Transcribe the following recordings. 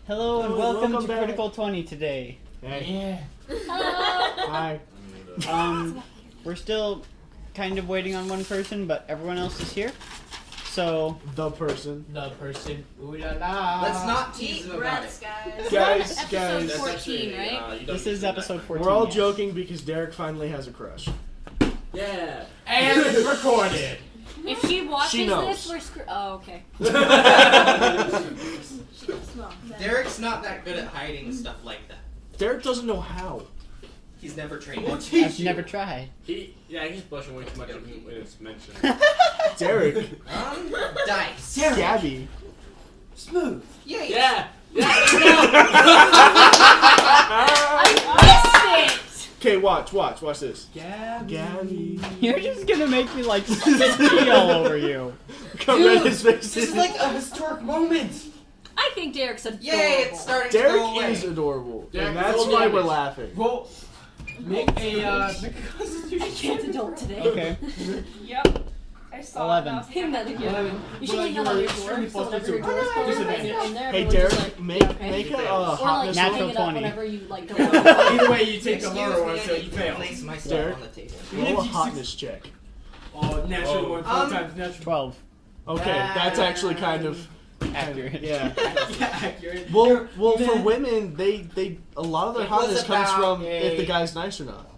Hello and welcome to back. Critical 20 today. Hey. Yeah. Hi. We're still kind of waiting on one person, but everyone else is here. So The person. Ooh la la. Let's not tease Deep them about breaths, it. guys. Guys, Episode 14, right? this is episode 14. we're all yes. joking because Derek finally has a crush. Yeah. And it's recorded. If she watches She knows. this, we're screwed. Oh, okay. Derek's not that good at hiding stuff like that. Derek doesn't know how. He's never trained. I've never tried. He's blushing way too much when it's mentioned. Derek. Dice. Gabby. Smooth. Yay. Yeah. Yeah. I missed it! Okay, watch this. Gabby. Gabby. You're just gonna make me like spit all over you. Come at his face. This is like a historic moment. I think Derek's adorable. Yay, it's starting to Derek go away. is adorable. Derek And is that's only why image. we're laughing. Well, make a I can't adult today. Okay. Yep. I saw 11. it. Him that again. 11. You should hang out on your door, so whenever your door's closed and you're in there, Hey everyone's just Derek, like, make yeah, okay. make a Or like hotness Natural hang it up 20. whenever you like don't want to. Either way, you take a Excuse lower me, one, I so need you to fail. place my stuff Derek? on the table. roll a hotness check. Oh, natural one, 4 times natural. 12. Okay, that's actually kind of Accurate. yeah. Yeah, accurate. Well, for women, they a lot of their It was hotness comes about from a- if the guy's nice or not.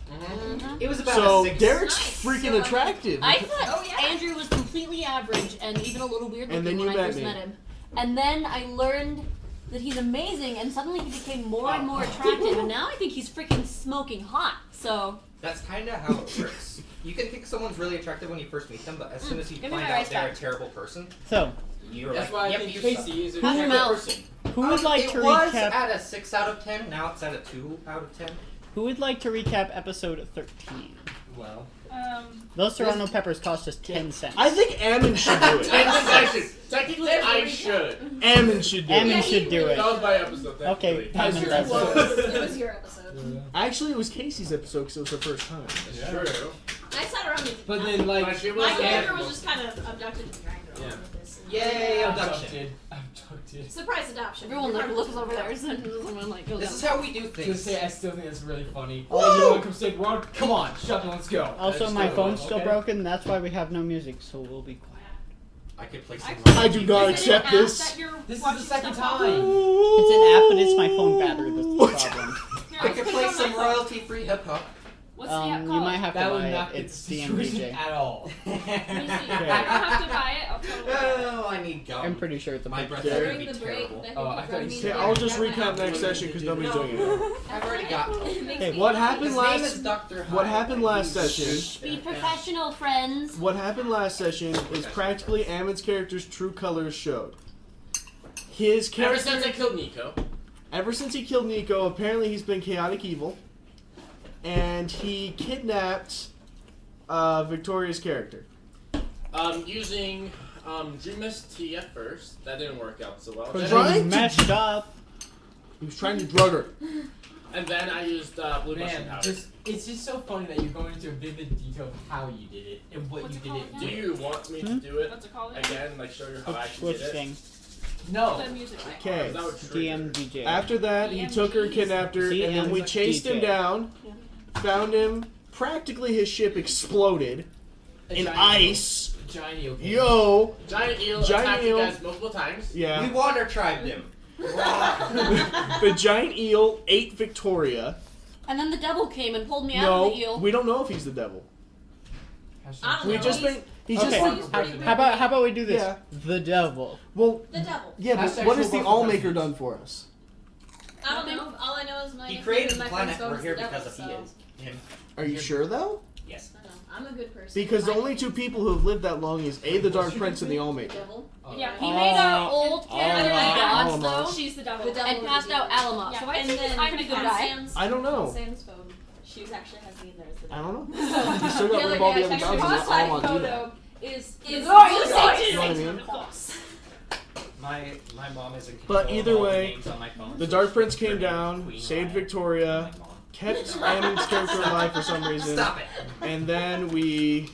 It was about So a 6. Derek's Nice. freaking attractive. I thought Andrew was completely average and even a little weird And looking then when you I met first me. met him. And then I learned that he's amazing and suddenly he became more and more attractive and now I think he's freaking smoking hot. So That's kind of how it works. You can think someone's really attractive when you first meet them, but as soon as you Give me find my out rice they're a back. terrible person, So, you're That's like, why I yep, think you Casey is a How's your good mouth? person. who would like to it was recap? at a 6 out of 10, now it's at a 2 out of 10. Who would like to recap episode 13? Well. Those Serrano peppers cost us 10 cents. I think Ammon should do it. Technically, I should. Ammon should do Ammon it. should do it. That was my episode. Okay, Technically. Ammon does it. it was your episode. Actually, it was Casey's episode because it was her first time. That's true. I sat around with But then, like, my character was just kind of abducted and dragged around Yeah. with this. Yay, abduction. Abducted. Surprise adoption. Everyone like looks over there, so someone like goes This down. is how we do To things. say, I still think that's really funny. Oh, you want to come save the world? Come on, shut up, let's go. Also, my phone's still Okay. broken. That's why we have no music, so we'll be quiet. I could play some. I do not accept this. This is the second time. It's an app, but it's my phone battery that's the problem. I could play some royalty-free hip-hop. What's the app You called? might have to That would buy not it. fit It's the situation DMDJ. at all. Let me see. I have to buy it. I'll totally buy it. Oh, I need gum. I'm pretty sure it's a My big breath Derek. is During gonna the be break, terrible. Oh, I thought you Okay, said- I'll just recap next session because nobody's doing it. I've already got one. Okay, what happened His name is last? Dr. What Hyde. happened last session? Be professional, friends. What happened last session is practically Ammon's character's true colors showed. His Ever character, since I killed Nico. ever since he killed Nico, apparently he's been chaotic evil, and he kidnapped Victoria's character. Using Dreamless Tea at first. That didn't work out so well. Because Trying he's to- messed up. He was trying to drug her. And then I used blue mushroom Man, powder. it's just so funny that you're going into a vivid detail of how you did it and what What's you it did called it now? Do with. you want me to do it What's it called? again? Like show you how I actually Which did it? thing? No. The music. Okay. Is that what triggered? DMDJ. After that, he took her, kidnapped her, and then we chased him down, found him. Practically his ship exploded A in giant ice. eel. Giant eel. Yo, Giant eel Giant attacked eel. you guys multiple times. We yeah. water tribed him. The giant eel ate Victoria. And then the devil came and pulled me out of the No, eel. we don't know if he's the devil. I don't We know. just been. He's Okay. just. How about we do this? Yeah. The devil. Well, The devil. yeah, but Hashtag what has the football for Allmaker president. done for us? I don't know. All I know is my He nickname created and the my planet. friends go We're as here the devil, because of him. Are you sure though? Yes. I know. I'm a good person. Because the My only name two is people who have lived that long is A, the Dark Prince, and the the Allmaker. devil. Yeah. He made our old Oh, character Alma. gods Alma. though. She's the devil. The devil and passed out Alama. Yeah, So I and think then I'm a pretty good guy. I don't know. Sam's phone. She was actually has me in there as the I devil. don't know. You still got rid of all the other gods and let Alma do that. Is Is You know what I mean? My mom is in control But either of all the way, names on my phone, The so Dark she Prince can came bring down, Queen saved Maya. Victoria, My mom. kept Ammon's character alive for some reason, Stop it. and then we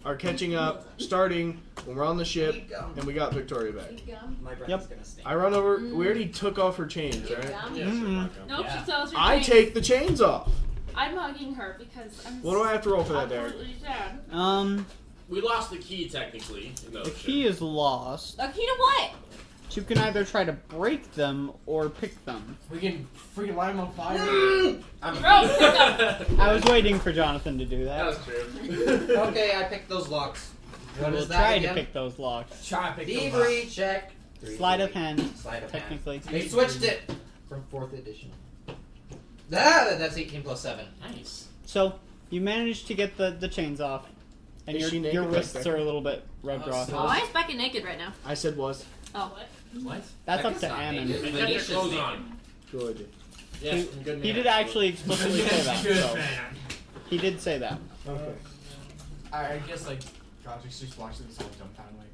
are catching up, starting when we're on the ship Keep going. and we got Victoria back. My breath Yep. is gonna stink. I run over. We already took off her chains, right? Yeah, sure, Mhm. Marco. Nope, Yeah. she still has her I chains. take the chains off. I'm hugging her because I'm. What do I have to roll for that, Derek? absolutely sad. We lost the key technically. No, The key is lost. A key to what? You can either try to break them or pick them. We can freaking light him on fire. I'm Bro, pick up. I was waiting for Jonathan to do That that. was true. Okay, I picked those locks. What We'll is that try again? to pick those locks. Try to pick them up. Thievery check. Sleight of hand, Sleight of hand. technically. They switched it from 4th edition. That's 18 plus 7. Nice. So you managed to get the chains off, and Is she your naked back wrists there? are a little bit rubbed raw. so- Oh, why is Becca naked right now? I said was Oh, What? That's up Becca's to not Ammon. naked. And get your Venetia's clothes naked. on. good. Yes, I'm good He man. did actually explicitly say that. Good So man. he did say that. Okay. I guess like Godric's just watching this whole jump down like.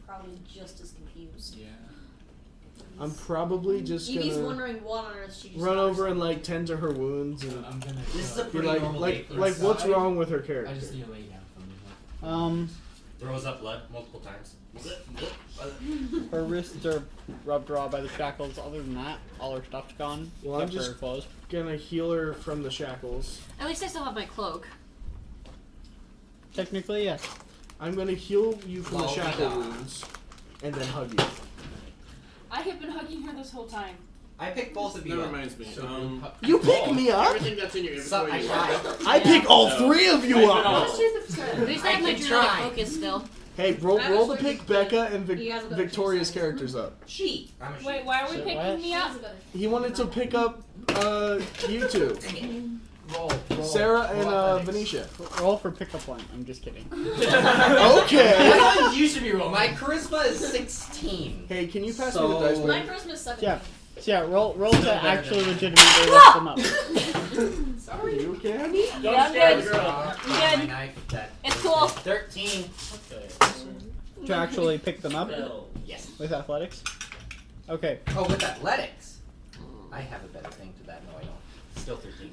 probably just as confused. Yeah. I'm probably just Evie's gonna wondering what on earth she just run got over herself. and like tend to her wounds and I'm gonna. This is a be pretty like, normal day for us. what's I- wrong with her I character? just need to lay down for me. Throws up blood multiple times. Her wrists are rubbed raw by the shackles. Other than that, all her stuff's gone. Well, I'm except for just- her clothes. Gonna heal her from the shackles. At least I still have my cloak. Technically, yes. I'm gonna heal you from the Oh, shackle yeah. wounds, and then hug you. I have been hugging her this whole time. I picked both of you That up. reminds me. You pick me up. Everything that's in your So, inventory. I pick all No. 3 of you up. At least I have my can druidic try. focus still. Hey, roll I to was pick Becca and You guys will go Victoria's 2 seconds. characters up. She. I'm a she. Wait, why are we So picking what? me up? He wanted to pick up you two, Dang it. Roll. Sarah and Roll athletics. Venetia. Roll for pickup one. I'm just kidding. Okay. That's what you should be rolling. My charisma is 16. Hey, can you pass me So- the dice, My please? charisma's 7. Yeah. So yeah, roll to better actually than legitimately lift them up. Are you okay, honey? Don't Yeah, I'm scare good. the girl. My good. knife, that It's was cool. 13. To actually pick them up Yes. with athletics. Okay. Oh, with athletics. I have a better thing to that. No, I don't. Still 13.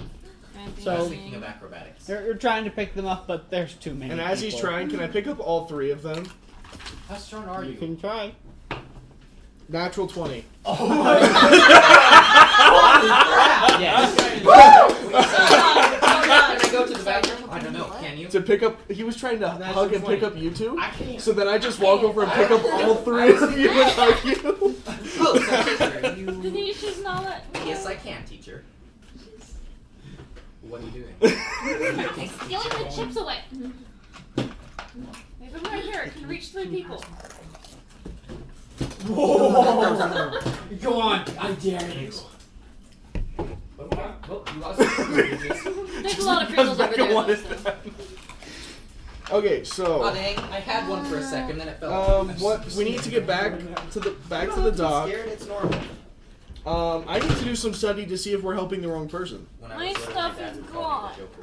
So- I was thinking of acrobatics. You're trying to pick them up, but there's too many. And as he's people. trying, can I pick up all 3 of them? How strong are You you? can try. Natural 20. Oh my Yes. Can I go to the bathroom? I don't know. Can you? To pick up, he was trying to Natural hug and 20. pick up you two. I can't. So then I just walk over and pick up all 3 of you and hug you. Oh, so teacher, you... Denise not let me. Yes, I can, teacher. What are you doing? Stealing the chips away. Leave them right here. It can reach 3 people. Whoa! Go on, I dare you. Well, you lost your privileges. There's a lot of criminals over there. wanted though, so. that. Okay, Oh, so dang. I had one for a second, then it fell off. what we need to get back to the dock. Scared, it's normal. I need to do some study to see if we're helping the wrong person. When I My was little, stuff dad is would call me the Joker.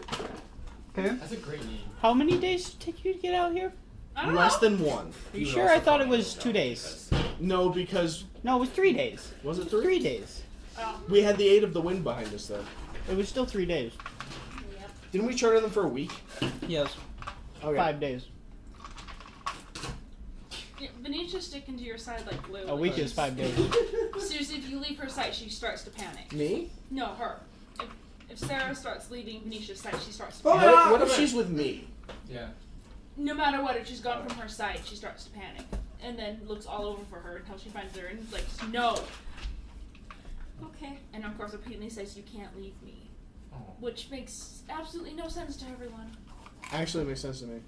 Okay. That's a great name. How many days did it take you to get out here? I don't Less know. than 1. Are you would sure? also I thought call it me was the 2 Joker days. because- No, because No, it was 3 days. was it 3 3? days. Oh. We had the aid of the wind behind us though. It was still 3 days. Didn't we charter them for a week? Yes. Okay. 5 days. Yeah, Venetia's sticking to your side like glue. A week is 5 days. Seriously, if you leave her side, she starts to panic. Me? No, her. If Sarah starts leaving Venetia's side, she starts to What, panic. what if she's with me? Yeah. No matter what, if she's gone from her side, she starts to panic. And then looks all over for her until she finds her and is like, no. Okay. And of course, repeatedly says, you can't leave me. Oh. Which makes absolutely no sense to everyone. Actually, it makes sense to me.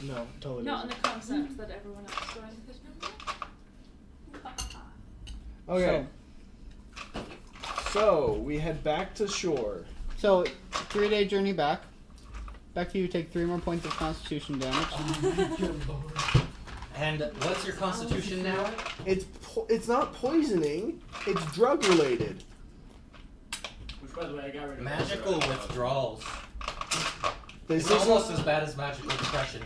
No, totally. Not in doesn't. the concept that everyone else is going because Okay. So we head back to shore. So 3-day journey back. Back to you. Take 3 more points of Constitution damage. Oh, good lord. And what's your constitution now? It's not poisoning. It's drug related. Which, by the way, I got rid of. Magical withdrawals. This It's is almost as bad as magical depression.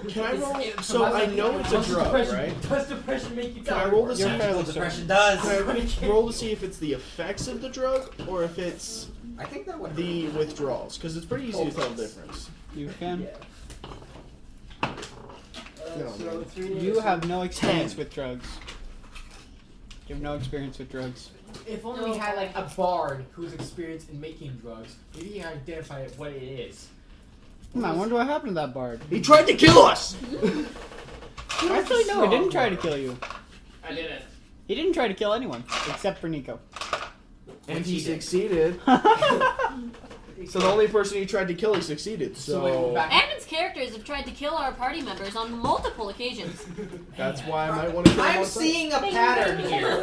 Can I roll? So I know it's a drug, right? Does depression make you Can I roll to see? You're Can fairly Depression certain. does. I roll to see if it's the effects of the drug or if it's I think that would the withdrawals? Because it's pretty easy to tell the difference. You can. No, man. You have no experience with drugs. You have no experience with drugs. If only we had like a bard who's experienced in making drugs, maybe he can identify what it is. I wonder what happened to that bard. He tried to kill us! Actually, no, he didn't try to kill you. I didn't. He didn't try to kill anyone, except for Nico. And Which he he did. succeeded. So the only person he tried to kill, he succeeded. So wait, we're So back. Ammon's characters have tried to kill our party members on multiple occasions. that's why I might want to kill him I'm outside. seeing a pattern here.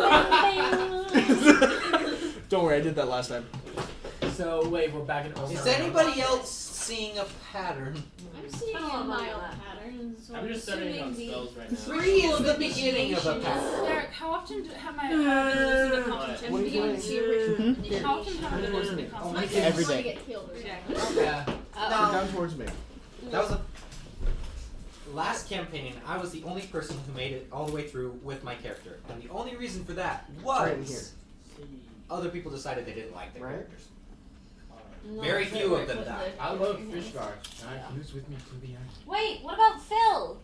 Don't worry, I did that last time. So wait, we're back in. Is anybody else seeing a pattern? I'm seeing I don't a know mild that. pattern. So I'm just studying on spells right now. 3 is the beginning of a pattern. Derek, how often have I been listening to competition? What are you doing? How often have I been listening to competition? Every day. Yeah. Sit No, down towards me. that was a last campaign. I was the only person who made it all the way through with my character, and the only reason for that Right in here. was other people decided they didn't like their Right. characters. No, Very but few of work them with died. the- I love fish guard. Who's with me to the end? Wait, what about Phil?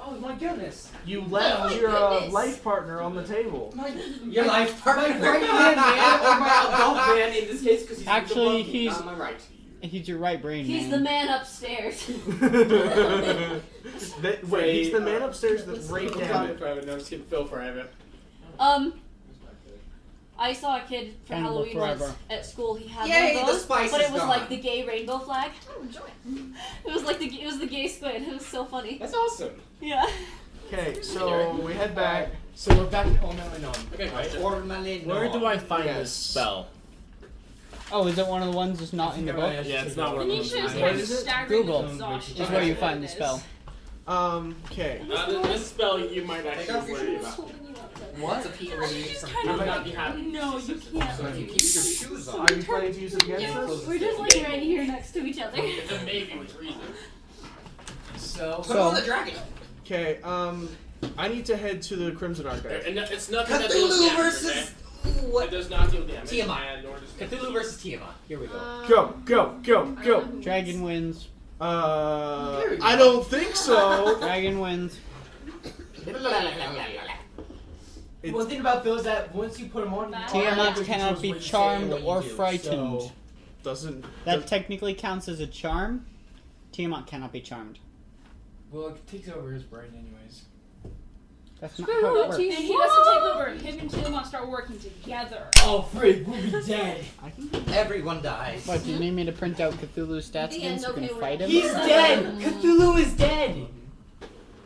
Oh my goodness! You Oh left my your goodness. life partner on the table. Your life partner. My right hand man, or my adult man in this case, because he's Actually, above me, he's- not my right. He's your right brain, He's man. the man upstairs. Wait, he's the man upstairs that raped Abbott. forever. No, I'm just kidding. Phil forever. I saw a kid for Cannibal Halloween once forever. at school. He had Yay, one of the those, spice but is it was gone. like the gay rainbow flag. Oh, enjoy it. It was like it was the gay squid. It was so funny. That's awesome. Yeah. Okay, so we head back. So we're back in Omelinon. Okay, question. Where do I find Yes. this spell? Oh, is it one of the ones that's not in the book? Yeah, it's not one of those. Anisha is What kind of is it? staggering Google. with exhaustion. Is where you find the spell. Okay. This spell you might Take actually off your worry shoes. about. Lots of heat radiates Just from kind You of might like, not be happy. no, you can't. So if you keep your shoes on, Are you planning to use it against Yeah, us? we're just like right here next to each other. It's a maybe with reason. So put on the dragon. Okay, I need to head to the Crimson Archive. And it's nothing that deals Cthulhu damage, versus okay? It what? does not deal damage. Tiamat. And nor does Cthulhu versus Tiamat. Here we go. Go. Dragon wins. I don't think so. Dragon wins. one thing about Phil is that once you put him on, Tiamat cannot be charmed or frightened. So, Doesn't. That technically counts as a charm. Tiamat cannot be charmed. well, it takes over his brain anyways. That's not how it works. And he doesn't take over. Him and Tiamat start working together. Oh, frig, we'll be dead. Everyone dies. What, do you need me to print out Cthulhu's stats The again end, so you okay, can we're- fight him? He's dead. Cthulhu is dead.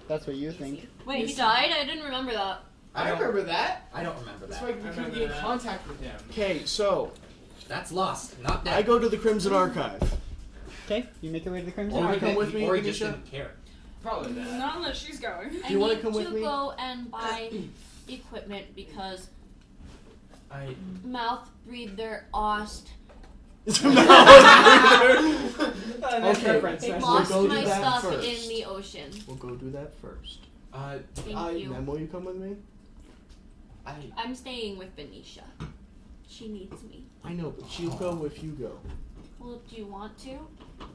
That's what you think. Wait, he died? I didn't remember that. I remember that. I don't remember That's that. why we couldn't get in contact with him. Okay, so That's lost, not dead. I go to the Crimson Archive. Okay, you make your way to the Crimson Or Archive. come with me, or he just Anisha? didn't care. Probably that. Not unless she's going. I you wanna need come with to me? go and buy equipment because I. mouth breathe their ost. Okay, we'll Lost go do my that stuff first. in the ocean. We'll go do that first. Thank you. Then will you come with me? I'm staying with Benicia. She needs me. I know, but she'll go if you go. Well, do you want to?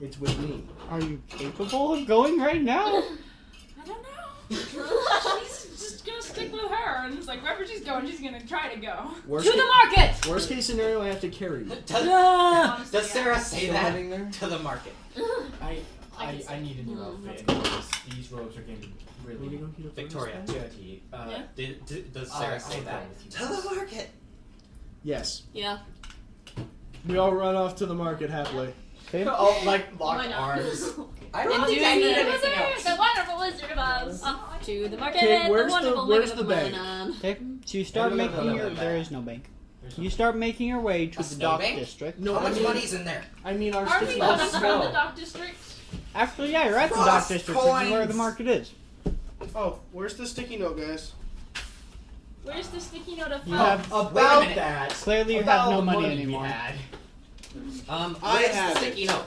It's with me. Are you capable of going right now? I don't know. She's just gonna stick with her, and it's like wherever she's going, she's gonna try to go. Worst, To the market! worst case scenario, I have to carry you. Does Sarah say Still that living there? to the market? I need a new outfit because these robes are getting really Victoria. dirty. Does Sarah say that? To the market. Yes. Yeah. We all run off to the market happily. Okay. Oh, like Why locked not? arms. I And don't do think I need the anything else. wizard, the wonderful Wizard of Oz. Off to the market. Okay, where's the- wonderful where's Wizard the of bank? Monon. Okay, so you start No, no, no, making no, no, your. no. There is no bank. You start making your way to A the snow dock bank? district. No, How I much mean, money's in there? I mean our Aren't we sticky coming notes. from the dock district? Actually, yeah, you're at the dock Frost district, which is where the coins! market is. Oh, where's the sticky note, guys? Where's the sticky note of You fun? have Wait a About minute. that. clearly you about have no the money we anymore. had. I Where's have the sticky it. note?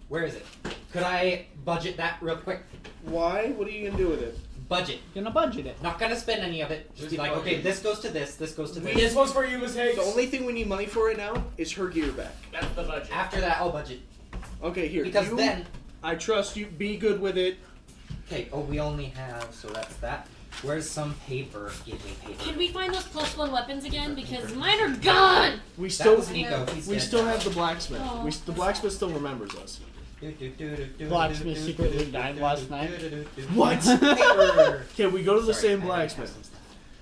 Where is it? Could I budget that real quick? Why? What are you gonna do with it? Budget. You're gonna budget it. Not gonna spend any of it. Just be like, budget. okay, this goes to this goes to This this. one's for you, mistakes. The only thing we need money for right now is her gear back. That's the budget. After that, I'll budget. Okay, here. Because you, then... I trust you. Be good with it. Okay, oh, we only have... So that's that. Where's some paper? Give me paper. Can we find those +1 weapons again? Because mine are gone! We That still was Nico. He's we dead still now. have the blacksmith. Oh, The blacksmith still remembers us. Blacksmith secretly died last night. What? Paper. Okay, we go to the Sorry, same I blacksmith. have some stuff.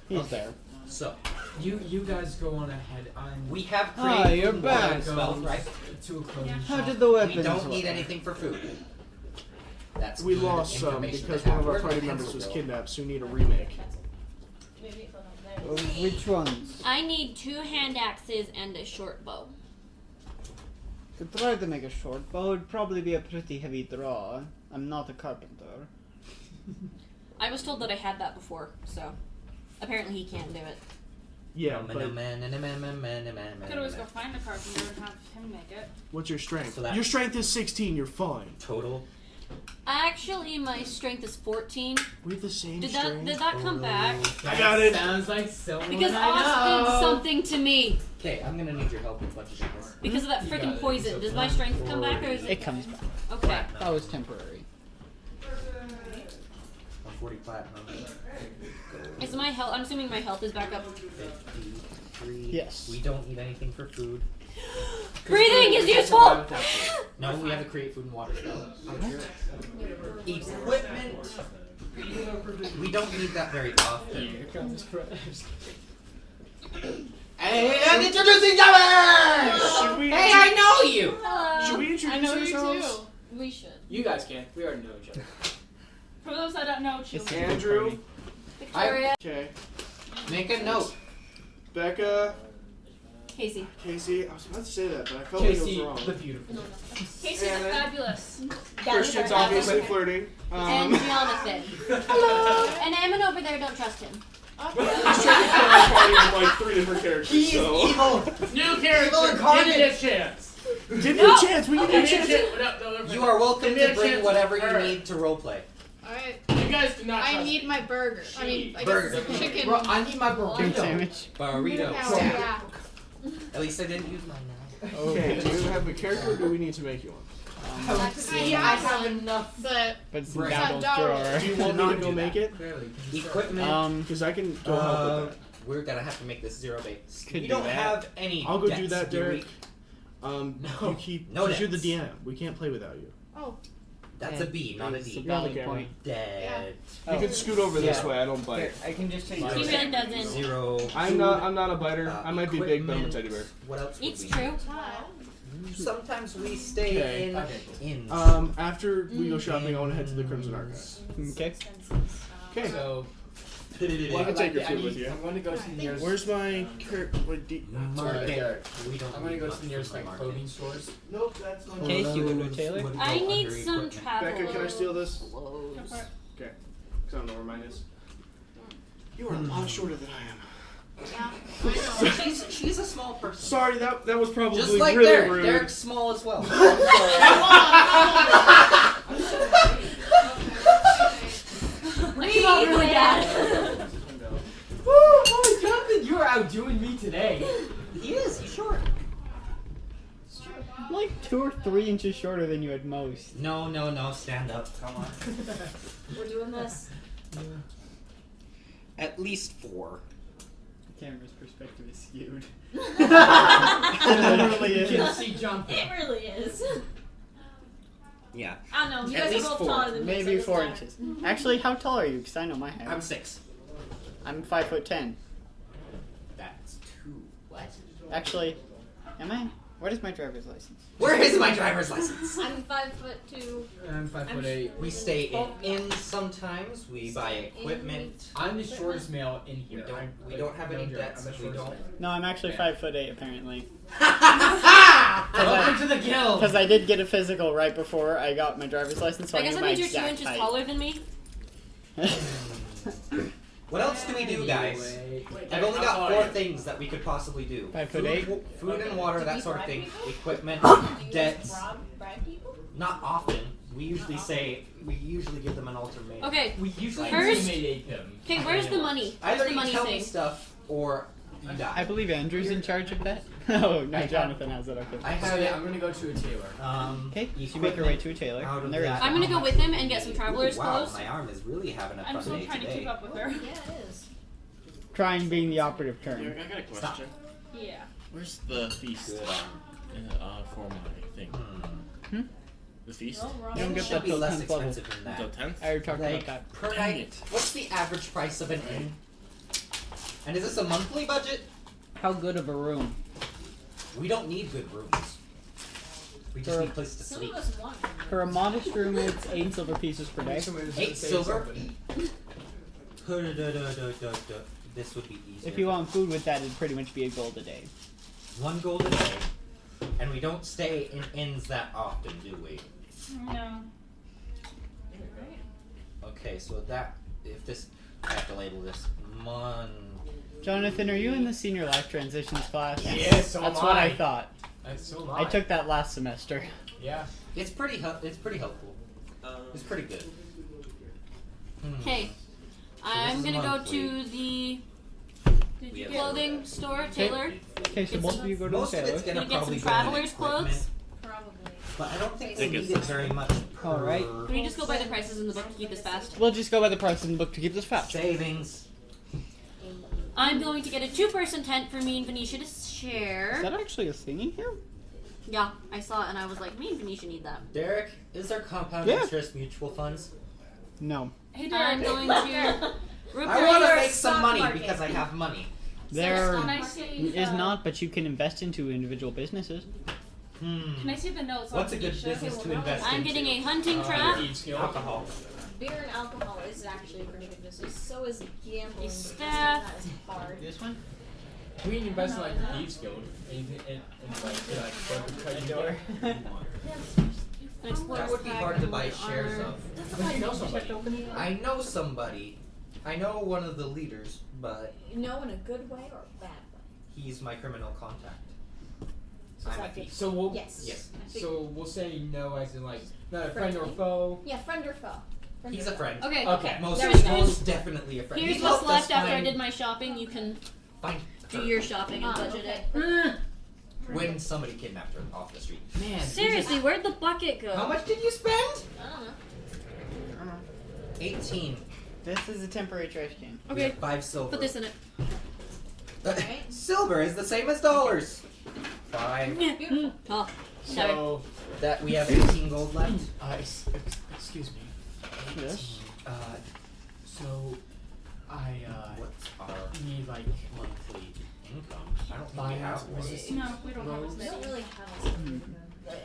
He's there. So, You guys go on ahead. we have Ah, created you're food back. water spells, right? To a clothing How shop. did the weapons We don't need work? anything for food. That's We good lost some information because to one have. of our Where'd my party members pencil was go? kidnapped, so we need a remake. Which ones? I need 2 hand axes and a short bow. Could try to make a short bow. It'd probably be a pretty heavy draw. I'm not a carpenter. I was told that I had that before, so apparently he can't do it. Yeah, but Could always go find a carpenter and have him make it. what's your strength? So that- Your strength is 16. You're fine. Total. Actually, my strength is 14. We have the same Did strength. that come back? I got it. Sounds like someone Because I Oz did know. something to me. Okay, I'm gonna need your help with what you do this. Because of that You freaking got it. poison. So Does my 1, strength come 4, back or is It it? comes back. Okay. That was temporary. 140 platinum. Is my health? I'm assuming my health is back up. 53. Yes. We don't need anything for food. Breathing is useful. No, we have to create food and water spell. Equipment. We don't need that very often. Here comes Crush. Hey, I'm introducing Dumber! Should we Hey, I know you! Hello. Should we introduce ourselves? We should. You guys can. We already know each other. For those that don't know, It's children. Andrew. Victoria. Okay. Make a note. Becca. Casey. Casey. I was about to say that, but I felt like it Casey, was the wrong. beautiful. Casey the Anna. Fabulous. Christian's obviously flirting. And Jonathan. Hello. And Eamon over there, don't trust him. He's trying to kill our party with like 3 different characters. He's so. evil! New character. incarnate. Give me a chance. Give me a chance. We give you a Give me a chance. chance. No, You are welcome Give me a to bring chance whatever with you her. need to roleplay. Alright. You guys do not I trust need my burger. I mean, I Burger. guess chicken. Bro, I need my Chicken burrito. sandwich. Burrito. Yeah. At least I didn't use mine now. Okay, do you have a character or do we need to make you one? I have enough. But But it's Right. Dabble's Not drawer. Do you want me to go make it? Clearly. Equipment. Because I can go help with that. We're gonna have to make this 0 base. Could We do don't that. have any. I'll go do debts, that, do we? Derek. No. You keep. No Because you're the debts. DM. We can't play without you. That's a B, not a It's a D. valid camera. point. Dead. You can scoot over this Yeah. way. I don't bite. Here, I can just take He this. really doesn't. 0. I'm not a biter. Uh, I might be big, but I'm a equipment. teddy bear. What else? would It's we true. need? Sometimes we stay Okay. in Okay. inns. After we go shopping, I want to head to the Crimson Archives. Okay. Okay. So, You can take your food with you. I'm going to go to the nearest. Where's my character? Sorry, We don't I'm going to need go to the nearest market. like clothing stores. Nope, that's not. Okay, you go to a tailor. Would go I need under some equipment. travel. Becca, can I steal this? clothes. Because I don't know where mine is. You are a lot shorter than I am. She's a small person. Sorry, that was probably Just like really Derek. rude. Derek's small as well. That's not really bad. Oh, Jonathan, you are outdoing me today. He is. He's short. I'm like 2 or 3 inches shorter than you at most. No. Stand up. Come on. We're doing this. At least 4. The camera's perspective is skewed. It It literally You can is. see Jonathan. really is. Yeah. I don't know. You At guys are least both 4. taller than me. so Maybe this 4 matters. inches. Actually, how tall are you? Because I know my height. I'm 6. I'm 5'10". That's 2. What? Actually, am I? What is my driver's license? Where is my driver's license? I'm 5'2". I'm 5'8". We stay in inns sometimes. We buy equipment. I'm the shortest male in We here. we don't have any debts. I'm the We shortest don't. No, I'm actually Yeah. 5'8" apparently. Welcome to the guild. Because I did get a physical right before I got my driver's license, so I I guess knew that my means you're 2 exact inches height. taller than me. What else do we do, guys? Wait. I've only got 4 things that we could possibly do. 5'8". Food and water, that sort of thing. Equipment, debts. Not often. We usually give them an ultimatum. Okay. We usually First- intimidate them. Okay, where's the money? Where's Either the you money tell me thing? stuff, or you die. I believe Andrew's in charge of that. Oh, no, Jonathan has it. Okay. I So have yeah, I'm gonna go to a tailor. Okay, you make your way to a tailor. Out of And there it is. that- I'm gonna go with him and get some traveler's Ooh, wow, clothes. my arm is really having a I'm fun still day trying to today. keep up with her. Yeah, it is. Trying being the operative term. Derek, I got a question. Yeah. Where's the feast Good for my thing? Hmm? The feast? You don't It get should that be till less 10th level. expensive than Until that. 10th? I already talked Like, about that. per Dang night, it. what's the average price of an inn? And is this a monthly budget? How good of a room? We don't need good rooms. We just For- need a place to Some sleep. of us want. For a modest room, it's 8 silver pieces per day. 8 silver? This would be easier. If you want food with that, it'd pretty much be a gold a day. 1 gold a day. And we don't stay in inns that often, do we? No. Okay, so that if this I have to label this Jonathan, are you in the senior life transitions class? Yes, so That's am what I. I thought. So am I took that last semester. Yeah. It's pretty helpful. It's pretty good. Okay. I'm this is gonna go monthly. to the Did We you have get clothing store, tailor. Okay, so It's both of you go to the Most of tailor. it's gonna Gonna get probably some go in traveler's equipment, clothes. Probably. but I don't think I they think need it's- it very much. All right. per Can we just go by the prices in the book to keep this fast? We'll just go by the price in the book to keep this fast. Savings. I'm going to get a 2-person tent for me and Venetia to share. Is that actually a thing in here? Yeah, I saw it and I was like, me and Venetia need that. Derek, is there compound Yeah. interest mutual funds? No. Hey, I'm Derek. going to replace. I want to Your make some stock money market. because I have money. There Can I see? is not, but you can invest into individual businesses. Can I see the notes? on What's a good Venetia? business to invest I'm into? getting a hunting trap, Alcohol. Beer and alcohol is actually a pretty good business. So is gambling. A because staff. That is hard. This one? We can invest in like the Thieves Guild and like door. an explorer That would be pack, hard to and buy wood shares armor. of. But you know somebody. I know somebody. I know one of the leaders, but No, in a good way or a bad way. he's my criminal contact. So I'm a that thief. So we'll Yes. Yes. So we'll say no as in like not a friend or Friendly. foe. Yeah, friend or foe. Friend He's or a foe. friend. Okay. Okay. Most, There we go. most definitely a friend. Here's He what's helped left us after I find- did my shopping. You can find do her your shopping and Ah, budget okay. it. when somebody kidnapped her off the street. Man. Seriously, where'd the bucket go? How much did you spend? I don't know. 18. This is a temporary trash can. We Okay, have 5 silver. put this in it. Alright. Silver is the same as dollars. 5. Beautiful. Oh, sorry. So That we have 18 gold left. excuse me. Yes. So I What's our need like monthly income? I don't think we have one. resistance. No, we don't have We this. don't really have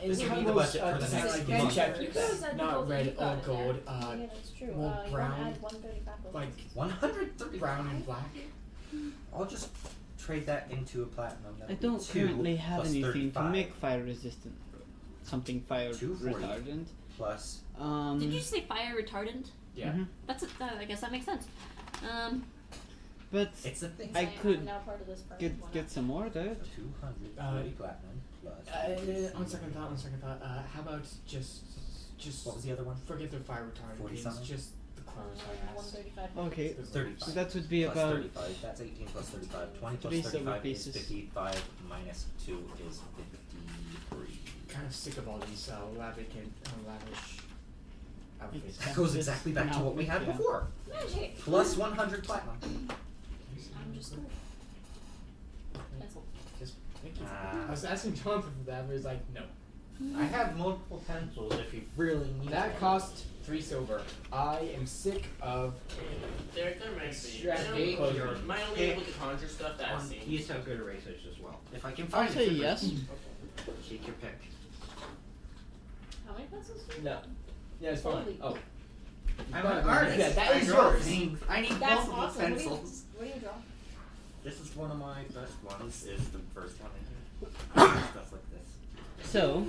a This would be the budget for the next like month. check You guys said not both red you got or it gold. Yeah, that's true. more You brown, want to add 135 gold. Like 130. brown and black. I'll just trade that into a platinum. I That'd be don't 2 currently have plus anything 35 to make fire resistant. Something fire 240. retardant. plus. Did you say fire retardant? Yeah. Mhm. That's I guess that makes sense. But It's a thing. I am could now part of this party. get some more, dude. 230 platinum plus. On second thought. How about just What was the other one? forget the fire retardant. 40 It's something? just the clothes I asked. 135. Okay. 35. So that would be plus about 35. That's 18 plus 35. 20 plus 3 silver 35 is pieces. 55 minus 2 is 53. Kind of sick of all these lavish outfits. That goes exactly back to what we had Yeah. before. Magic. Plus 100 platinum. I'm just gonna. Pencil. Thank you. Ah. I was asking Jonathan for that, but he's like, no. I have multiple pencils if you really need That one. cost 3 silver. I am sick of. Derek, that reminds me. Strategy. Am I only able to conjure stuff that I've seen? These have good erasers as well. If I can I'll find say it. yes. Take your pick. How many pencils? do you No. have? Yeah, it's fine. Holy- Oh. I'm Fine. an artist. Yeah, that I is draw yours. things. I need That's multiple awesome. pencils. What do you draw? This is one of my best ones. Is the first one I do. Stuff like this. So,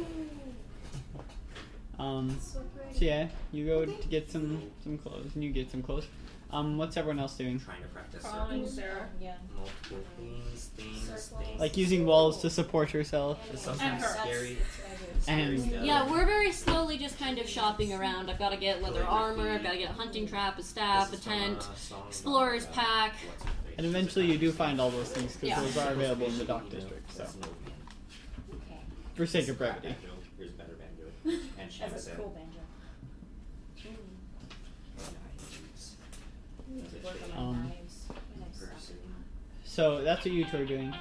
So pretty. so yeah, you go to get some clothes, and you get some clothes. What's everyone else doing? Trying to practice Following circles. Sarah. Yeah. Multiple things. Like using walls to support yourself. It's And sometimes her. scary. And Yeah, we're very slowly just kind of shopping around. I've got to get leather armor, I've got to get a hunting trap, a staff, a tent, explorer's pack. and eventually you do find all those things because Yeah. those are available in the dock district. So, Okay. for sake of brevity. Here's better banjo. And she That's a cool banjo. Work on my knives. Knives. So that's what you two are doing.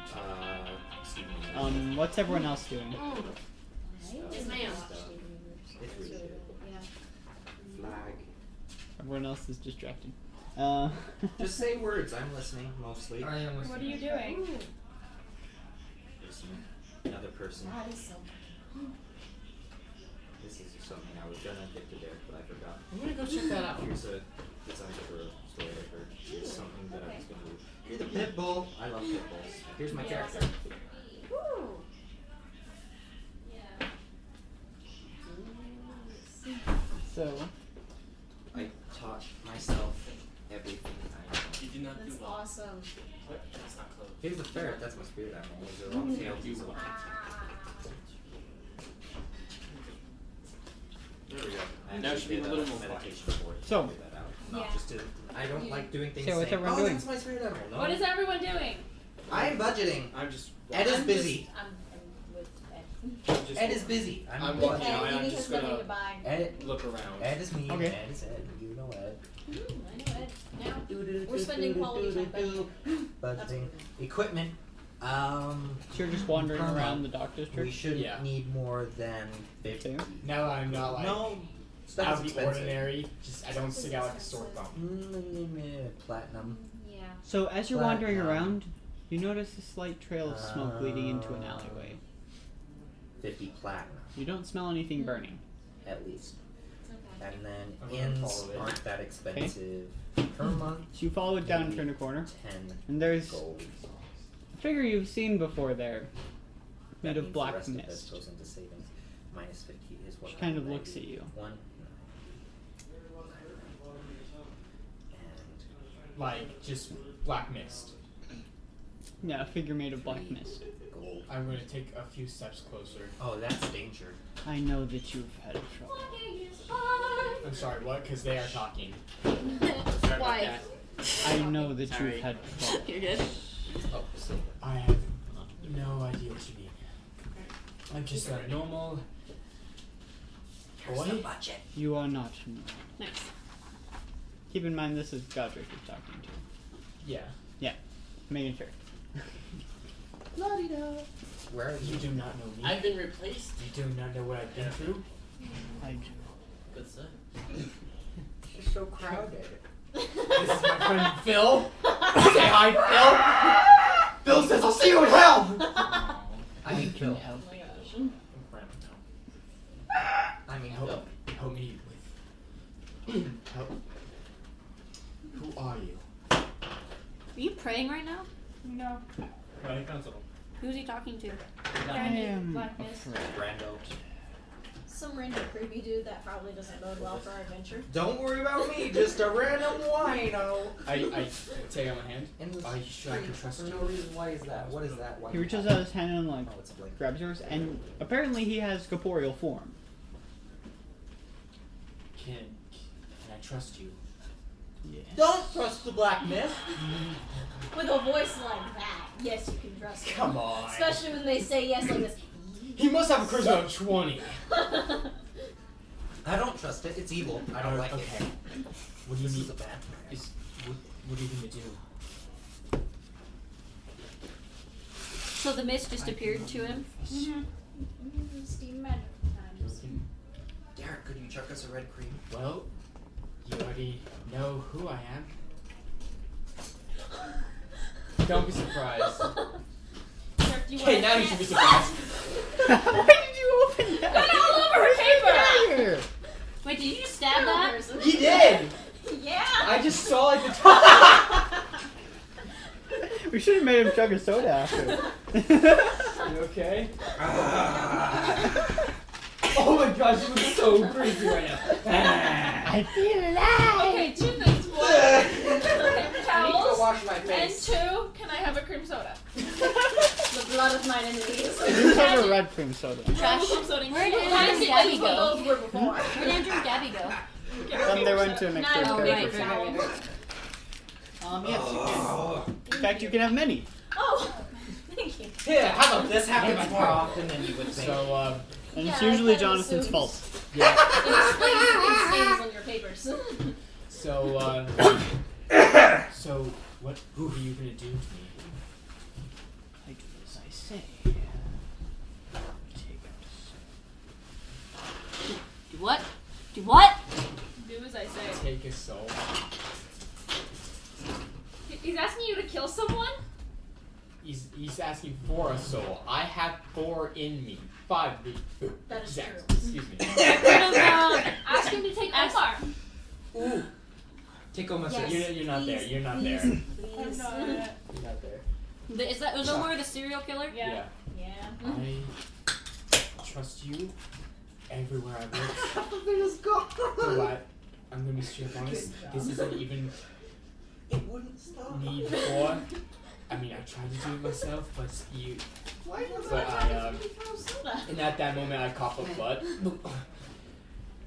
What's everyone else doing? Yes, ma'am. It's really good. Yeah. Flag. Everyone else is distracted. Just say words. I'm listening mostly. I am What are you doing? There's another person. That is so This is something I was gonna get to Derek, but I forgot. I'm gonna go check that out. Here's a design for a story I heard. Here's something that I was gonna do. Here's the pit bull. I love pit bulls. Here's my character. Woo! so, I taught myself everything I know. You did not do That's well. awesome. That's not close. Here's the ferret. That's my spirit animal. There's a long tail. He's a There we go. I Now actually should be did a little more quiet. meditation for it to So- figure that out. Yeah. Just to, I don't like doing things So what's saying, everyone oh, doing? that's my spirit animal. No. What is everyone doing? I'm budgeting. I'm just. Ed is I'm busy. I'm with Ed. I'm just Ed is busy. I'm With watching. Ed, I'm Edie just has nothing to gonna buy. Ed, look around. Ed is me. Okay. Ed is Ed. You know Ed. I know Ed. Now we're spending quality time budgeting. Budgeting. Equipment. so you're just wandering per around the month, dock We district. shouldn't Yeah. need more than 50. Now that I'm not like No, stuff out is of the expensive. ordinary, just I don't stick out like a sore thumb. Platinum. Yeah. So as you're But, wandering around, you notice a slight trail of smoke leading into an Oh. alleyway. 50 platinum, You don't smell anything burning. at least. Okay. And then I'm gonna inns follow it. aren't that expensive. Per month, So you follow it down and turn a corner, 10 and there's gold. a figure you've seen before there, made That of means black the rest mist. Of this goes into savings. Minus 50 is what She kind of 190. looks at you. One. Like just black mist. Yeah, a figure made of black mist. And gold. I'm gonna take a few steps closer. Oh, that's danger. I know that you've had trouble. I'm sorry, what? Because they are talking. Sorry Why? about that. I know that Sorry. you've had trouble. You're good. Oh, silver. I have no idea what you mean. I'm just a normal Here's the boy. budget. You are not. No. Nice. Keep in mind this is Godric you're talking to. Yeah. Making sure. Where are You you? do not know me. I've been replaced. You do not know what I've been through. I do. Good stuff. It's so crowded. This is my friend Phil. Say hi, Phil. Phil says I'll see you in hell. I mean, Phil. Help. I mean, Help, help me with. Help. Who are you? Are you praying right now? No. Right, constable. Who's he talking to? I am Black mist. afraid. Brando. Some random creepy dude that probably doesn't bode well for our adventure. Don't worry about me, just a random wino. I take out my hand. In the Are you sure I can street trust for you? no reason. Why is that? What is that? Why He do you reaches have out his hand and like Oh, it's a blink. grabs yours, and apparently he has corporeal form. Can I trust you? Yeah. Don't trust the black myth. With a voice like that, yes, you can trust him. Come on. Especially when they say yes like this. He must have a charisma of 20. I don't trust it. It's evil. I don't like okay. it. What do you This need? is a bad plan. What are you gonna do? So the mist just appeared to him. Steam magic times. Derek, could you chuck us a red cream? Well, you already know who I am. Don't be surprised. Derek, do you Okay, want now a you should be chance? surprised. Why did you open that? Got all over her paper! Here. Wait, did you just stab that? He did! Yeah. I just saw like the top. We should have made him chug a soda after. You okay? Oh my gosh, you look so creepy right now. I feel alive. Okay, two things. One, And 2, can I have a cream soda? The blood of my enemies. You have a red cream soda. Trash. Cream soda. Where did That's Andrew it, and Gabby that's what go? those were before. Where did Andrew and Gabby go? Then they went to an extra No, Oh, right, character. right. Yes, you can. In fact, you can have many. Oh, thank you. Yeah, how about this happens more often than you would think. So, And it's Yeah, I usually kinda Jonathan's assumed. fault. yeah. It explains the stains on your papers. So, so who are you gonna do to me? I do as I say. Take Do what? Do what? Do as I say. Take a soul. He's asking you to kill someone? He's asking for a soul. I have 4 in me. 5 in me. That is Exact- true. Excuse me. Ask him to take Omar. Ooh. Take Omar. Yes. You're not there. Please, You're not please, there. Please. You're not there. Is that was Omar the serial killer? Yeah. Yeah. I trust you everywhere I look. Half of it is gone. But I'm gonna be straight up honest. This isn't even It wouldn't stop. need for. I mean, I tried to do it myself, but you. Why does But I throw soda? and at that moment I cough up blood.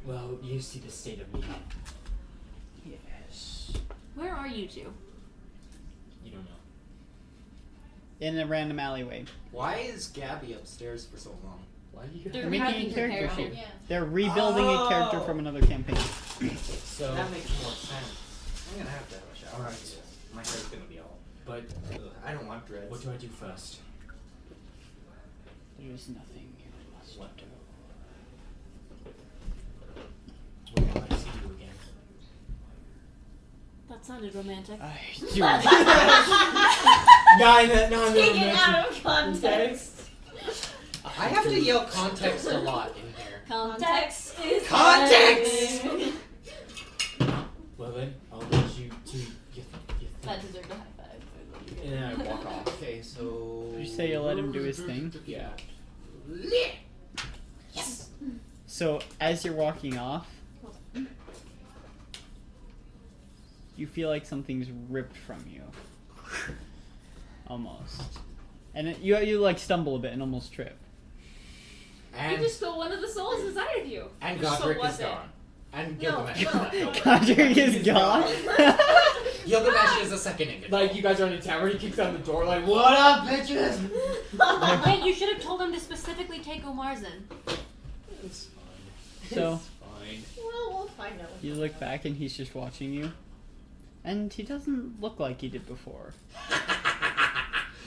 Well, you see the state of me. Yes. Where are you two? You don't know. In a random alleyway. Why is Gabby upstairs for so long? Why do you? They're They're making a remaking character her sheet. character. Yeah. They're rebuilding a character from another campaign. So, That makes more sense. I'm gonna have to have a shower. Alright. My hair's gonna be all. but Ugh, I don't want dreads. what do I do first? There is nothing you must What? do. What would I like to see you again? That sounded romantic. I do. No, Take it out of context. I have to yell context a lot in here. Context is Context! everything. Well then, I'll let you do your That thing. deserved a high five. And then I walk off. Okay, so. Did you say you'll let him do his thing? Yeah. Yes. So as you're walking off, you feel like something's ripped from you. Almost. And you like stumble a bit and almost trip. You And, just stole one of the souls inside of you. and Which soul Godric was is it? gone. And No, Gilgamesh. no. Godric is gone. Gilgamesh is the second in control. Like you guys are in a tower, he kicks down the door like, "What up, bitches?" Wait, you should have told him to specifically take Omar's in. It's fine. So- It's fine. Well, we'll find out. You look back and he's just watching you. And he doesn't look like he did before.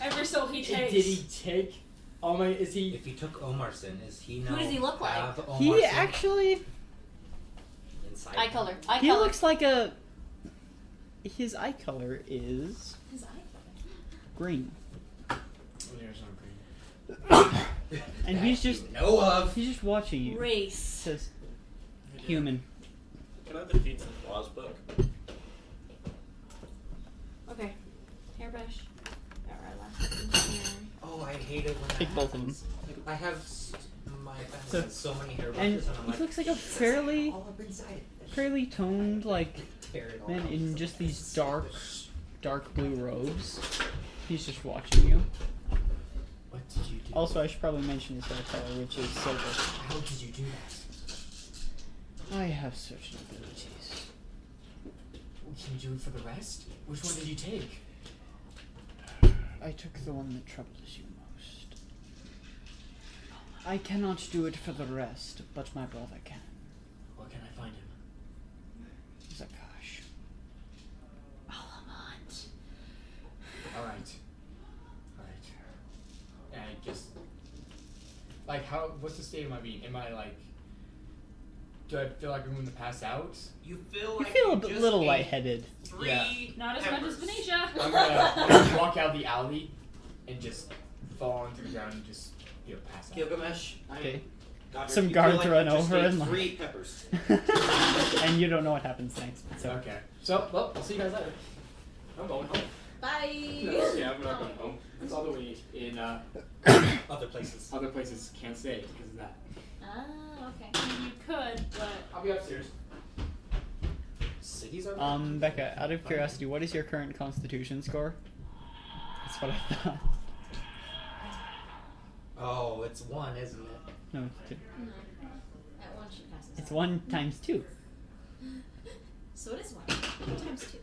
Every soul he takes. Did he take all my? Is he? If he took Omarson, is he now Who does he look like? have Omarson He actually inside Eye him? color. Eye he color. looks like a his eye color is His eye. green. Oh, there's no green. And That he's just you know of. he's just watching you. Race. Says human. Can I have the Feats and Flaws book? Okay. Hairbrush. Got eyelashes in here. Oh, I hate it when Take that both of them. happens. Like, I have So- so many hairbrushes, And and I'm he like, looks like a "Jesus, fairly all up inside it." fairly toned like Tear it all man out. in just these dark blue robes. He's just watching you. What did you do? Also, I should probably mention his hair color, which is silver. How did you do that? I have certain abilities. Can you do it for the rest? Which one did you take? I took the one that troubles you most. I cannot do it for the rest, but my brother can. Where can I find him? Zakash. Alamont. Alright. Alright. And I just like how what's the state of my being? Am I like do I feel like I'm going to pass out? You feel You like feel a you bit just little ate lightheaded. 3 Yeah. Not as much as peppers. Venetia. I'm gonna walk out the alley and just fall onto the ground and just pass out. Gilgamesh, Okay. Godric, Some you feel guards like run you just over ate and like- 3 peppers. And you don't know what happens next. So Okay. So, well, I'll see you guys later. I'm going home. Bye. Yeah, I'm not going home. That's all that we need in Other places. other places. Can't stay because of that. Ah, okay. You could, but I'll be upstairs. Cities are. Becca, out of curiosity, what is your current Constitution score? That's what I thought. Oh, it's 1, isn't it? No, it's 2. No. At 1 she passes. It's 1 times 2. So it is 1 times 2.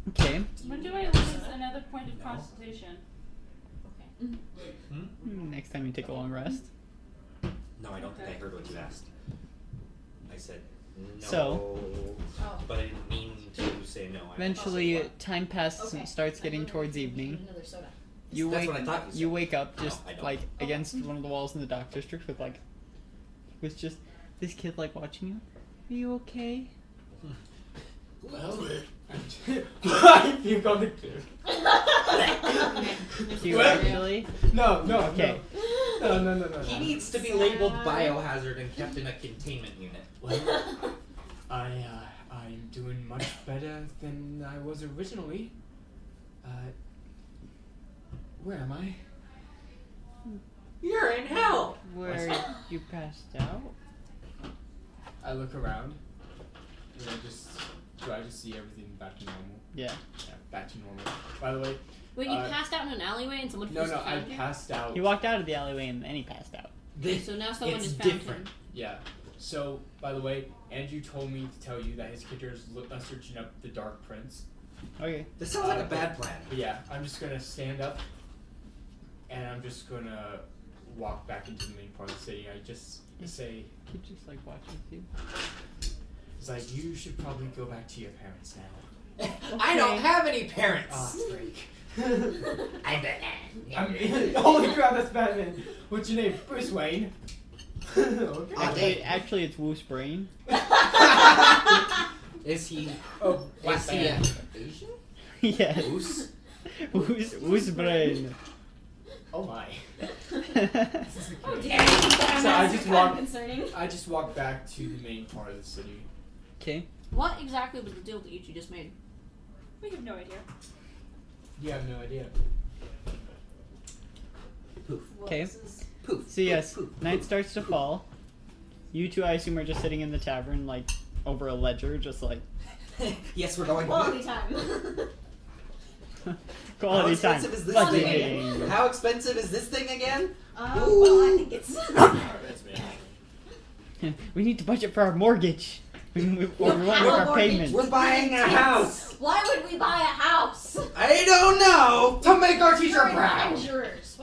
Okay. When do I lose another point of constitution? Okay. Next time you take a long rest. No, I don't think I heard what you asked. I said no. So- Oh. But I didn't mean to say no. Eventually, time passes and Okay. starts getting I'm towards gonna evening. Another soda. You That's wake. what I thought you said. You wake up just I don't. like against one of the walls in the dock district with just this kid like watching you. Are you okay? Well, I feel going Do you What? actually? No, Okay. No. He needs to be labeled biohazard and kept in a containment unit. Well, I'm doing much better than I was originally. Where am I? You're in hell. Where you passed out? I look around. And do I just see everything back to normal? Yeah. Yeah, back to normal. By the way, Wait, you passed out in an alleyway and someone no, just I found you? passed out. He walked out of the alleyway and then he passed out. This, So now someone it's just found different. him. Yeah. So, by the way, Andrew told me to tell you that his kidder's searching up the Dark Prince. Okay. This sounds like a bad plan. But yeah, I'm just gonna stand up, and I'm just gonna walk back into the main part of the city. I just say, He just like watches you. it's like, you should probably go back to your parents now. I don't have any parents. Ah, freak. I'm Batman. I mean, holy crap, that's Batman. What's your name? Bruce Wayne. Okay. Actually, it's Woos Brain. Is he? Oh, Is he Batman. Asian? Yes. Goose? Woos Brain. Oh my. Oh dear. So I just walk. Concerning. I just walk back to the main part of the city. Okay. What exactly was the deal that you two just made? We have no idea. You have no idea. Poof. Okay. Poof. So yes, Poof, poof, night poof. starts to fall. You two, I assume, are just sitting in the tavern, like over a ledger, just like Yes, we're going. Quality time. quality How expensive time. is this Budgeting. thing? How expensive is this thing again? Well, I think it's. We need to budget for our mortgage. We won't make have a our mortgage. payments. We're buying a house. Why would we buy a house? I don't know. To make our teacher We're proud. adventurers.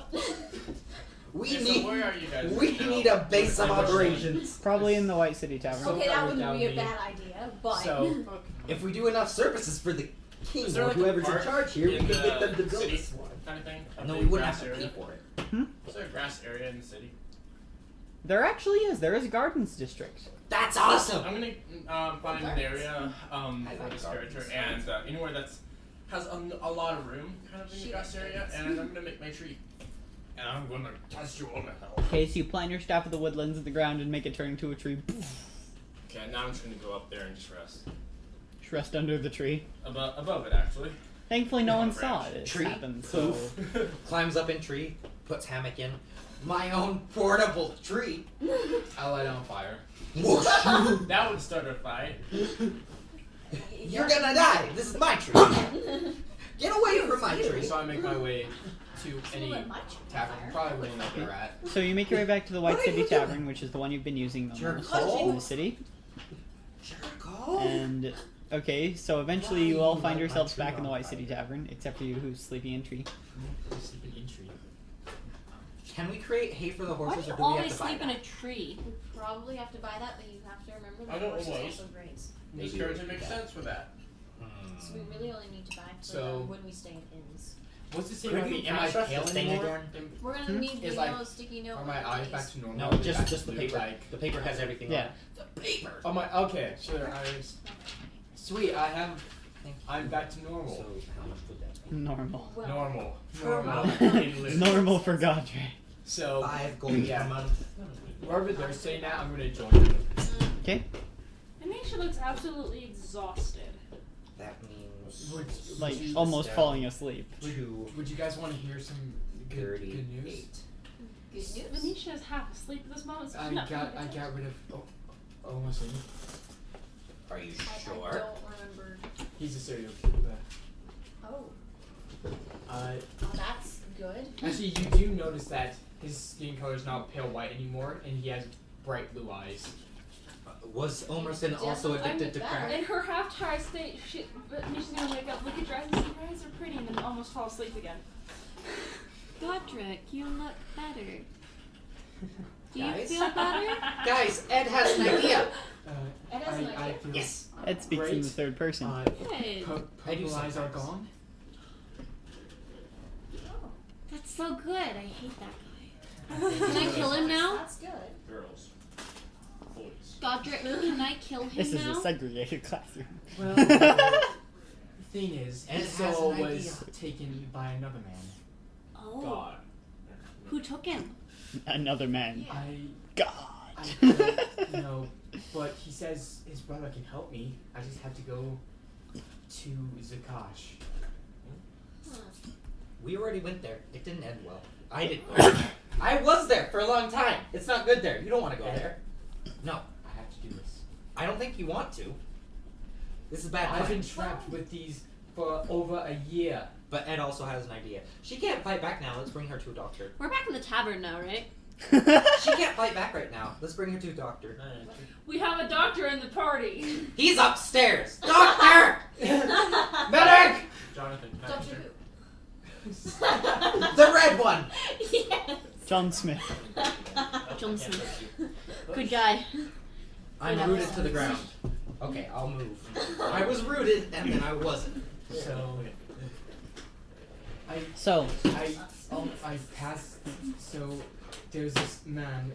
We Okay, need. so where are you guys? We right now? need a base of I'm just- operations. Probably in the White City Tavern. Okay, that wouldn't That be a would bad idea, but So, If we do enough services for the king Is there or like a whoever's in park charge here, we in can get the them to build city us one. kind of thing? A No, big we wouldn't grass have to pay area? for it. Is there a grass area in the city? There actually is. There is a gardens district. That's awesome. I'm gonna find an area for like this gardens. character and anywhere that's has a lot of room, kind of in the grass area, and I'm gonna make my tree. And I'm gonna test you all the hell. Okay, so you plant your staff of the woodlands at the ground and make it turn into a tree. Okay, now I'm just gonna go up there and just rest. Just rest under the tree. Above it, actually. Thankfully, no Yeah, one branch. saw it. It Tree, happened. So Climbs up in tree, puts hammock in. My own portable tree. I'll light on fire. Whoosh. That would start a fight. You're gonna die. This is my tree. Get away from my tree. So I make my way to any Let my tree tavern, fire. probably one like a rat. So you make your way back to the White What are City you doing? Tavern, which is the one you've been using the most Jerk. in the city. Jericho. And okay, so eventually you all find yourselves back in the White City Tavern, except for you who's sleeping in tree. Sleeping in tree. Can we create hay for the Why do horses, you or do we have always to buy sleep in that? a tree? We probably have to buy that, but you have to remember I the don't horses almost. also graze. This character makes sense for that. So we really only need to buy for So- them when we stay in inns. What's this thing Could about you me? Am I pass us pale this thing anymore? again? We're gonna Hmm? need the Is like- yellow sticky note. Are my eyes back to normal? No, Are they just back the to paper. Like, The paper has everything on Yeah. it. The paper. oh my. Okay, so their eyes. Sweet. I have. I'm back to normal. So how much would that be? Normal. Well, Normal. Normal. Normal for Godre. So 5 gold Yeah. per month. wherever they're staying at, I'm gonna join them. Okay, Anisha looks absolutely exhausted. That means like you- almost down. falling asleep. 2, Would you guys want to hear some good news? 38. good news. Anisha is half asleep at this moment, so she's I not got paying attention. rid of. Oh, Almost in. Are you I sure? don't remember. He's a serial killer. Oh. Uh, Oh, that's good. actually, you do notice that his skin color is not pale white anymore, and he has bright blue eyes. Was Omerson also addicted to crack? In her half-tired state, but she's gonna wake up, look at your eyes, and say, your eyes are pretty, and then almost fall asleep again. Godric, you look better. Do you Guys? feel better? Guys, Ed has an idea. Ed has an I idea. feel Yes. Ed speaks in Great. the third person. Good. I do purple eyes are sometimes. gone. That's so good. I hate that guy. Can I kill him now? That's good. Girls. Boys. Godric, can I kill him This is now? a segregated classroom. Well, the thing is, And it his has soul an was idea. taken by another man. Oh. God. Who took him? Another man. I God. don't know, but he says his brother can help me. I just have to go to Zakash. We already went there. It didn't end well. I didn't go there. I was there for a long time. It's not good there. You don't want to go there. No. I have to do this. I don't think you want to. This is bad I've plan. been trapped with these for over a year. But Ed also has an idea. She can't fight back now. Let's bring her to a doctor. We're back in the tavern now, right? She can't fight back right now. Let's bring her to a doctor. We have a doctor in the party. He's upstairs. Doctor! Medic! Jonathan, can I Doctor enter? Who? The red one. Yes. John Smith. John Smith. Good guy. I'm Good rooted episode. to the ground. Okay, I'll move. I was rooted and then I wasn't. So So, I passed. So there's this man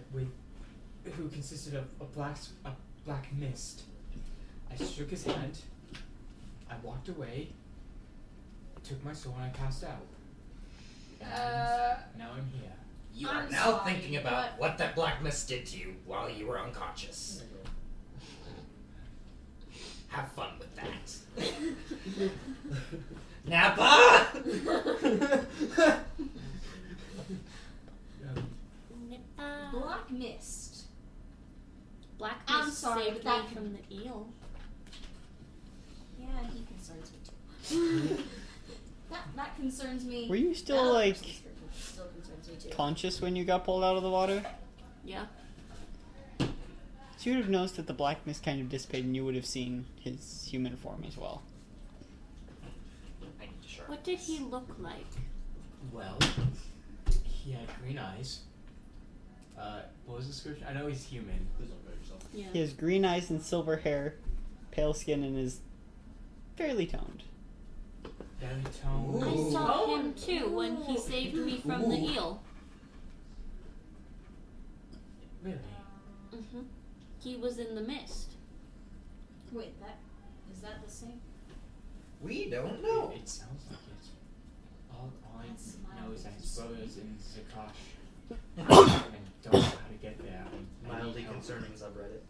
who consisted of a black mist. I shook his hand. I walked away. Took my soul and I passed out. And now I'm here. You are I'm now sorry, thinking about what that black mist did to you while you were unconscious. Have fun with that. Nappa! Black mist. Black I'm Mist sorry, saved but me that from the eel. Yeah, he concerns me too. that concerns me. were you still That like person still concerns me too. conscious when you got pulled out of the water? Yeah. So you would have noticed that the black mist kind of dissipated and you would have seen his human form as well. I need to sharpen What did this. he look like? Well, he had green eyes. What was the description? I know he's human. Please don't hurt yourself. Yeah. He has green eyes and silver hair, pale skin, and is fairly toned. Very toned. I Ooh. saw him too when he saved me from the Ooh. eel. Really? Mm-hmm. He was in the mist. Wait, is that the same? We don't know. It sounds like it. All I That's know is that his mildly brother is in Zakash. And I don't know how to get there. I need Mildly help. concerning subreddit.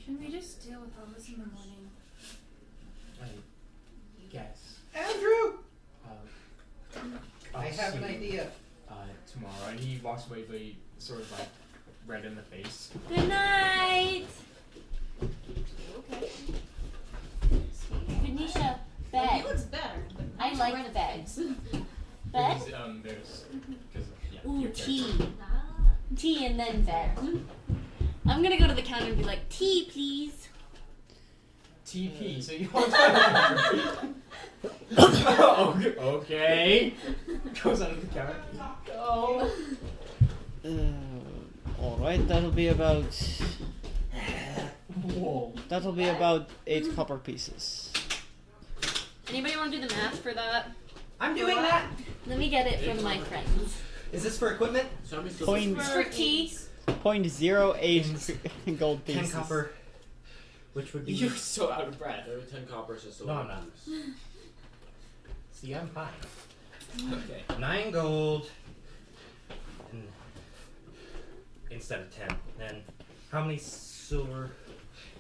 Can we just deal with all this in the morning? I guess. Andrew! I'll I have see an you, idea. tomorrow. And he walks away, but he sort of like red in the face. Good night! Okay. Venetia, He bed. looks better. But I he's like red beds. face. Bed? There's because yeah. Ooh, your tea. character. Ah. Tea and then bed. I'm gonna go to the counter and be like, tea, please. TP. So you want to? Okay. Goes under the counter. Go. Alright, that'll be about Whoa. 8 copper pieces. Anybody want to do the math for that? I'm doing that! Let me get it from my friends. Is this for equipment? Somebody still Point For tea. 0.08 gold 10 pieces. copper. Which would be... You're so out of breath. Every 10 coppers is still No, I'm not. use. See, I'm fine. Okay. 9 gold. And instead of 10. Then, how many silver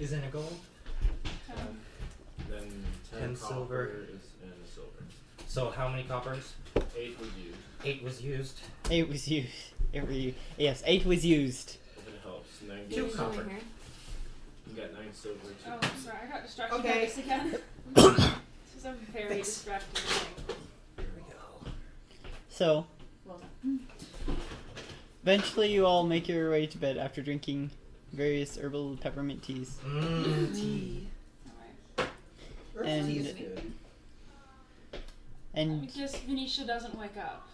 is in a gold? Then 10, 10 copper silver. is in a silver. So, how many coppers? 8 was used, 8 was used. 8 was used. Yes, 8 was used. if it helps. And then Two Over copper. here. get 9 silver. Oh, sorry, I got distracted by Okay. this again. This is a very distracting thing. Here we go. So, Well done. eventually you all make your way to bed after drinking various herbal peppermint teas. Tea. Alright. And- Tea is good. And Just Venetia doesn't wake up.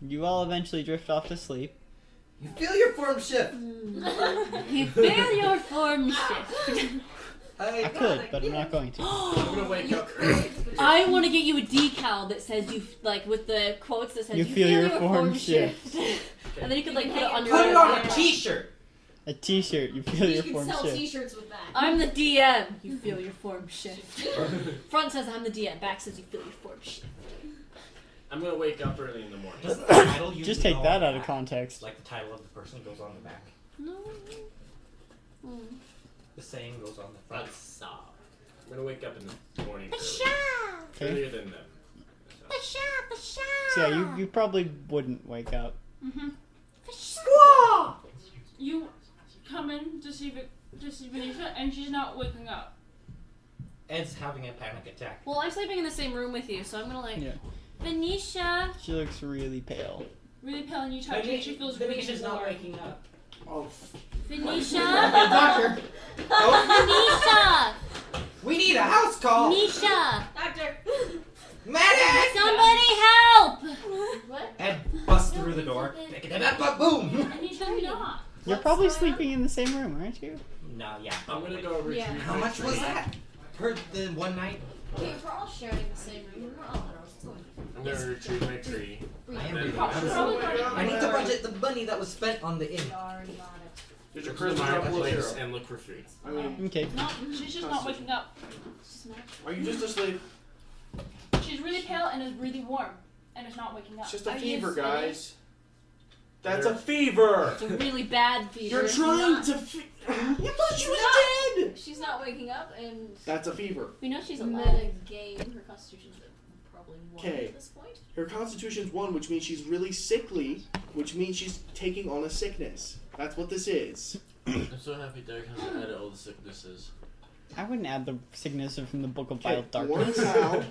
you all eventually drift off to sleep. You feel your form shift. You feel your form shift. I could, but I'm not going to. I'm gonna wake up early. I want to get you a decal that says you like with the quotes that says You feel your form shift. And then you could like put it on your Put it on a arm. t-shirt. A t-shirt, you feel You your can form sell shift. t-shirts with that. I'm the DM. You feel your form shift. Front says I'm the DM. Back says you feel your form shift. I'm gonna wake up early in the morning. Does the title usually Just take go that on the out of back? context. Like the title of the person goes on the back. No. The saying goes on the front. I'm gonna wake up in the morning early. Okay. Earlier than them. So. So yeah, you probably wouldn't wake up. Mm-hmm. You come in to see Venetia, and she's not waking up. Ed's having a panic attack. Well, I'm sleeping in the same room with you, so I'm gonna like Yeah. Venetia. She looks really pale. Really pale, and you touch her, and she feels really Venetia's not warm. waking up. Oh, Venetia. Doctor. Venetia. We need a house call. Venetia. Doctor! Medic. Somebody help. What? Ed busts through the door. Pick it up, boom. Venetia, not. You're probably sleeping in the same room, aren't you? No, yeah. I'm gonna go retrieve Yeah. How much was that? Per the one night? Okay, if we're all sharing the same room, we're all girls. It's going I'm gonna retrieve my tree. I am Then- reading. Probably I need to budget the money that was spent on the inn. We already got it. did your Go to the charisma drop below marketplace 0? and look for food. I mean, Okay. No, she's just not waking up. are you just asleep? She's really pale and is really warm, and is not waking up. It's just a Are fever, you guys. That's a fever. It's a really bad fever. You're trying to. You thought she was dead. She's not waking up, and That's a fever. We know she's meta alive. game. Her constitution's probably 1 Okay. at this point. Her constitution's 1, which means she's really sickly, which means she's taking on a sickness. That's what this is. I'm so happy Derek has added all the sicknesses. I wouldn't add the sickness from the Book of Okay, Vile warm Darkness. towel.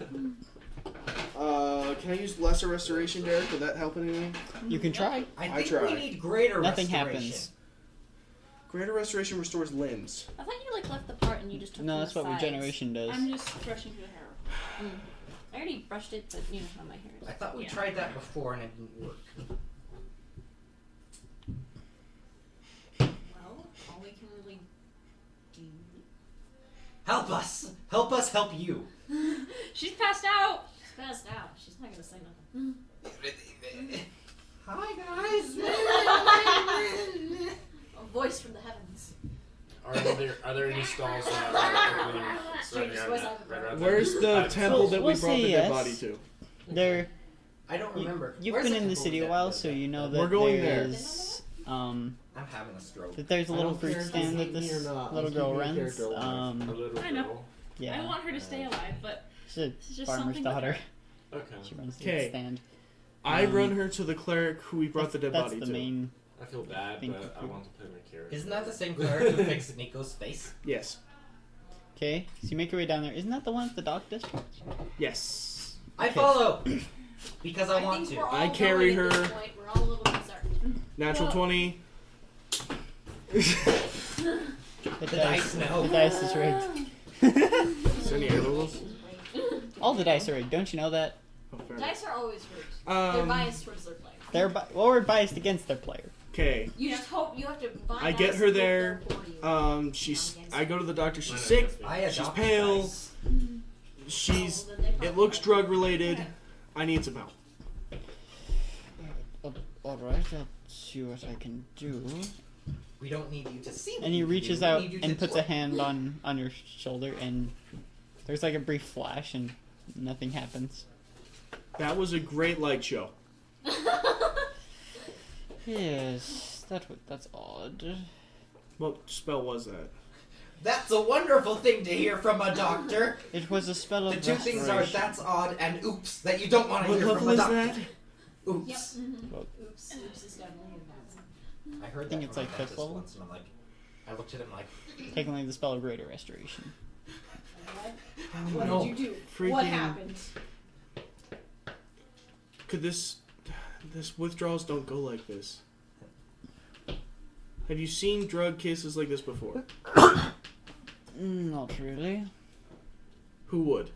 Can I use lesser restoration, Derek? Would that help in any way? You can try. I I think try. we need greater Nothing restoration. happens. Greater restoration restores limbs. I thought you like left the part and you just took No, from that's the what sides. regeneration does. I'm just brushing through the hair. I already brushed it, but you know how my hair is. I thought we Yeah. tried that before and it didn't work. Well, all we can really do. Help us! Help us help you! She's passed out. She's passed out. She's not gonna say nothing. Hi guys! A voice from the heavens. Are there any stalls right around Where's the temple that we We'll brought say the yes. dead body to? There, I don't remember. you've Where's been in the temple city a that- while, so you know that We're going there. there's I'm having a stroke. that there's a I little don't care fruit if stand you that hate me this or not. little I'm girl keeping the runs. character alive. A little I know. girl. Yeah, I want her to stay alive, but she's a this is just farmer's something with daughter. her. Okay. She runs the Okay. stand. I run her to the cleric who we brought the dead That's body the to. main. I feel bad, Think but I of- want to play my character. Isn't that the same cleric who fixed Nico's face? Yes. Okay, so you make your way down there. Isn't that the one at the dock district? Yes. I Okay. follow! Because I want think to. we're all I carry going at her. this point. We're all a little concerned. Natural Well- 20. The dice know. The dice is rigged. Is there any air bubbles? All the dice are rigged. Don't you know that? Oh, fair enough. Dice are always rigged. They're Um, biased towards their player. Well, we're biased against their player. Okay. You just hope you have to buy I get dice her if there. they're for you. She's. I go to the doctor. She's Mine sick. is I She's adopted pale. dice. She's. Well, then they It probably looks are. drug related. I need some help. Alright, I'll see what I can do. We don't need you to see what And he you reaches do. We out need you and to puts do a it. hand on your shoulder, and there's like a brief flash, and nothing happens. That was a great light show. Yes, that's odd. What spell was that? That's a wonderful thing to hear from a doctor. It was a spell of The two things are restoration. that's odd and oops that you don't want to What hear from level a is doctor. that? Oops. Yep. Well, Oops. Oops is definitely a bad one. I heard think that it's from like a fifth dentist level. once, and I'm like, I looked at him like, Technically, the spell of Greater Restoration. What No. did you do? Freaking- What happened? Could this withdrawals don't go like this? Have you seen drug cases like this before? Not really. Who would?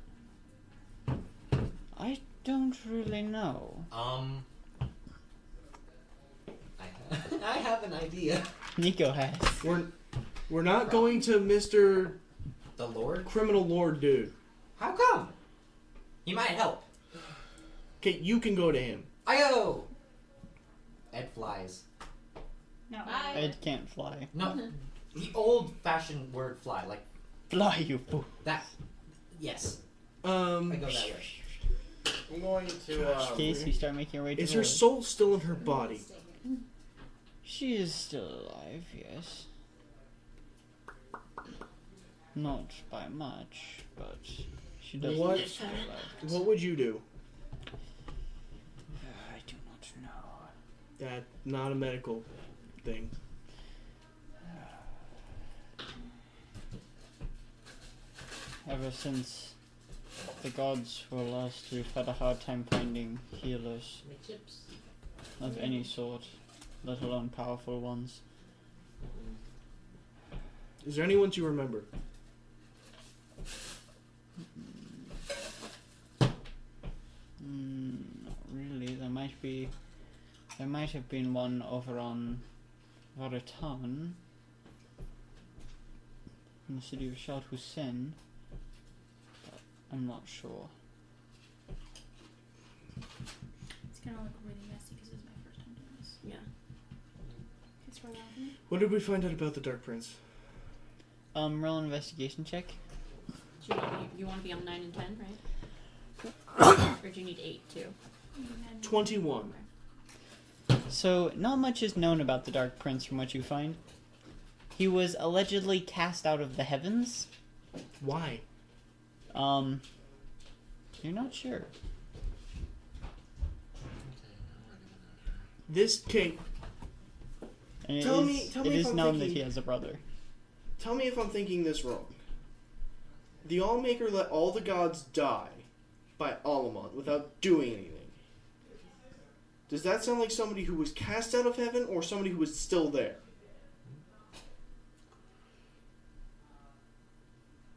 I don't really know. I have an idea. Nico has. We're not going to Mr. The Lord? Criminal Lord dude. How come? He might help. Okay, you can go to him. I go! Ed flies. No. Bye. Ed can't fly. No, the old-fashioned word fly, like Fly, you fool. that. Yes, I go that way. I'm going to. In case you start making your way to Is the her Lord. soul still in her body? She is still alive, yes. Not by much, but she does What? look still alive. What would you do? I do not know. That's not a medical thing. Ever since the gods were lost, we've had a hard time finding healers of any sort, let alone powerful ones. Is there anyone you remember? Not really. There might have been one over on Varatan, in the city of Shad Hussein, but I'm not sure. It's gonna look really messy because it's my first time doing this. Yeah. Can you scroll down for me? What did we find out about the Dark Prince? Roll an investigation check. So you want to be on 9 and 10, right? Or do you need 8 too? 21. So, not much is known about the Dark Prince from what you find. He was allegedly cast out of the heavens. Why? You're not sure. This king. And it Tell is, me it if is I'm known that thinking- he has a brother. Tell me if I'm thinking this wrong. The Allmaker let all the gods die by Alamont without doing anything. Does that sound like somebody who was cast out of heaven or somebody who was still there?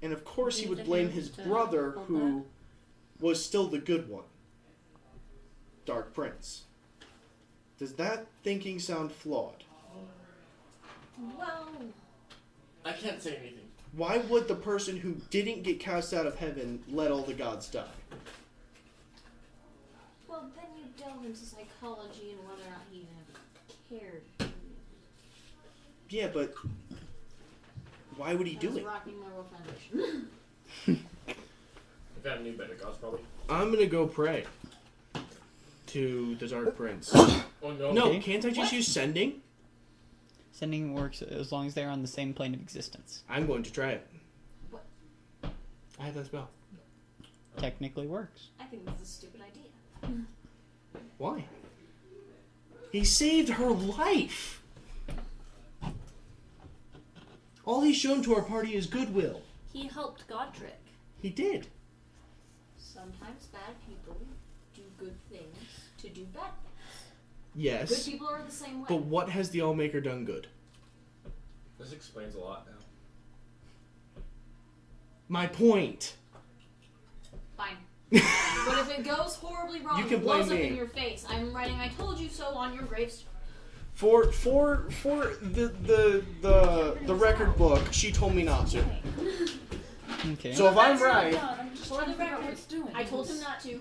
And of course he Leave would the blame hand his to brother hold who was still the good one. Dark Prince. Does that thinking sound flawed? Well, I can't say anything. Why would the person who didn't get cast out of heaven let all the gods die? well, then you delve into psychology and whether or not he even ever cared. Yeah, but why would he I do was it? rocking my world foundation. I've got a new better gods probably. I'm gonna go pray to the Dark Prince. Oh no. No, Okay. can't I just use sending? Sending works as long as they're on the same plane of existence. I'm going to try it. What? I have that spell. Technically works. I think that's a stupid idea. Why? He saved her life! All he's shown to our party is goodwill. He helped Godric. He did. Sometimes bad people do good things to do bad things. Good Yes. people are the same way. But what has the Allmaker done good? This explains a lot now. My point. Fine. But if it goes horribly wrong, You can it blows blame up me. in your face. I'm writing "I told you so" on your graves. For the record book, she told me not to. Okay. So if I'm That's not right, done. I'm just For trying the to figure out record, what it's doing. I told him not to.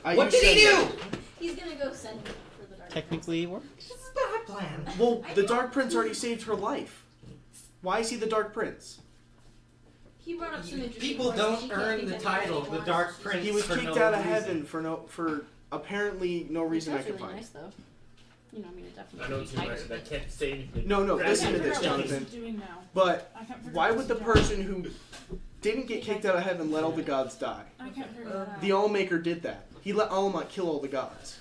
I What use did he sending. do? He's gonna go send me for the dark. Technically it works. This is a bad plan. Well, the Dark Prince already saved her life. Why is he the Dark Prince? He brought up some interesting People points, but don't she can't earn think the of title, anything the else. Dark Prince. He was for kicked no out of reason. heaven for apparently no reason I That's can really find. nice though. You know, I mean, it definitely I know could too be much tighter, that I but can't say anything. No, I listen can't to figure this, out what Jonathan. it's doing now. But I can't figure why out would what the it's person doing. who didn't get kicked out of heaven let all the gods die? I can't figure that out. The Allmaker did that. He let Alamont kill all the gods.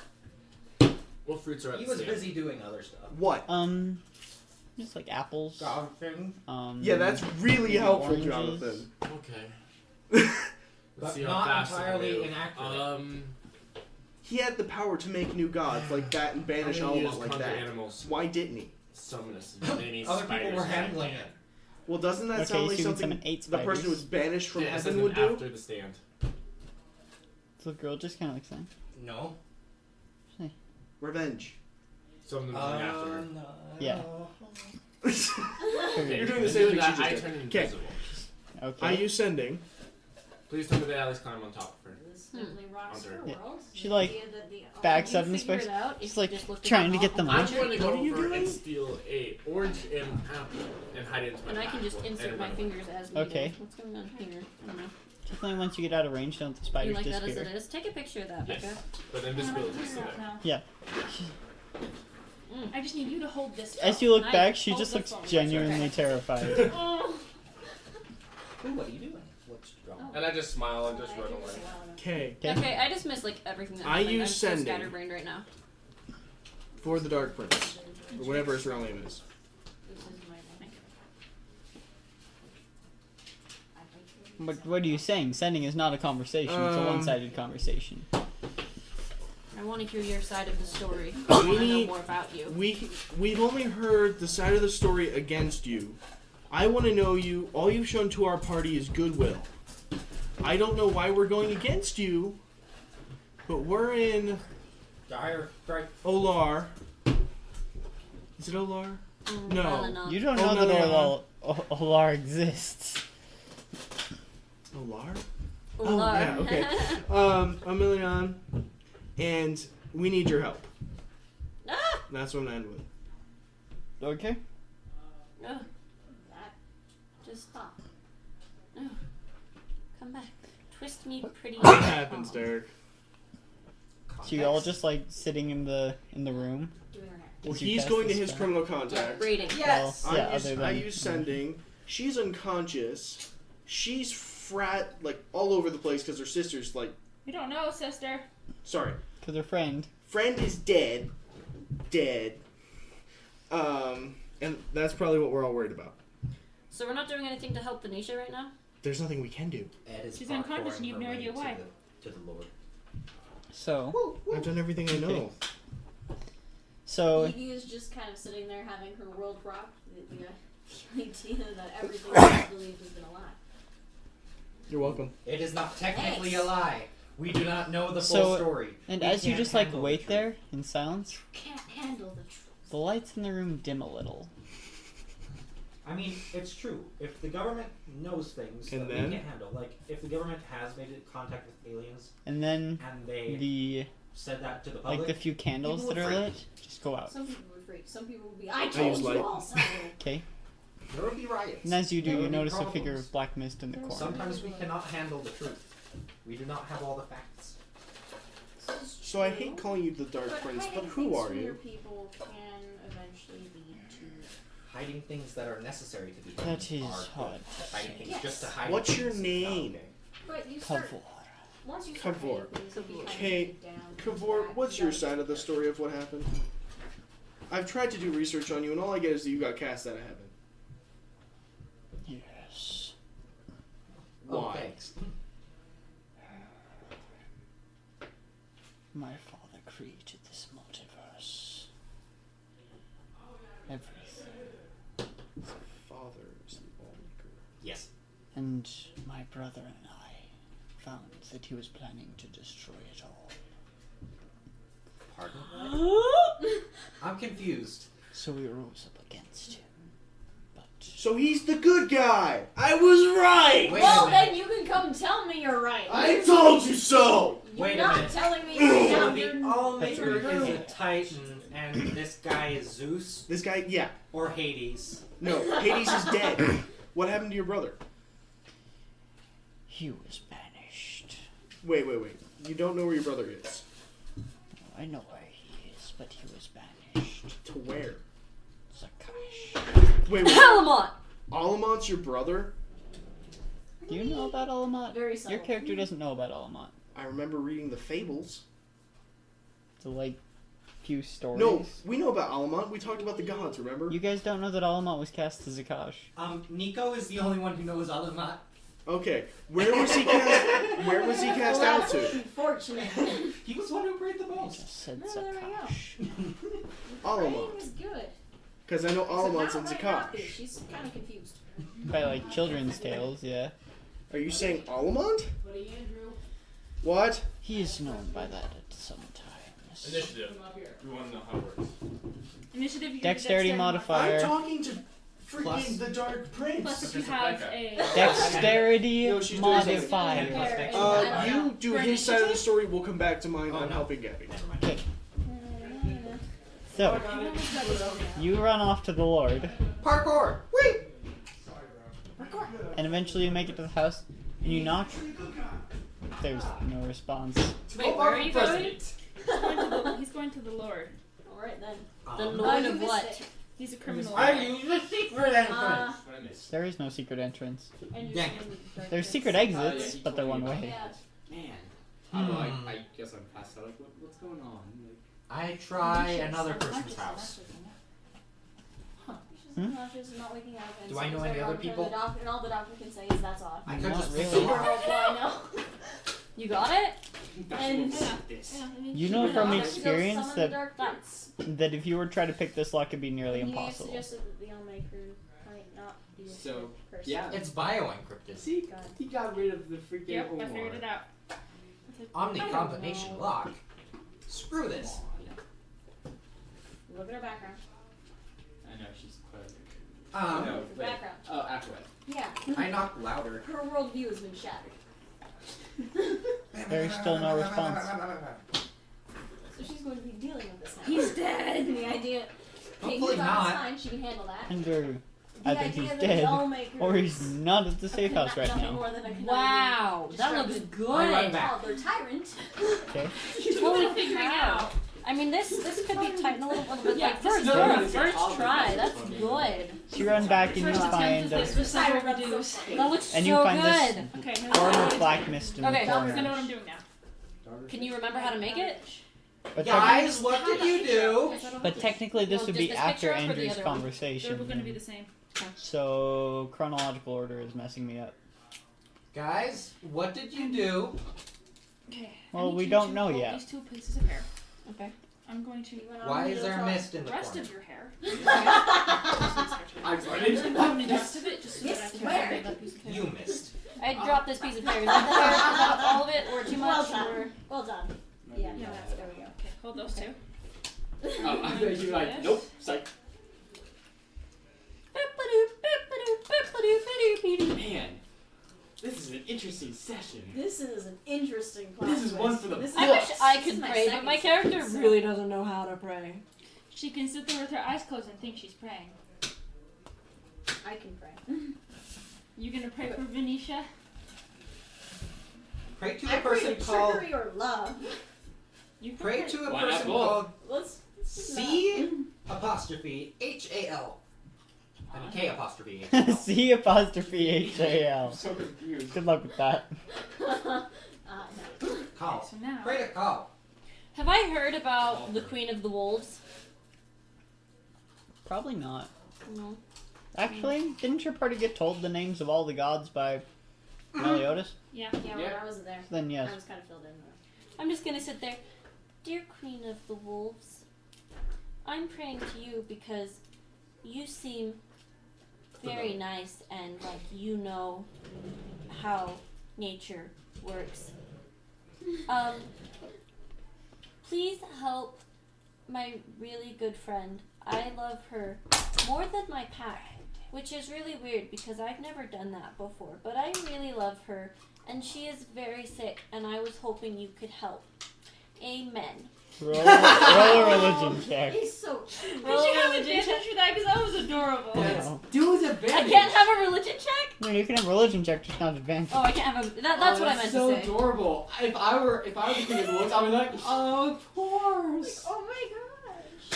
What fruits are at He the was stand? busy doing other stuff. What? Just like apples. Jonathan. Yeah, that's really maybe helpful, oranges. Jonathan. Okay. But Let's see how not fast entirely I can move. inaccurate. He had the power to make new gods like that and banish I'm gonna use Alma like conjure that. animals. Why didn't he? Summon us. Many Other people spiders were if I handling can. it. Well, doesn't that Okay, sound like so you can something summon 8 the person who spiders. was banished from Yeah, it says heaven them would do? after the stand. So the girl just kind of like saying, No. Revenge. Summon them after her. No. Yeah. Okay, You're doing the to same do thing that, she I just turn did. invisible. okay. Are you sending? Please tell me that Alex climb on top of her. This definitely rocks her Yeah. world. She, The like, idea that the backs up You in figure space. it out if She's you like just looked at trying to them get all. them I'm out. going to go What are you over doing? and steal a orange and apple and hide it into my And I can just backpack insert and my run away. fingers as needed. Okay. What's going on here? I don't know. Definitely once you get out of range, don't the You spiders like that as disappear. it is? Take a picture of that, Yes, Becca. but I invisibility don't is still figure there. out now. Yeah. I just need you to hold this. As you look Nice. back, she Hold just the looks phone. genuinely terrified. Oh. Ooh, what are you doing? What's wrong? And I just smile and just run away. Okay. Okay. Okay, I just missed like everything that I happened. use I'm so sending. scatterbrained right now. For the Dark Prince. Or whatever his real name is. This is my name. I like But what are you saying? Sending is not a conversation. It's a one-sided conversation. I want to hear your side of the story. We I want to know need- more about you. We've only heard the side of the story against you. I want to know you. All you've shown to our party is goodwill. I don't know why we're going against you, but we're in Dire strike. Olar. Is it Olar? No. Melanon. You don't Oh, know that no. Olar exists. Olar? Ular. Oh, yeah, okay. Emilion, and we need your help. Ah! That's what I'm gonna end with. Okay. No, that. just stop. No. Come back. Twist me pretty. What happens, Derek? So you all just like sitting in the room. Doing her hair. Well, As you he's cast going to this his spell. criminal Yeah, contact. rating. Yes. Well, yeah, I other than use sending. She's unconscious. She's like all over the place because her sister's like. We don't know, sister. Sorry, Cause her friend. friend is dead. Dead. And that's probably what we're all worried about. So we're not doing anything to help Venetia right now? There's nothing we can do. Ed is She's unconscious and you have no her idea way why. To the Lord. So. I've done everything I know. Okay. So. Evie is just kind of sitting there having her world rocked. The idea that everything she's believed has been a lie. You're welcome. It is not technically Thanks. a lie. We do not know the full So- story. And We as you can't just like handle the wait truth. there in silence, Can't handle the truth. the lights in the room dim a little. I mean, it's true. If the government knows things And that then? we can't handle, like if the government has made contact with aliens And then and they the said that to the public, like the few candles People that are would lit just go out. Some people would freak. Some people would be, I use told light. you all something. Okay. there would be riots. And as you do, There you would be notice a problems. figure of black mist in the corner. Sometimes we cannot handle the truth. We do not have all the facts. This is So I true. hate calling you the Dark But Prince, hiding but who things are from your you? people can eventually lead to. Hiding things that are necessary to be That hidden is are hard. good. Hiding things Yes. just to hide What's your things is name? not okay. But you start Kavor. once you start Kavor. hiding things, you'll be Okay, hiding down, Kavor, back, what's your back. side of the story of what happened? I've tried to do research on you, and all I get is that you got cast out of heaven. Yes. Why? Oh, thanks. My father created this multiverse. Everything. Father is the lawmaker. Yes. And my brother and I found that he was planning to destroy it all. Pardon? I'm confused. So we rose up against him. But So he's the good guy. I was right. Wait Well, a minute. then you can come tell me you're right. I told you so. You're Wait a not minute. telling me right now. So You're the Allmaker is a rude. Titan, and this guy is Zeus This guy, yeah, or Hades. no, Hades is dead. What happened to your brother? he was banished. Wait. You don't know where your brother is. I know where he is, but he was banished. To where? Zakash. Wait. Palamon! Alamont's your brother? Do you know about Alamont? Very Your subtle. character doesn't know about Alamont. I remember reading the fables. So like few stories. No, we know about Alamont. We talked about the gods, remember? You guys don't know that Alamont was cast as Akash. Nico is the only one who knows Alamat. Okay, where was he cast? Where was he cast Well, out that's to? unfortunate. He was one who prayed the I most. just said No, there we go. Zakash. Praying Alamont. was good. Because I know So Alamont's now in might not be. Zakash. She's kind of confused. By like children's tales, yeah. Are you saying Alamont? What? He is known by that at some times. Initiative. We want to know how it works. Initiative. You Dexterity modifier. I'm talking to freaking Plus- the Dark Prince. Plus, you have a. Dexterity No, she's doing something. modifier. Plus You do For his side of the initiative? story. We'll come back to mine. Oh, I'm no. helping Gabby. Okay. So, you run off to the Lord, Parkour! Wait! and eventually you make it to the house, and you knock. There's no response. Wait, where are you going? He's going to the Lord. Alright then. The Um, Lord you of missed what? it. He's a criminal. I use the secret entrance. What I missed. There is no secret entrance. And you're Dang in the dark There's place. secret yeah, exits, he but they're told one me way. Yeah. Man. Although Hmm. I guess I'm past that. Like, what's going on? Like, I try another person's house. She's unconscious and not waking up. And Do I know something's any going other on, people? And, and all the doctor can say is that's odd. I could Not just pick really. them Super up. old boy, no. You got it? And this. Yeah, I mean, You know she from went Doctor off. experience goes, "Summon that- the dark prince." That if you were to try to pick this lock, it'd be nearly And impossible. He suggested that the Allmaker might not be a So, good person. yeah. It's bio-encrypted. See, God. he got rid of the freaking Yep, I Omar. figured it out. Omni I don't combination know. lock. Screw this. Look at her background. I know, she's clever. Um, No, The wait. background. Oh, afterward. Yeah. I knock louder. Her worldview has been shattered. There's still no response. So she's going to be dealing with this now. He's dead. And the idea. Okay, Hopefully he's on his not. fine, she can handle that. Andrew, The either idea he's that dead, the Allmaker or he's is not at the safe house right nothing now. more than a conniving Wow, that looks destructive I run good. back. toddler tyrant. Okay. Holy figuring cow. out. I mean, this could be tightened a little bit. Yeah, Like, this first is try, good. first try. That's good. So you run back and you First attempt find is this a was so Tyrant, that's reduced. so funny. That looks And so you find good. Okay, now form I of black mist in Okay, the know what corner. I'm doing now. Can you remember how to make it? But, Guys, what did you do? but technically, this Well, would just be this after picture or the Andrew's other one? They're conversation. going to be the same. So chronological order is messing me up. Guys, what did you do? Okay. I Well, need we you don't to know hold yet. These two pieces of hair. Okay. I'm going to. Why is there mist in The the rest corner? of your hair. I'm The rest of it, just so that I Yes, can where? hold that piece of hair. You missed. I dropped this piece of hair. Is that the hair? Is that all of it, or too Well much? done. Or... Well done. Yeah, no, that's, there we go. Okay, hold those two. Oh, I bet you like, nope, psych. Man, this is an interesting session. This is an interesting class. This is one for the This I is- wish I this could is pray, but second my character session, so- really doesn't know how to pray. She can sit there with her eyes closed and think she's praying. I can pray. You gonna pray for Venetia? Pray to I a pray person to called. trickery or love. You can Pray to a Why not person both? called Let's C apostrophe H-A-L. I mean K apostrophe H-A-L. C apostrophe H-A-L. I'm so confused. Good luck with that. no. Call. So now. Pray to call. Have I heard about the Queen of the Wolves? Probably not. No. Actually, didn't your party get told the names of all the gods by Meliodas? Yeah. Yeah, Yeah. I wasn't there. Then yes. I was kind of filled in though. I'm just gonna sit there. Dear Queen of the Wolves, I'm praying to you because you seem very nice and like you know how nature works. Please help my really good friend. I love her more than my pack, which is really weird because I've never done that before, but I really love her and she is very sick and I was hoping you could help. Amen. Roll a religion check. He's so cute. Did you have advantage for that? Because that was adorable. No. Do his I advantage. can't have a religion check? No, you can have religion check, just not advantage. Oh, I can't have a. That's what I meant so to say. adorable. If I were the king of the woods, I would be like, oh, of course. Oh my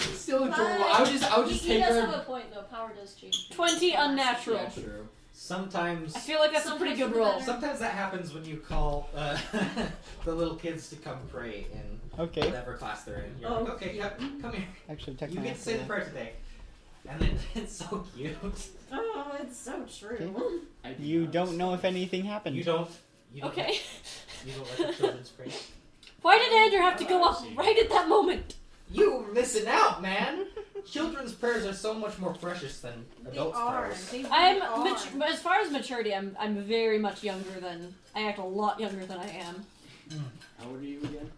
gosh. So adorable. I would just He take does her. have a point though. Power does change. 20 unnatural. Yeah, true. Sometimes I feel like that's a pretty good roll. Sometimes that happens when you call the little kids to come pray in whatever class they're in. You're like, okay, come here. Actually, You technically, get to say the prayer today. And then it's so cute. Oh, it's so true. you don't know if anything happened. You don't Okay. You don't let the children's pray. Why did Andrew have to go off right at that moment? You were missing out, man. Children's prayers are so much more precious than adults' prayers. As far as maturity, I'm very much younger than I act a lot younger than I am. How old are you again?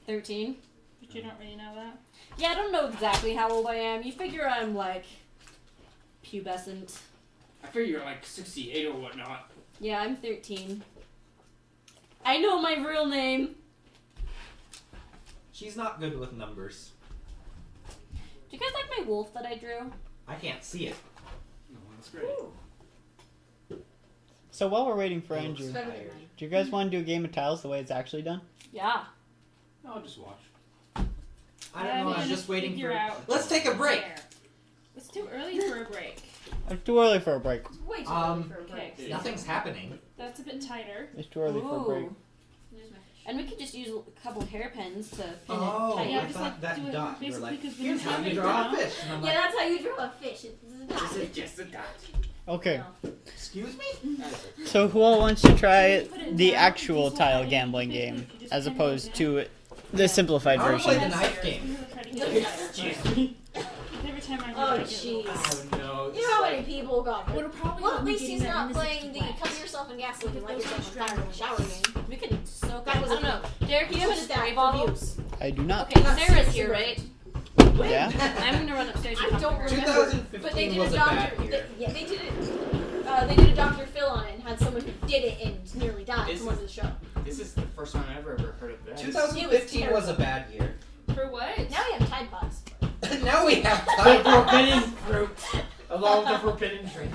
13. But you don't really know that. Yeah, I don't know exactly how old I am. You figure I'm like pubescent. I figure you're like 68 or whatnot. Yeah, I'm 13. I know my real name. She's not good with numbers. Do you guys like my wolf that I drew? I can't see it. No, that's great. So while we're waiting for It Andrew, looks tired. do you guys want to do a game of tiles the way it's actually done? Yeah. I'll just watch. I don't know, I'm just waiting figure for... out Let's take a break! where. It's too early for a break. It's too early for a break. Way too early for a break. Okay. Nothing's happening. That's a bit tighter. It's too early for a break. Ooh. There's my fish. And we could just use a couple hairpins to pin Oh, it tight. Yeah, I just thought like that do it dot. You were basically like, because when here's you how have you it draw a down- fish. And I'm Yeah, like, that's how you draw a fish. It's a dot. Is it just a dot? Okay, excuse me? so who all wants to try Put it the down, actual just tile like gambling basically game you just as pin it opposed down. to the simplified I want to play version? the knife game. Excuse me? Every time I do Oh, it, I get a little- jeez. Oh no. You know how many people got hurt? What'll probably Well, help at me least getting he's that not in is playing the wet. cover yourself in gasoline and light Those yourself are on fire in the shower game. We could soak That it. was I don't know. Derek, you have a Just spray that bottle? abuse. I do not. Okay, Not Sarah's super. here, right? Yeah? I'm gonna run upstairs and I talk to don't her. remember. 2015 But they did was a a bad Dr. year. They did it. They did a Dr. Phil on it and had someone who did it and nearly died This from one of the show. This is the first time I've ever heard of that. 2015 was a bad year. For what? Now we have Tide Pods. Now we have The time. forbidden fruit, along with the forbidden drink.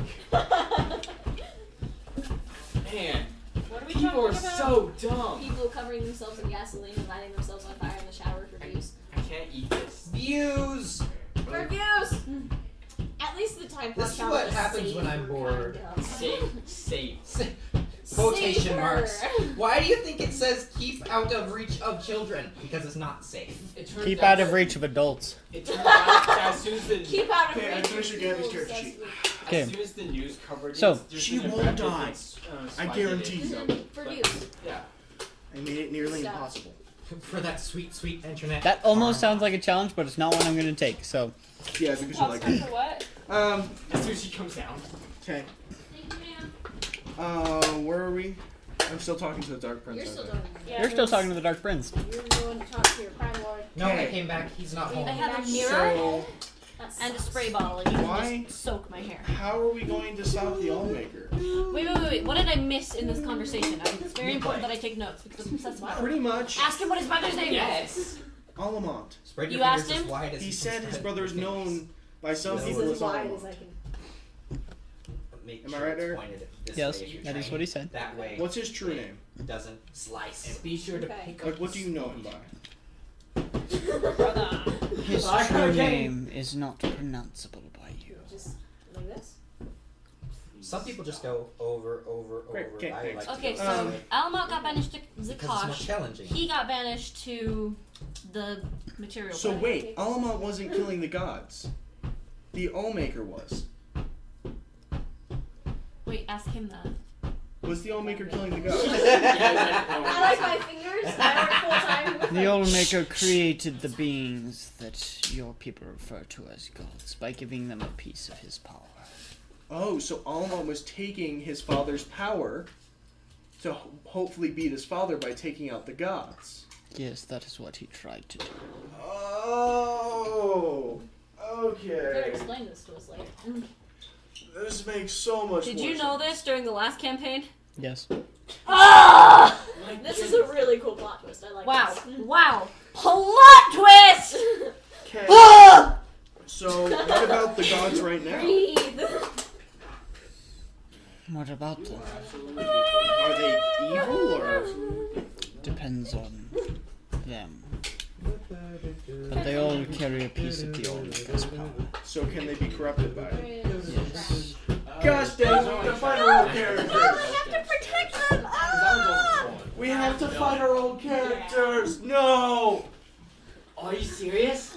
Man, What are we people are talking about? so dumb. People covering themselves in gasoline and lighting themselves on fire in the shower for views. I can't eat this. Views. For views! At least the Tide Pod This is shower what is happens when I'm safer, bored. kind of. Safe. Quotation Safer. marks. Why do you think it says keep out of reach of children? Because it's not safe. It turns Keep out of reach of adults. It turns out that as soon as the Keep out of Okay, I reach finished of your Gabby's fools, character that's sheet. weak. Okay. as soon as the news covered So, it, there's she been a won't rapid die. spike I in guarantee it, you. so- For but- views. Yeah. I made it nearly Stop. impossible. For that sweet, sweet internet. That almost sounds like a challenge, but it's not one I'm going to take. So, Yeah, because you Pop like stuff it. for what? As soon as she comes down. Okay. Thank you, ma'am. Where are we? I'm still talking to the Dark Prince. You're still aren't doing it. Yeah, you're still talking to the Dark Prince. You're going to talk to your crime lord. No, I Okay. came back. He's not I home. have a I? mirror So, and a spray bottle, and you Why? can just soak my hair. how are we going to stop the Allmaker? Wait. What did I miss in this conversation? It's very Replay. important that I take notes because I'm obsessed about it. Pretty much, Ask him what his brother's name is. Yes. Alamont. Spread your You fingers asked as him? wide as He you said can his spread brother is your fingers. known by some This This people is as as wide Alamont. as I can. Make Am I sure right, it's Eric? pointed this Yes, way if you're that is trying. what he said. That way What's his true name? it doesn't slice. And be sure to Okay. pick up Like, what do you know him by? Brother. His Like true again. name is not pronounceable by you. Just like this. Some people just go over. Great, okay, I thanks. like to Okay, go so this way Almont got banished to because it's more Zakash. challenging. He got banished to the material. So plane. wait, Alamont wasn't killing the gods. The Allmaker was. Wait, ask him that. Was the Allmaker killing the gods? I like my fingers. I work full time with The Allmaker created the beings that your people refer to as gods by giving them a piece of his power. Oh, so Alamont was taking his father's power to hopefully beat his father by taking out the gods. Yes, that is what he tried to do. Oh, You gotta okay. explain this to us later. This makes so much Did more you know sense. this during the last campaign? Yes. Ah! This is a really cool plot twist. I like Wow! this. Wow! Plot twist! Okay. Ah! So, what about the gods right now? Breathe. What about them? Are they evil or? Depends on them. But they all carry a piece of the Allmaker's power. So can they be corrupted by it? Yes. gosh dang, we have to fight our own characters. No, I have to protect them. Ah! We have to fight our own characters. No. Are you serious?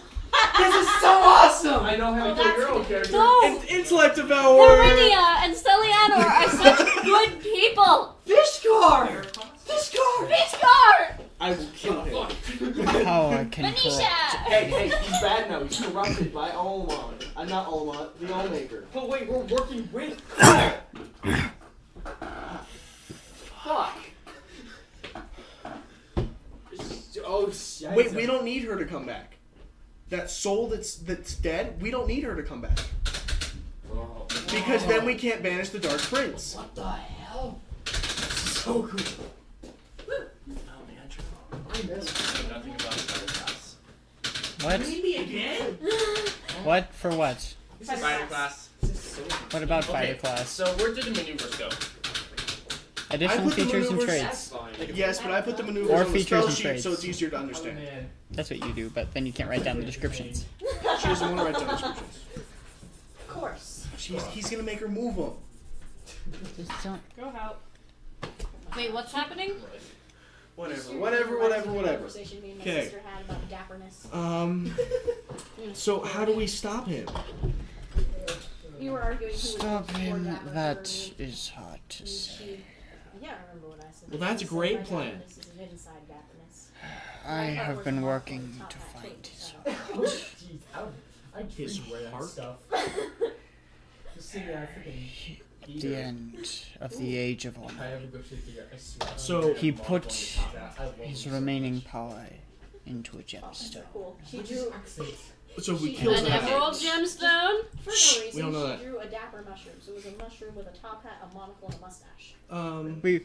This is so awesome! I know how to kill your own character. No! Intellect devour. Peridia and Celianor are such good people! Fishgar! Fishgar! Fishgar! I will kill him. Power can Manisha! corrupt. Hey, he's bad now. He's corrupted by Almond. Not Almond, the Allmaker. But wait, we're working with. Fuck. Oh, shit. Wait, we don't need her to come back. That soul that's dead, we don't need her to come back. Whoa. Because then we can't banish the Dark Prince. What the hell? This is so cool. Oh man, I know nothing about fighter class. What? Me again? What? For what? Fighter class. What about fighter Okay, class? so where did the maneuvers go? Additional put the features and maneuvers- traits. Yes, but I put the maneuvers Or on the features spell and sheet traits. so it's easier to Oh, understand. man. That's what you do, but then you can't write down the descriptions. She doesn't want to write down descriptions. Of course. He's gonna make her move them. Just don't. Go help. Wait, what's happening? Whatever. Conversation me and my 'Kay. sister had about dapperness. So how do we stop him? You were arguing who Stop was more him. dapper, That her or me. is hard to And say. she- I can't remember what I said. Well, that's a You said great my plan. dapperness is an inside dapperness. I My heart have was been awful working and top to hat find too, his so. Oh, jeez. I His treat wear that heart? stuff. Just see, freaking. The end of the Age of I Honor. have to go to the I swear. So- He put I love his this. remaining power into a Oh, gemstone. cool. She What is drew, accent? So if we She- kill An that. emerald gemstone? for no Shh, reason, we don't know she that. drew a dapper mushroom. So it was a mushroom with a top hat, a monocle, and a mustache.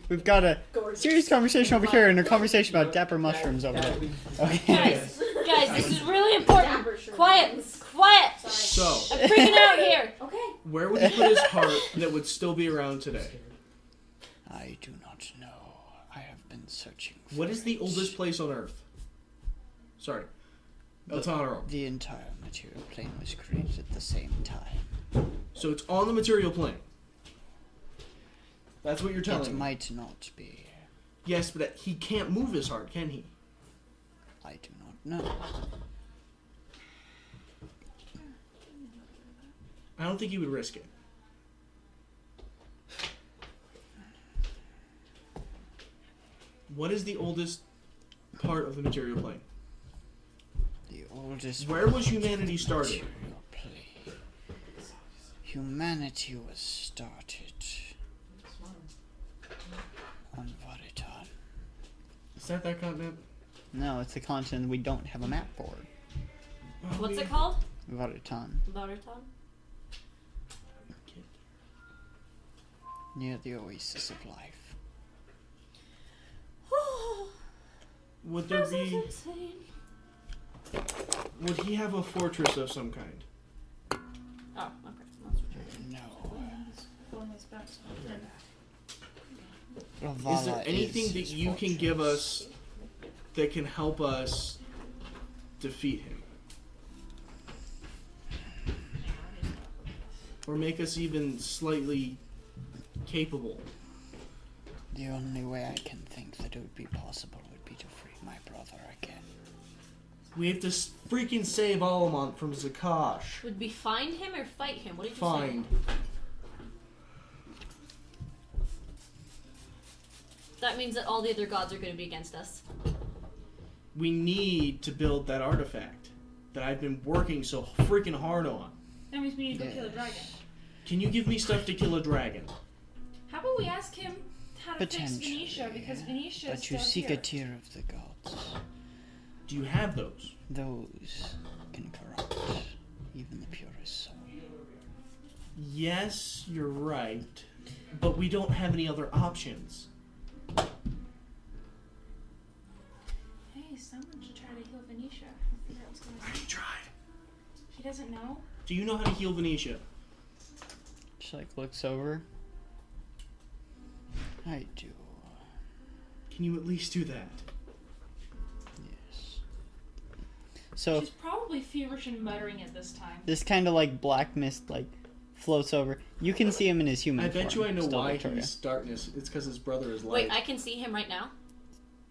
We've got a Gorgeous. serious conversation over here and a conversation about dapper mushrooms over there. Okay. Guys, this is really important. Dapper shrooms. Quiet, quiet. Sorry. So I'm freaking out here. Okay. where would you put his heart that would still be around today? I do not know. I have been searching for What is the it. oldest place on Earth? Sorry. Eltanaro. The entire material plane was created at the same time. So it's on the material plane. That's what you're It telling me. might not be. Yes, but he can't move his heart, can he? I do not know. I don't think he would risk it. What is the oldest part of the material plane? The oldest Where was humanity started? material plane. Humanity was started on Varitan. Is that continent? No, it's a continent we don't have a map for. What's it called? Varitan. Varitan? Near the oasis of life. Would there This is be? insane. Would he have a fortress of some kind? Oh, okay. That's what you're doing. No. Pulling his back. Is there anything that you can give us that can help us defeat him? Or make us even slightly capable? The only way I can think that it would be possible would be to free my brother again. We have to freaking save Alamont from Zakash. Would we find him or fight him? What did you Find. say? That means that all the other gods are going to be against us. We need to build that artifact that I've been working so freaking hard on. That means we need to go kill a dragon. Can you give me stuff to kill a dragon? How about we ask him how to fix Potentially, Venetia? Because Venetia is But you down seek here. a tier of the gods. Do you have those? Those can corrupt even the purest soul. Yes, you're right. But we don't have any other options. Hey, someone should try to heal Venetia. Figure out what's going I on. already tried. He doesn't know. Do you know how to heal Venetia? She like looks over. I do. Can you at least do that? Yes. So She's probably feverish and muttering at this time. this kind of like black mist like floats over. You can see him in his human I form. bet you I know still, why Victoria. he's darkness. It's because his brother is light. Wait, I can see him right now.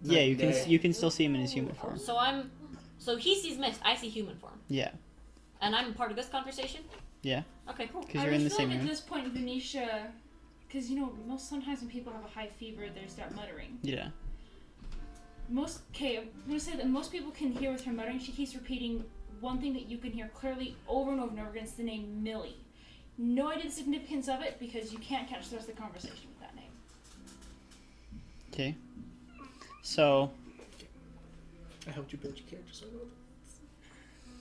Yeah, you can still see him in his human form. So he sees mist. I see human form. Yeah. And I'm part of this conversation. Yeah. Okay, cool. Because you're in the feel same like room. at this point, Venetia, because sometimes when people have a high fever, they start muttering. Yeah. I'm gonna say that most people can hear with her muttering. She keeps repeating one thing that you can hear clearly over and over and over again. It's the name Millie. No idea the significance of it because you can't catch the rest of the conversation with that name. Okay. So. I helped you build your character, so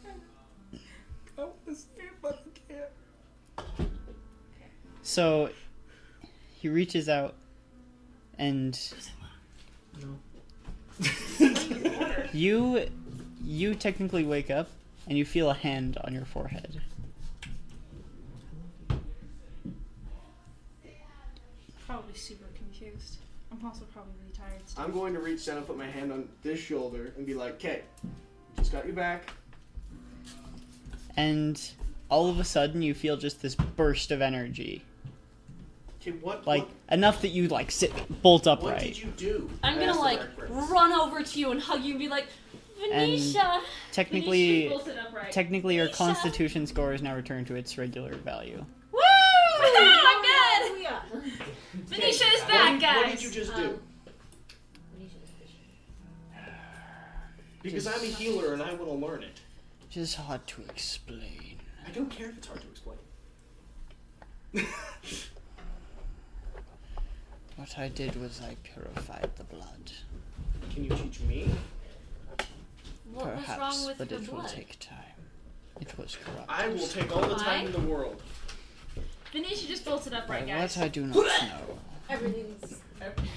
I know. I want to see it, but I can't. So. He reaches out, and. No. You technically wake up, and you feel a hand on your forehead. Probably super confused. I'm also probably really tired. I'm going to reach down and put my hand on this shoulder and be like, "Okay, just got you back." And all of a sudden, you feel just this burst of energy. Okay, what? Like, enough that you, sit bolt upright. What did you do? I'm gonna, run over to you and hug you and be like, Venetia! Technically, Venetia bolted upright. technically, your Venetia. constitution score is now returned to its regular value. Woo! I'm good! Yeah. Venetia is back, guys! What did you just do? Because I'm a healer and I want to learn it. Just hard to explain. I don't care if it's hard to explain. What I did was I purified the blood. Can you teach me? What Perhaps, was wrong with but her it will blood? take time. It was corrupt. I will take all the time in the world. Venetia just bolted upright, By guys. what I do not know. Everything's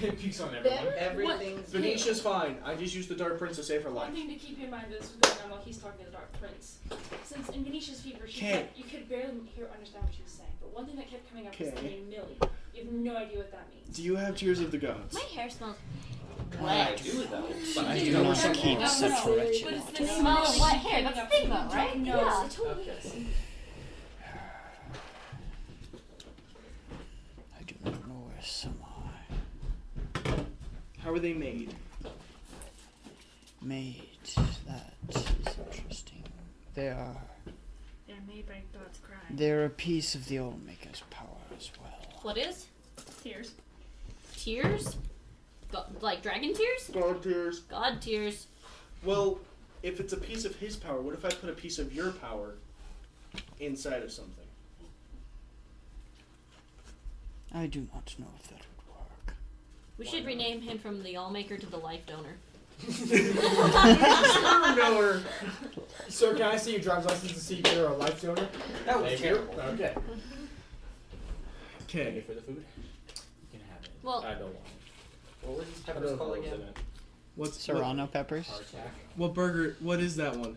It peeks on everyone. everything's Venetia's fine. I just used the Dark Prince to save her life. One thing to keep in mind is what's going on while he's talking to the Dark Prince. Since in Venetia's fever, you could barely understand what she was saying. But one thing that kept coming up was the name Millie. You have no idea what that means. Do you have Tears of the Gods? My hair smells I do though. But I do know not some keep people. such But wretched it's the It name smells Millie wet keep hair. coming That's up the thing, with though, the right? Dark Yeah, Nose. totally. Okay. I do not know where some are. How are they made? Made. That is interesting. They're made by God's cry. They're a piece of the Allmaker's power as well. What is? Tears. Tears? Like dragon tears? God tears. God tears. Well, if it's a piece of his power, what if I put a piece of your power inside of something? I do not know if that would work. We should rename him from the Allmaker to the Life Donor. Knower. Sir, can I see your driver's license to see if you're a life donor? That was Thank terrible. you. Okay. Okay. For the food? You can have it. Well, I don't want it. What were these I don't peppers know called what was again? in it. What's Serrano peppers? Hardtack. What burger? What is that one?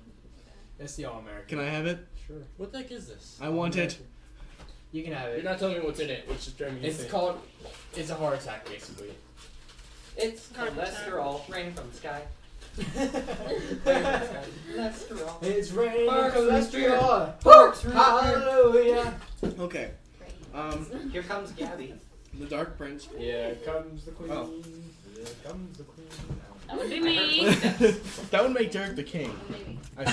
That's the All-American. Can I have it? Sure. What the heck is this? I want it. You can have You're it. not telling me what's in it, which is driving me It's insane. called... It's a heart attack, basically. It's Carpet cholesterol raining from the sky. Cholesterol. It's raining Cholesterol. cholesterol. Hallelujah. Okay. Here comes Gabby. The Dark Prince. Here comes the queen. Oh. Here comes the queen. that would be me. That would make Derek the king. Maybe. I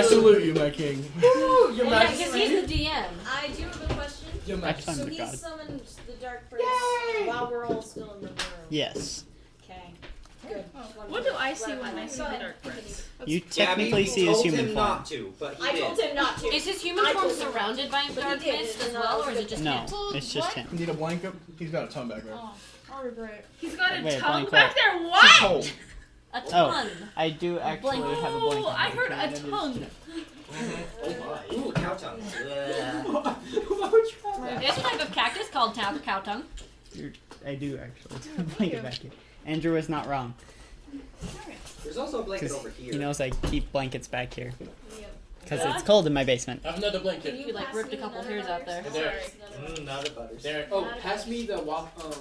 salute you, my king. Woo! Your Yeah, Majesty. because he's the DM. I do have a question. Your Next Majesty. time So to he God. summoned the Dark Prince while we're all still in the room. Yes. Okay. Good. What do I see when I see the Dark Prince? You technically see his human form. not to, but he I did. told him not to. Is his human I form told him Oh, surrounded by But he dark did, mist and as that well, was or is it good. just No, him? it's just him. Need a blanket? He's got a ton back there. He's got a Wait, tongue blank back what? there. She's What? cold. A Oh, ton. I do actually Blank. have a Oh, blanket. I heard a That is- tongue. Ooh, cow tongue. There's a type of cactus called cow tongue. I do actually. Blanket back here. Andrew is not wrong. There's also a blanket 'Cause over here. he knows I keep blankets back here. Yep. Because it's cold in my basement. I have another blanket. You like ripped a couple hairs out there. There. Not a butters. There. Oh, pass me the The waffles.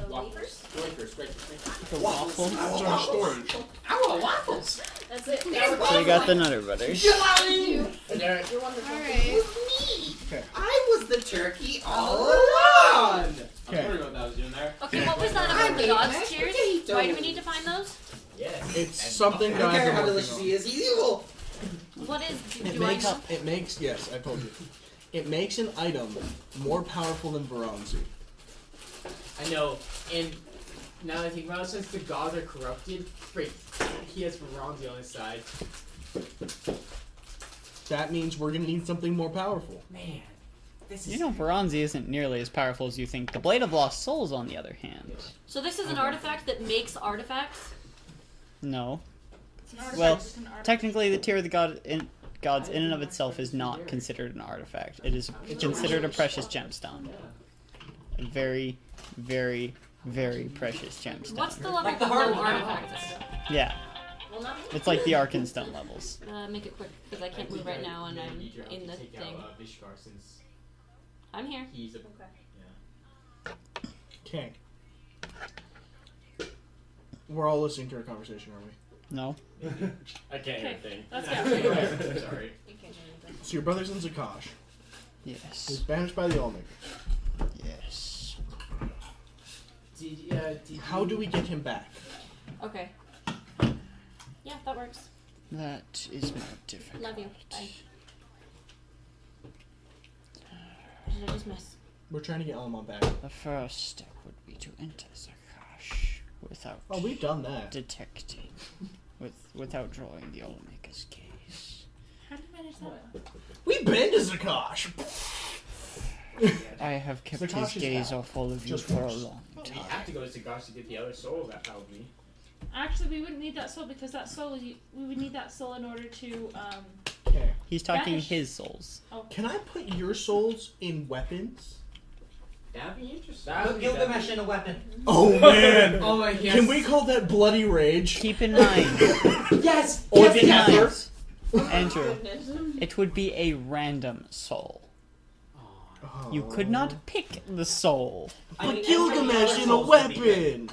wafers? Wafers, right. The waffles. That's our storage. I want waffles. That's it. So you got the Nutter Butters. You. And Derek. You're wonderful. Alright. Okay. I was the turkey all along. I'm wondering what that was doing there. Okay, what was that about the gods tears? Why do we need to find those? Yes. It's something I don't that care I've how been delicious working he is. He's evil. What is? on. Do I know? It makes yes, I told you. It makes an item more powerful than Varanzi. I know, and now that I think about it, since the gods are corrupted, great, he has Varanzi on his side. That means we're gonna need something more powerful. Man, this You is... know, Varanzi isn't nearly as powerful as you think. The Blade of Lost Souls, on the other hand. So this is an artifact that makes artifacts? No. It's an artifact, Well, it's an artifact. Technically, the Tear of the Gods in and of itself is not considered an artifact. It is considered a precious gemstone. A very, very, very precious gemstone. What's the level Like the below hard artifacts? Yeah. Well, not It's like the Arkenstone levels. Make it quick, because I can't move right now and I'm need your help in the to take thing. out Vishkar since I'm here. he's a... Okay. Okay. We're all listening to our conversation, are we? No. I can't hear Okay, anything. let's go. I'm sorry. You can't do anything. So your brother's in Zakash. He's Yes. banished by the Allmaker. Yes. Did How do we get him back? Okay. Yeah, that works. That is more difficult. Love you. Bye. What did I just miss? We're trying to get Elamon back. The first step would be to enter Zakash without Oh, we've done that. detecting, without drawing the Allmaker's gaze. How did you manage that? We've been to Zakash! I have kept Zakash his is gaze out. off all of you Just for a once. long We time. have to go to Zagash to get the other soul that held me. Actually, we wouldn't need that soul because that soul we would need that soul in order to Okay. He's talking Banish. his souls. Can I put your souls in weapons? That'd be interesting. Put Gilgamesh in a weapon. Oh man! Oh my god. Can we call that Bloody Rage? Keep in mind, Yes. Or yes, the yes. Ether? Andrew, Goodness. it would be a random soul. Oh. You could not pick the soul. I Put mean, Gilgamesh any in a of the other souls would be good. weapon!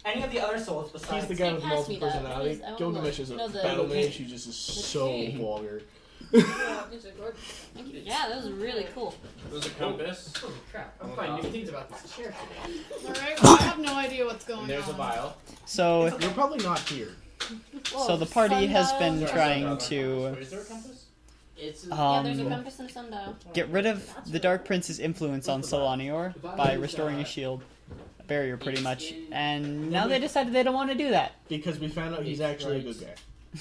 Any of the other souls He's besides. the guy with Pass me multiple that, personality. please. I want Gilgamesh the- is a no, the- battle mage, he just is so king. vulgar. It's a good. Thank you. Yeah, that was really cool. There's a compass. Holy crap. I'm finding new things about this chair today. Alright, well, I have no idea what's going And there's a on. vial. So, You're probably not here. so the party has been sundial. trying to Wait, is there a compass? It's Yeah, there's a um, compass and sundial. get rid of the Dark Prince's influence on Solanior by restoring a shield, a barrier pretty much, and now they decided they don't want to do that. Because we found out he's actually a good guy.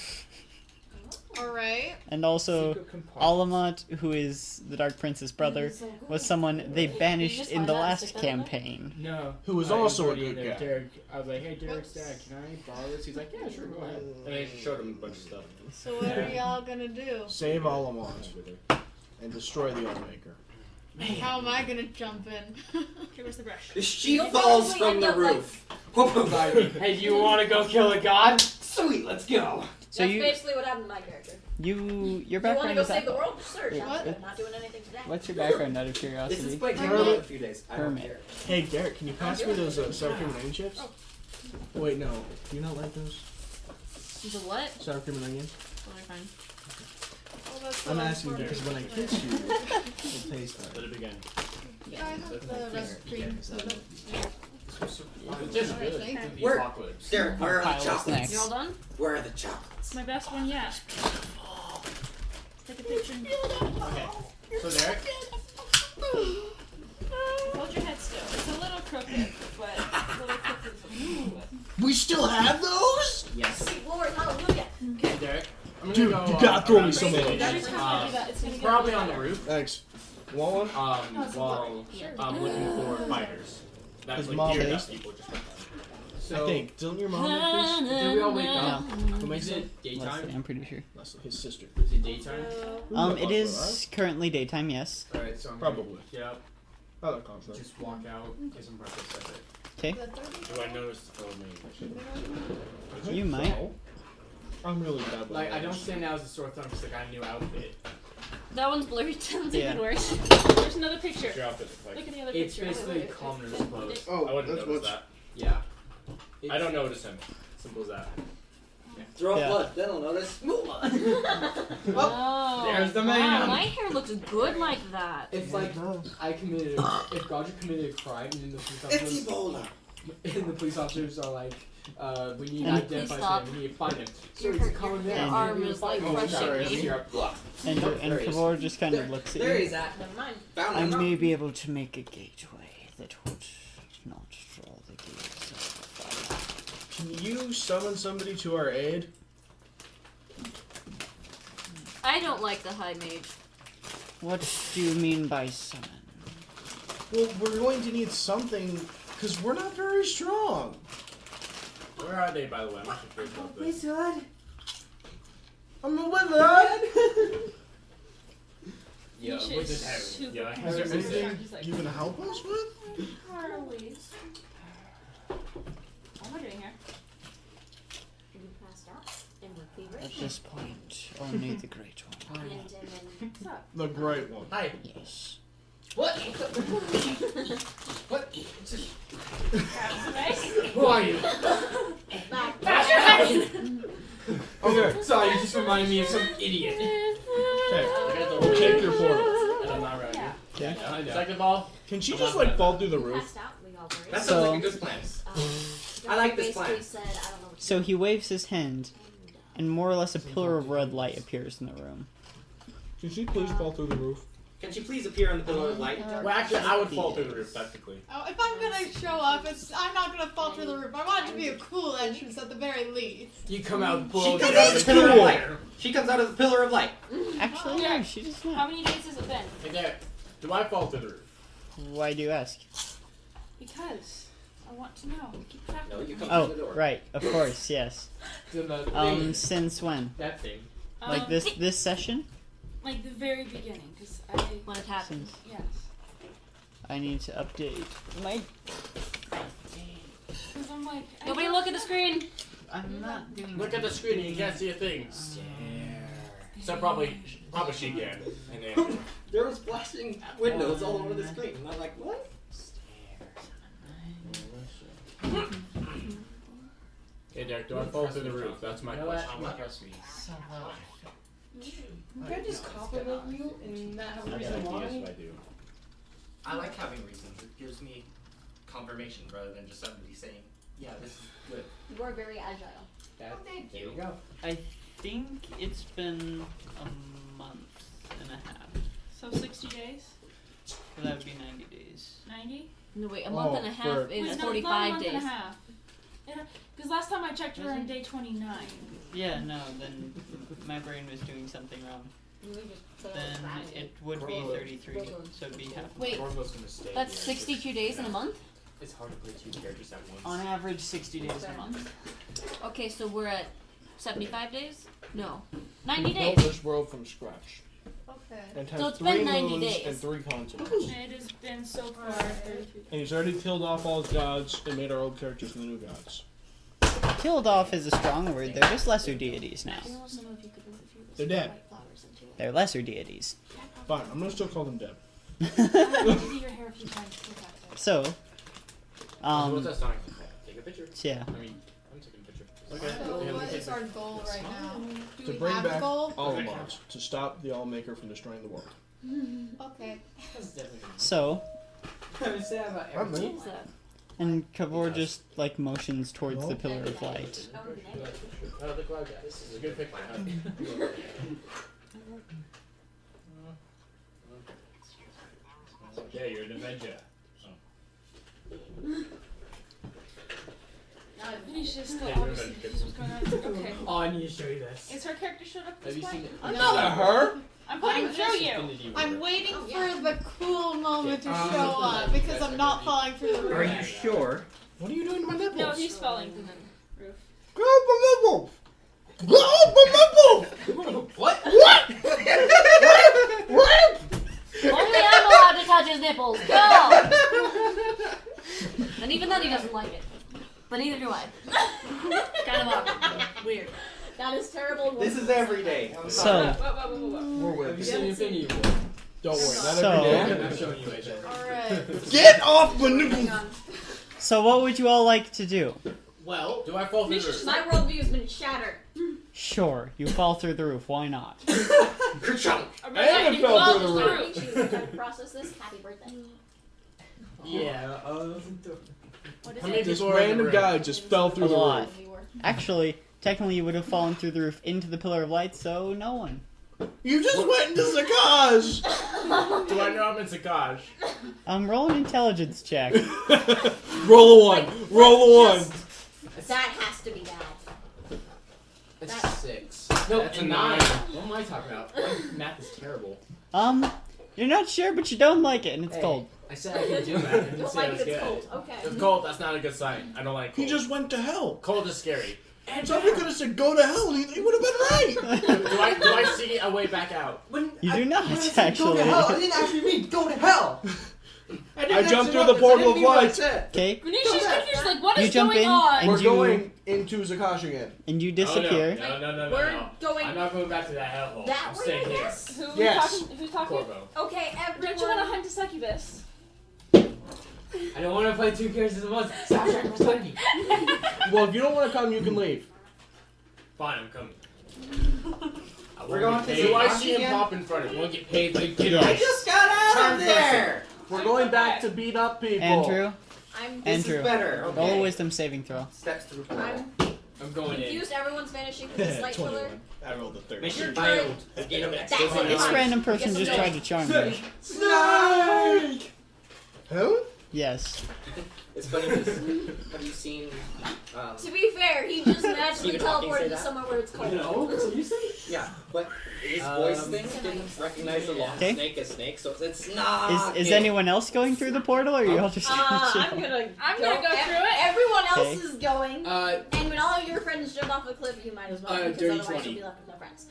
Alright. And also, Alamut, who is the Dark Prince's brother, was someone they banished just in find the that and last stick that in there? campaign. No. Who was I also a already good there. guy. Derek, I was like, hey, Derek's dad, can I borrow this? He's like, yeah, sure, go ahead. And they showed him a bunch of stuff. So what are y'all gonna do? Save Alamont and destroy the Allmaker. How am I gonna jump in? Here was the brush. She You'll falls probably from end the up like- roof. Whoop, whoop. Hey, do you want to go kill a god? Sweet, let's go. So That's you, basically what happened to my character. your You want to background go is save that. the world? Search. What? I'm not doing anything today. What's your background out of This curiosity? is played Hermit. in a few days. I don't Hermit. care. Hey, Derek, can you pass me those sour cream and onion chips? Wait, no. Do you not like those? The what? Sour cream and onion? Totally fine. Oh, that's I'm what asking for. because when I kiss you, it'll taste Let better. it begin. Can I have the rest cream soda? It tastes Alright, good. thank you. The Where- apocalypse. Derek, where are Pile the of chocolates? snacks. You all done? Where are the chocolates? It's my best one yet. Take a picture. Okay. So Derek, Hold your head still. It's a little crooked, but a little crooked. We still have those? Yes. Sweet Lord, hallelujah. okay, Derek. I'm gonna Dude, go, you gotta throw me around some the of those. stage. Every time I do that, it's gonna get Probably a on little the roof. Thanks. Want one? While I'm looking for fighters. That's His like mom tear is- gas people just like that. So, I think. Don't your mom make did we all wake up? Who makes Is it? it daytime? I'm pretty sure. Leslie, his sister. Is it daytime? It is currently daytime, yes. Alright, so I'm Probably. gonna get up, Other concept. just walk out, get some breakfast, that's it. Okay, Do I notice the full name? you might. I'm really bad with Like, I don't names. stand out as a sore thumb because I got a new outfit. That one's blurry. Sounds Yeah. even worse. There's another picture. What's your outfit look Look like? at the other It's picture. basically commoner's clothes. Oh, I wouldn't that's notice what's. that. Yeah. I don't notice him. Simple as that. Throw Yeah. up blood, then I'll notice. Move on. Oh, there's the wow, man. my hair looks good like that. It's like if Godric committed a crime and then the police It's officers Ebola. and the police officers are like, we need to And- identify Stop. him, we need to find him. So Your it's a hurt- common your man. arm We need to is, find like, him. crushing Sorry, me. it's here. And There he is. Kavor just kind of looks at There you. he's at. Never mind. Found I him. may be able to make a gateway that would not draw the gaze of fire. Can you summon somebody to our aid? I don't like the high mage. What do you mean by summon? Well, we're going to need something because we're not very strong. Where are they, by the way? I'm actually curious about this. God. I'm a wizard. Yeah, Misha what's is it having? super Yeah, concerned. is there anything He's like, you can help us with? Harley's. what am I doing here? You passed out and with At feverish. this point, only the Great One. And then What's up? The great one. Hi. Yes. What? What? Who are you? back. Okay. Sorry, you just reminded me of some idiot. Okay. We'll take your portal. And I'm not ready. Yeah. Okay. I know. Second of all, Can she just like fall through the You roof? passed out. We all worried. That So- sounds like a good plan. I like this basically plan. said, I don't know what to So do. he waves his hand, And, and more or less a pillar of red light appears in the room. Can she please fall through the roof? Can she please appear on the pillar of light? well, actually, I would fall through the roof technically. Oh, if I'm gonna show up, I'm not gonna fall through the roof. I want it to be a cool entrance at the very least. You come out She below comes out of the pillar of light. She comes out of the pillar of light. Actually, Yeah. no, she does How not. many days has it been? Hey, Derek, do I fall through the roof? Why do you ask? Because I want to know. Keep track No, of you me. come Oh, through the door. right, of course, yes. the thing. Since when? That thing. Like this session? Like the very beginning, because When it happens. yes. I need to update my. Because I'm like, I Nobody don't look at the know. screen. I'm not doing. Look at the screen and you can't see a thing. So probably she can. And then, There was flashing windows all over the screen. And I'm like, what? hey, Derek, do I fall through the roof? That's my question. Can I just compliment you and not have a I got reason ideas why? if I do. I like having reasons. It gives me confirmation rather than just somebody saying, yeah, this is good. You are very agile. That, thank there you. you go. I think it's been a month and a half. So 60 days? So that would be 90 days. 90? No, wait, a month and a half for- is Wait, no, 45 not a month days. and a half. Because last time I checked, we were on day 29. Yeah, no, then my brain was doing something wrong. You would just put it Then on the it would be 33, so it'd be half. Wait, Orgo's gonna stay that's here. 62 days in a month? It's hard to play two characters at once. On average, 60 days a month. Okay, so we're at 75 days? No. 90 We days. built this world from scratch. Okay. It has So it's 3 been 90 moons days. and 3 continents. It has been so far 32. And he's already killed off all his gods and made our old characters into new gods. Killed off is a strong word. They're just lesser deities now. They're dead. They're lesser deities. Fine, I'm gonna still call them dead. I need to see your hair a few times to protect it. So, What's that sign? Take a picture. yeah. I mean, I'm taking a picture. So Yeah, what we is can- our goal right now? Do To we bring have a back goal? Alamont. To stop the Allmaker from destroying the world. Okay. So, I'm sad about I'm everything. What is that? and Kavor just like motions towards the pillar of light. Oh, the cloud guy. This is a good picture. Yeah, you're an Avenger. He's just still Yeah, you're obviously right. this was going on. It's like, okay. Oh, I need to show you this. Is her character showed up Have this you way? seen it? I'm Not not. her! I'm putting I'm through just- you. I'm waiting for the cool moment to Yeah. show up because I'm not falling through the Are roof. you sure? What are you doing to my nipples? No, he's falling through the roof. Get off my nipples! Get off my nipples! What? What? What? Only I'm allowed to touch his nipples. Go! And even then, he doesn't like it. But neither do I. Kind of awkward. Weird. That is terrible. This is every day. I'm So, sorry. Have We're you with seen you. Infinity War? Don't worry, not So- every I'm day. not showing you AJ. Alright. Get off my nipples! so what would you all like to do? Well, Do I fall through the roof? My worldview has been shattered. Sure, you fall through the roof. Why not? Ka-chunk. I'm I haven't fell well, through the just roof. Choose to try to process this. Happy birthday. Yeah. What is How many it? This people are in the random room? guy just fell through A the lot. roof. Actually, technically, you would have fallen through the roof into the pillar of light, so no one. You just went into Zakaj! Do I know I'm in Sakaj? Roll an intelligence check. Roll a 1. Roll a 1. That has to be bad. It's That- 6. No, That's a and 9. What am I talking about? My math is terrible. You're not sure, but you don't like it, and it's Hey, cold. I said I can do I that. didn't Don't say like it was it, it's good. cold. Okay. If cold, that's not a good sign. I don't like He cold. just went to hell. Cold is scary. And Somebody could have said go to hell and he would have been right. Do I see a way back out? You do not, When I said actually. Go to hell. I didn't actually mean go to hell. I jumped through the portal of light. Okay, Venetia's confused, like, what You is jump going in, on? and We're you- going into Zakash again. and you Oh, disappear. no. We're no. going I'm not going back to that hellhole. that I'm way, staying I here. guess. Yes. Who's talking? Corvo. Okay, Don't you want to everyone. hunt a succubus? I don't want to play 2 characters at once. Stop trying to play me. Well, if you don't want to come, you can leave. Fine, I'm coming. I We're won't going get to paid. Do I Zakash see him again? pop in front of me? Won't get paid like get Yes. I just got out Charm of there. We're going back to beat up people. Andrew, I'm This Andrew, is better. roll a Okay. wisdom saving throw. Steps through portal. I'm I'm going in. confused. Everyone's vanishing with this light pillar. I rolled a 30. Mission You're failed. Gain of That's extra fine. This money. random person Yes, just no. tried to charm you. Snake! Who? Yes. It's funny because have you seen? To be fair, he just magically Stephen Hawking say teleported to that? somewhere where it's cold. Yeah, but his voice thing didn't recognize the long Okay. snake as snake, so it said snake. Is anyone else going through the portal, or are you all just I'm chill? gonna I'm gonna go through it. Everyone else Okay. is going. And when all of your friends jump off a cliff, you might as well, because dirty otherwise 20. you'll be left with no friends.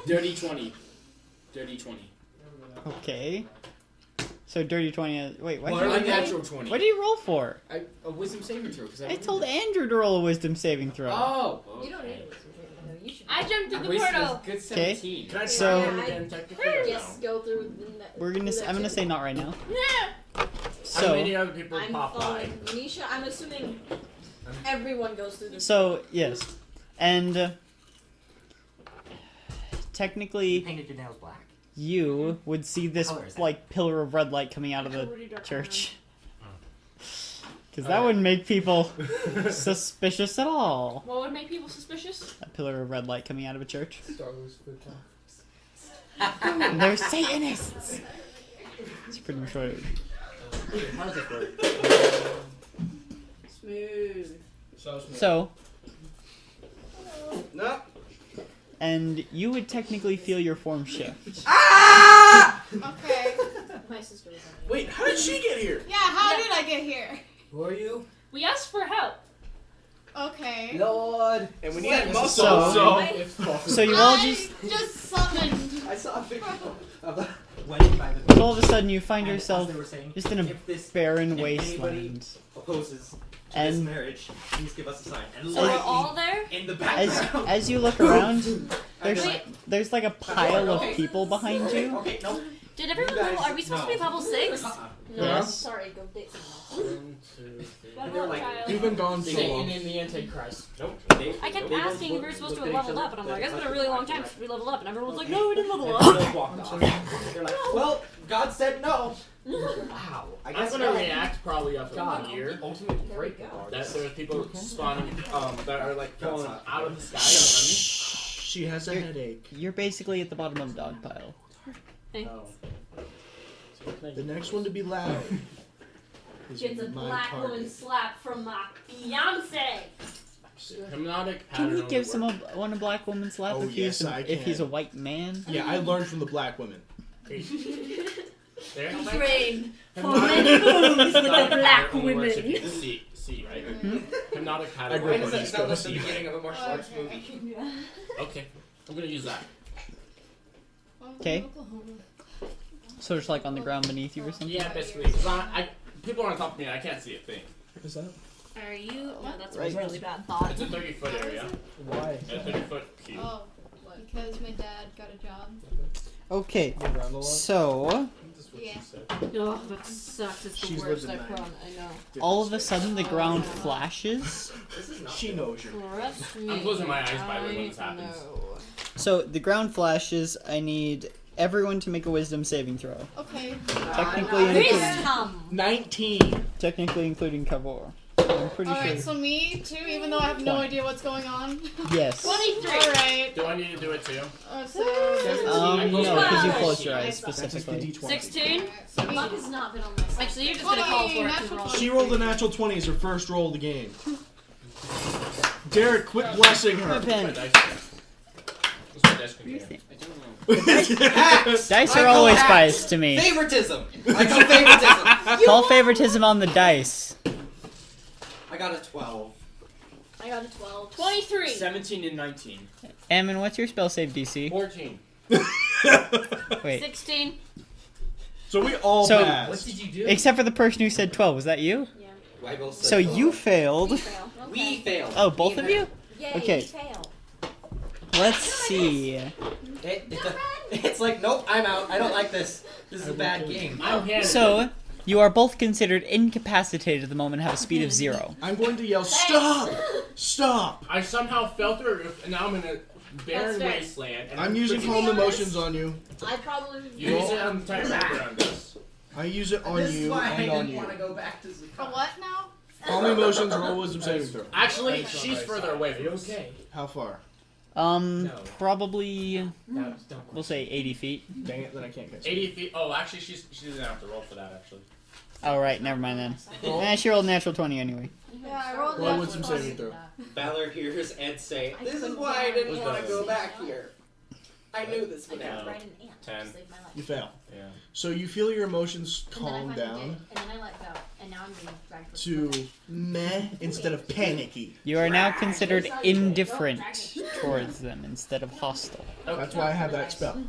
Dirty 20. Dirty 20. Okay. So dirty 20. Wait, what? Well, did you roll? unnatural 20. What do you roll for? A wisdom saving throw. Cause I told Andrew to roll a wisdom saving throw. Oh. You don't need it. You should. I jumped through I the wasted portal. a good Okay. 17. Can I So- try it again technically or Yes, no? go through. We're gonna. I'm gonna say not right now. Yeah. How So. many other people I'm pop by? following Nisha. I'm assuming everyone goes through the. So yes, and technically Painted your nails black. you would see this Color is that? like pillar of red light coming out of the Pretty dark church. Because that wouldn't make people suspicious at all. What would make people suspicious? A pillar of red light coming out of a church. Star Wars football. And they're Satanists! It's pretty much what it How does this work? Smooth. So smooth. So, No. and you would technically feel your form shift. Okay. My sister was on it. Wait, how did she get here? Yeah, how did I get here? Who are you? We asked for help. Okay. Lord. And we Sweat. need muscle, So you all I just, summoned. I saw a picture of a wedding by the. all of a sudden you find And yourself as they were saying, just in a if this barren if anybody wasteland. opposes to this And marriage, please give us a sign. And So we're lightning all there? in the as, background. as you look around, there's, Wait. there's like a pile of people behind you. Okay, no. Did everyone You guys level? Are we supposed to be know. level 6? No, Yes. sorry, go date someone else. 1, 2, 3. Level up, like- child. You've been gone so Satan long. and the Antichrist. Nope. I kept they asking both if we were supposed to looked have at each leveled other, up, and I'm they like, it's been a touched really their long time eyes, since we leveled up, and everyone was like, no, we didn't level and up. they walked off. They're like, well, God said no. Wow. I I'm guess gonna not. react probably up in God, a year ultimate There we break. go. that there's people spawning that are like God's falling not out of the sky. She has a headache. You're basically at the bottom of the dog pile. Thanks. The next one to be loud. is Gets a my black target. woman slap from my fiance. Hypnotic Can pattern. he give only one a black woman slap Oh, if yes, he's I if he's a can. white man? Yeah, I learned from the black women. works. There. Train for Hypnotic- many moons with the Hypnotic black pattern only works if women. you see, right? Hmm? Hypnotic I pattern. grew Why up does on that East sound like Coast. the beginning of a martial arts movie? Okay, I'm gonna use that. Okay. So it's like on the ground beneath you or something? Yeah, basically. 'Cause people are on top of me and I can't see a thing. Is that? Are you? No, that's Right. a really bad thought. It's a 30-foot area. Why? A 30-foot cube. Oh, because my dad got a job. Okay, You around a lot? so what Yeah. she said. Oh, that sucks. It's the She's worst. lived I in that. promise. I know. All of a sudden, the ground flashes. This is not She good. knows you. Trust me. I'm closing my eyes, by the way, when this I happens. know. So the ground flashes. I need everyone to make a wisdom saving throw. Okay. Technically, Wisdom. 19. technically including Kavor. I'm pretty Alright, sure. so me too, even though I have no 20. idea what's going on. Yes. 23. Alright. Do I need to do it too? So. No, because you closed your eyes That's just the specifically. D20. 16. So me- Luck has not been on my side. Actually, you're just gonna call for it. 'cause we're all- She rolled a natural 20 as her first roll of the game. Derek, quit blessing her. My Pen. dice. What's my dice container? Dice are always biased to me. Favoritism. I do favoritism. Call favoritism on the dice. I got a 12. I got a 12. 23. 17 and 19. Ammon, what's your spell save DC? 14. Wait. 16. So we all So- passed. What did you do? Except for the person who said 12. Was that you? Yeah. I both said So 12. you failed. Fail. We failed. Oh, both of you? Yay, Okay. you fail. Let's see. It's like, nope, I'm out. I don't like this. This is a bad game. So, you are both considered incapacitated at the moment and have a speed of 0. I'm going to yell, stop! Stop! I somehow fell through a roof, and now I'm in a barren That's fair. wasteland. And I'm using freaking- calm emotions on you. I probably. You use it on the entire background. This. I use it on This is you why I and on didn't you. want to go back to A Zakat. what now? Calm emotions, roll wisdom saving throw. Actually, she's further away from us. Okay. How far? No. Probably, No, don't. we'll say 80 feet. Dang it, then I can't catch 80 feet. Oh, actually, she doesn't have to roll for that, actually. Oh, right, never mind then. Roll. She rolled a natural 20 anyway. Yeah, I rolled Roll that wisdom for saving throw. Valor hears Ed say, I this is couldn't why I didn't get want to it. go back here. I knew this I would could happen. ride an ant. 10. Saved my life. You fail. Yeah. So you feel your emotions And then I calm finally down did, and then I let go, and now I'm being dragged towards to the meh instead of panicky. You are now considered indifferent towards them instead of hostile. That's why I have that spell.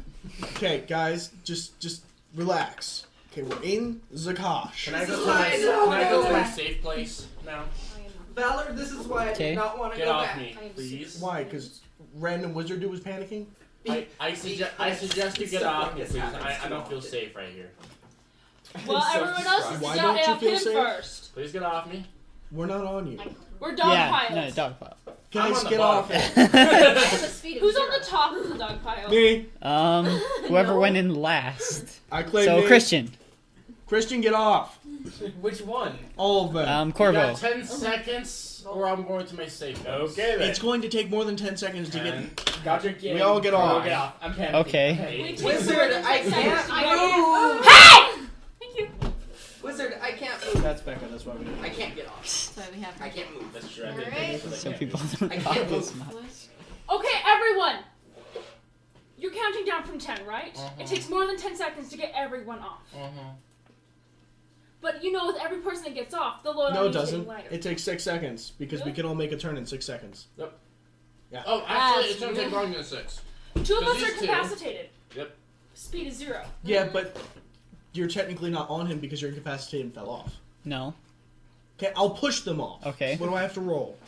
Okay, guys, just relax. Okay, we're in Zakash. Can I go to my safe place now? Valor, this is why I Okay. did not want to Get go off back. me, please. Why? Because random wizard dude was panicking? I suggest you get off me, please. I don't feel safe right here. Well, so everyone else is Why got don't you up feel him safe? first. Please get off me. We're not on you. We're dog Yeah, piles. no, dog pile. I'm Guys, on the get bottom. off it. I have a speed of Who's 0. on the top of the dog pile? Me. Whoever No. went in last. I claim So, me. Christian. Christian, get off. Which one? All of them. You Corvo. got 10 seconds, or I'm going to my safe place. Okay, It's going to take more than 10 seconds to get. 10. Got your game. We all get off. Get off. I'm panicking. Okay. Eight. Wizard, I can't move! Hey! Thank you. Wizard, I can't move. That's Becca, that's why we did I can't get off. So we have. I can't move. That's true. I did Alright. think So that. people don't I talk can't as move. much. Okay, everyone. You're counting down from 10, right? Uh-huh. It takes more than 10 seconds to get everyone off. But you know, with every person that gets off, the load No, on it you is getting doesn't. lighter. It takes 6 seconds because we Really? can all make a turn in 6 seconds. Oh, actually, it's going to take longer than 6. 2 of us Because are these two- incapacitated. Yep. Speed is 0. Yeah, but you're technically not on him because you're incapacitated and fell off. No. Okay, I'll push them off. Okay. What do I have to roll?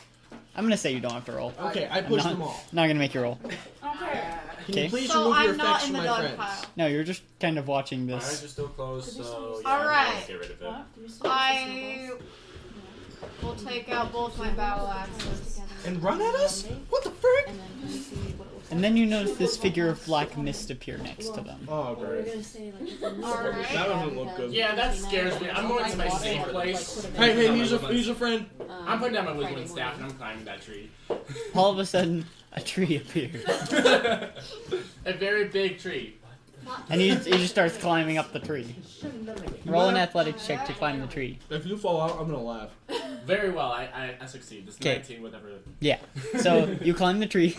I'm gonna say you don't have to roll. Okay, I I'm push not, them off. not gonna make you roll. Okay. Can Okay. you please So remove your I'm not effects in from the my dog friends? pile. No, you're just kind of watching My eyes this. are still closed, so yeah, Alright. let's get rid of it. I will take out both my battle axes. And run at us? What the frick? And then can you see what it looks And then you notice this figure of black mist appear next to them. Oh, like? We're great. gonna say like it's a Alright. That doesn't look good. Yeah, that scares me. I'm going to my safe place. Hey, he's a friend. I'm putting down my wooden staff and I'm climbing that tree. All of a sudden, a tree appears. A very big tree. And he just starts climbing up the tree. Roll an athletics check to climb the tree. If you fall out, I'm gonna laugh. Very well, I succeed. It's 'Kay. 19, whatever. Yeah. So you climb the tree.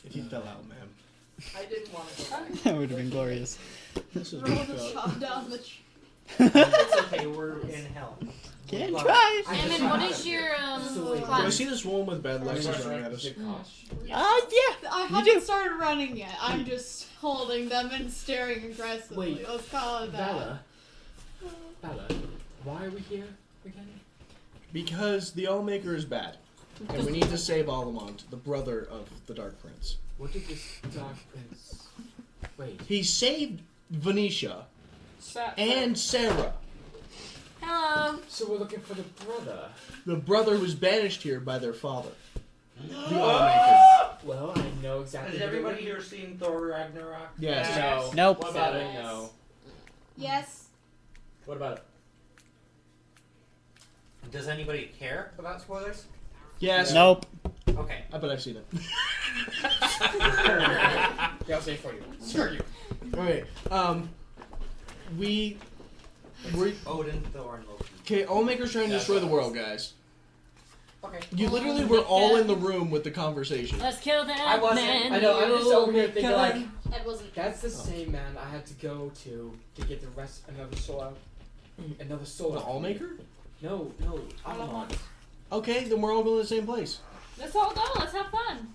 If you fell out, man. I didn't want to go back. That would have been glorious. This is Roll fucked to up. chop down the tree. It's okay, we're in hell. Can't Well, try. I just Ammon, what wanna- is your So wait, Do I class? see this woman with bad legs running at us? Yeah. I You haven't do. started running yet. I'm just holding them and staring aggressively. Wait, Let's call it that. Bella, why are we here again? Because the Allmaker is bad. And we need to save Alamont, the brother of the Dark Prince. What did this Dark Prince... Wait. He saved Venetia, and Sarah. Hello. So we're looking for the brother. The brother was banished here by their father. The All-Maker. Well, I know exactly. Has everybody here seen Thor Ragnarok? Yes. No. Nope. What about it? No. Yes. What about it? Does anybody care about spoilers? Yes. Nope. Okay. I bet I've seen it. Yeah, I'll say it for you. Screw you. Alright. We're Odin, Thor, and Loki. okay. All-Maker's trying to destroy the world, guys. Okay. You literally were all in the room with the conversation. Let's kill the I wasn't. man. I know. I'm just over here thinking like, That wasn't. that's the same man I had to go to get the rest another soul out. Another soul. The out. All-Maker? No, Alamon. Okay, then we're all going to the same place. Let's all go. Let's have fun.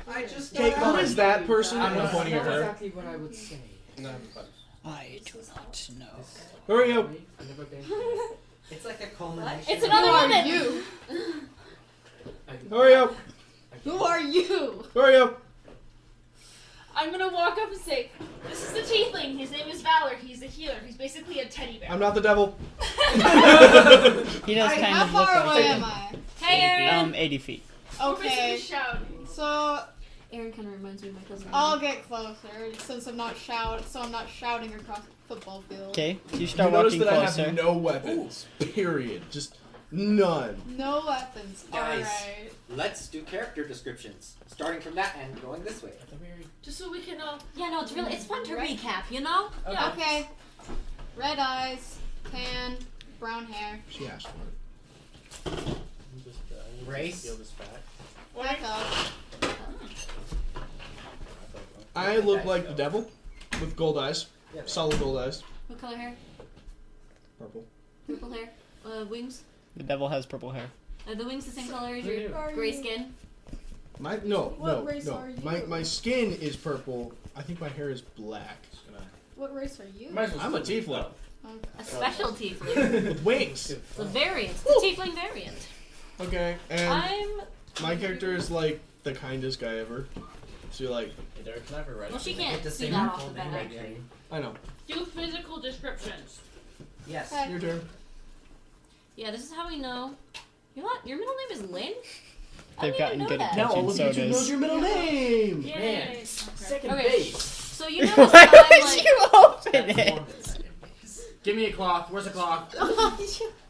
I just Okay, don't who know. is that person? I'm That's pointing at her. exactly what I would say. No, I do not know. Hurry up. I've never been here. It's like a culmination. It's Who another are woman. you? Hurry up. Who are you? Hurry up. I'm gonna walk up and say, "This is the tiefling. His name is Valor. He's a healer. He's basically a teddy bear." I'm not the devil. He does kind How of look far away like am I? Hey, Aaron. 80 feet. We're Okay. basically shouting. So Aaron kind of reminds me of my cousin. I'll get closer since I'm not shouting across the football field. Okay, you You start notice walking that I closer. have no weapons. Period. Just none. No weapons. Guys. Alright. Let's do character descriptions, starting from that end, going this way. Just so we can Yeah, no, it's fun to Right. recap, you know? Yeah. Okay. Red eyes, tan, brown hair. She asked for it. Race. Back up. I look like the devil with gold eyes. Yeah, Solid gold eyes. What color hair? Purple. Purple hair? Wings? The devil has purple hair. Are the wings the same color as your Are gray you- skin? What race no. are you? My skin is purple. I think my hair is black. What race are you? I'm a tiefling Okay. A special tiefling. with wings. The variant. The tiefling variant. Okay, and I'm. my character is like the kindest guy ever. So you're like, Well, she Get can't to see say that my off full the name bat. again. I know. Do physical descriptions. Yes. Okay. Your turn. Yeah, this is how we know. You know what? Your middle name is Lynn? I They've didn't gotten even know good at that. Now catching all of you two know sodas. your middle name. Yay. Man. Okay. Second Okay. base. So you know how I'm like... you open it? Give me a cloth. Where's a cloth?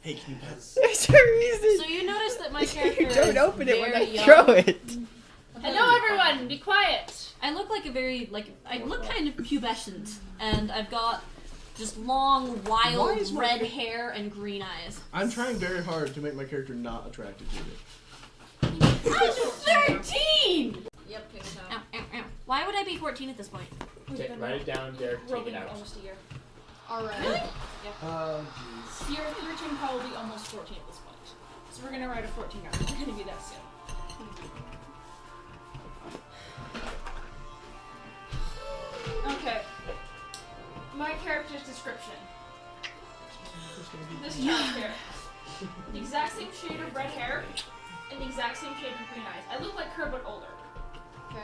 Hey, can you pass? There's a reason. So you notice that my character You don't is open it when I very young. throw it. Hello, everyone. Be quiet. I look like a very, I look kind of pubescent. And I've got just long, Why wild is my red cha- hair and green eyes. I'm trying very hard to make my character not attracted to you. I'm 13! Yep, take it Ow, out. ow, ow. Why would I be 14 at this point? Write it down, Derek. Take Rolling it out. almost a year. Alright. Oh, jeez. You're 13, probably almost 14 at this point. So we're gonna write a 14 out. We're gonna be that soon. Okay. My character's description. This character. The exact same shade of red hair and the exact same shade of green eyes. I look like her but older. Okay.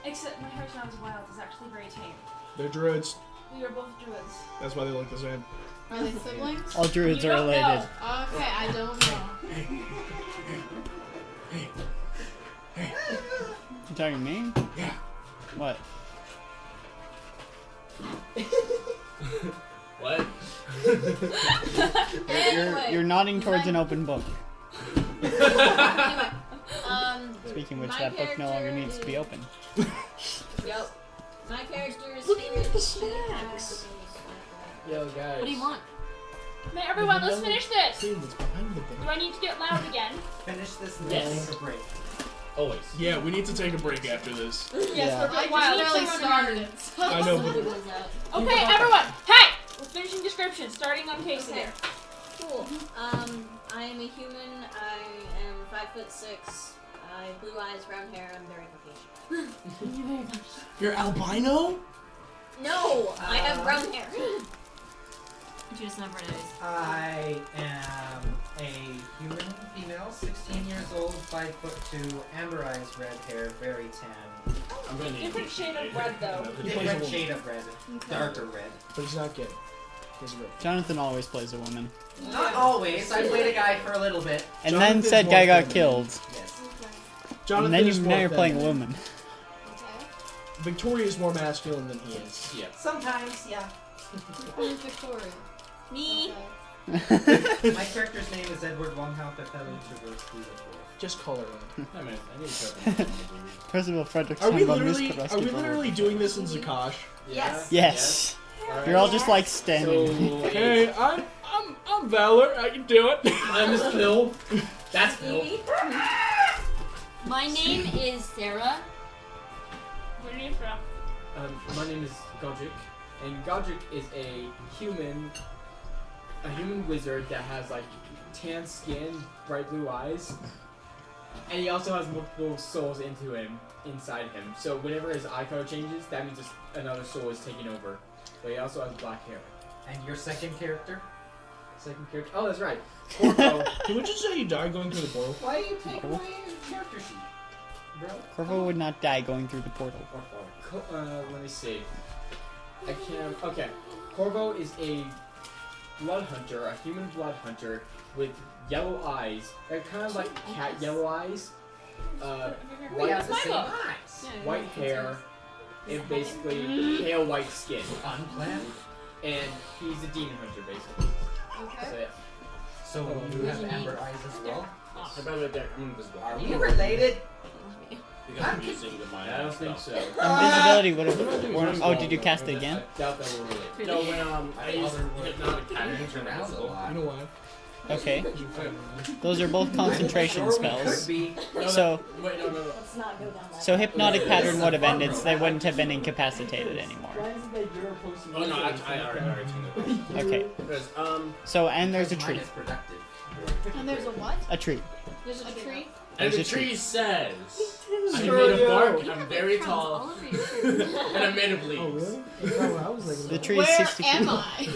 Except my hair's not as wild. It's actually very tame. They're druids. We are both druids. That's why they look the same. Are they siblings? All druids You are don't related. know. Okay, I don't know. You talking to me? Yeah. What? What? You're nodding towards an open book. Anyway, Speaking of which, my that book no longer character needs to be is- open. Yep. My character is Looking at the Felix. snacks. Yo, guys. What do you want? Hey, everyone, let's finish this. See what's behind the book. Do I need to get loud again? Finish this and Yes. then take a break. Always. Yeah, we need to take a break after this. Yes, Yeah. we're I going wild. just barely Let's started. I know, but Okay, everyone. Hey, we're finishing description. Starting on Casey Okay. there. Cool. I am a human. I am 5'6". I have blue eyes, brown hair. I'm very Caucasian. you're albino? No, I have brown hair. She doesn't have red eyes. I am a human female, 16 years old, 5'2", amber eyes, red hair, very tan. I'm gonna need Different shade of red, though. Different shade of red. Darker red. But he's not gay. He's a girl. Jonathan always plays a woman. Not always. I played a guy for a little bit. And Jonathan's then said more guy got feminine. killed. Yes. Jonathan And then is more now you're playing a feminine. woman. Victoria is more masculine than he is. Yeah. Sometimes, yeah. Who's Victoria? Me. Okay. My character's name is Edward Longhouse Capello Traverse through the floor. Just call her in. I mean, I need to Percival Frederickson. Are we von literally Miskarowski. doing this in Zakash? Yes. Yes. Alright. You're all just like standing. So, Hey, I'm Valor. I can do it. I'm Miss Phil. That's Phil. My name is Sarah. Where are you from? My name is Godric, and Godric is a human wizard that has like tan skin, bright blue eyes, and he also has multiple souls inside him. So whenever his eye color changes, that means another soul is taking over. But he also has black hair. And your second character? Second character. Oh, that's right. Corvo. Can we just say you died going through the portal? Why do you take away your character sheet, bro? Corvo would not die going through the portal. Let me see. I can. Okay. Corvo is a blood hunter, a human blood hunter with yellow eyes. They're kind of like cat yellow eyes. We have It's the my same book. eyes. White hair, and basically pale white skin. Unplanned. And he's a demon hunter, basically. Okay. So yeah. So you have amber eyes as well? How about right there? I'm invisible. Are we related? Because I'm using the mind. I don't think stuff. so. Invisibility would have worn. Oh, did you cast it again? I doubt that we're related. No, when I used hypnotic pattern to turn around a invisible. lot. You know why? Okay. Those are both concentration Sure we spells. could be. So, Wait, no. Let's not go down that. so hypnotic pattern would have ended. So they wouldn't have been incapacitated anymore. Oh no, I already tuned it. Okay. Because, So and there's a Mine tree. is productive. And there's a what? A tree. There's a tree. and There's the a tree. tree says, I'm Sure made do. of bark, You I'm have very breadcrumbs tall, all over your shirt. and I'm made of leaves. Oh really? That's not what I was thinking. The tree is Where 60 feet. am I?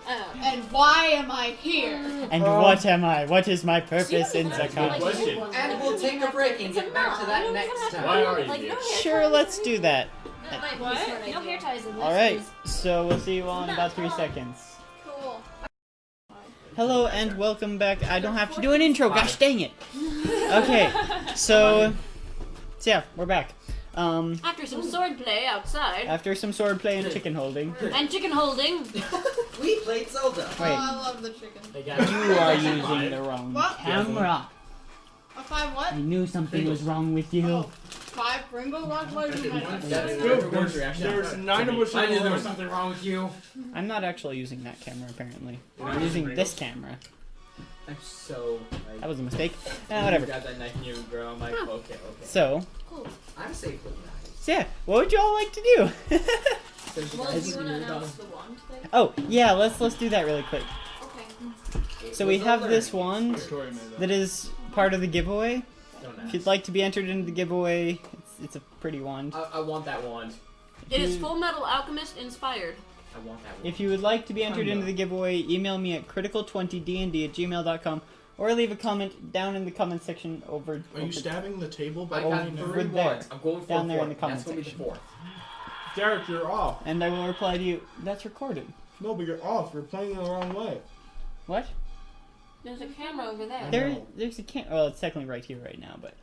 Oh. And why am I here? And what am I? What is my purpose in That's a good Zakat? question. And we'll take a break and It's a get back to knot. that You don't next even have to time. Why are you like, here? no hair Sure, ties. let's do that. That might be What? a smart idea. No hair ties in this. All right. is- So we'll see you all in about 3 seconds. Cool. Hello and welcome back. I don't have to do an intro. Gosh dang it. Okay. So yeah, we're back. After some swordplay outside After some swordplay and chicken holding. and chicken holding, We played Zelda. Oh, Wait. I love the chicken. They got You are using the wrong What? camera. A 5 what? I knew something was wrong with you. Oh, 5 Ringo Rock? What are you doing? There's 9 of us I in knew the there was room. something wrong with you. I'm not actually using that camera apparently. You're I'm not using using this camera. I'm so. That was a mistake. You Whatever. got that knife in you, bro. I'm like, okay. So I'm safe with that. yeah, what would you all like to do? well, do It's you want to weird, announce the wand thing? Oh yeah, let's do that really quick. Okay. So we have this wand Victoria made that. that is part of the giveaway. Don't If ask. you'd like to be entered into the giveaway, it's a pretty wand. I want that wand. It is You- Full Metal Alchemist inspired. I want that wand. If you would like to be entered into the giveaway, email me at critical20dnd@gmail.com or leave a comment down in the comment section over Are you stabbing the table by I got pointing over 3 there. wands. I'm going for Down a there in fourth. the comment That's gonna be the section. fourth. Derek, you're off. and I will reply to you, that's recorded. No, but you're off. You're playing it the wrong way. What? There's a camera over there. There's a well, it's technically right here right now, but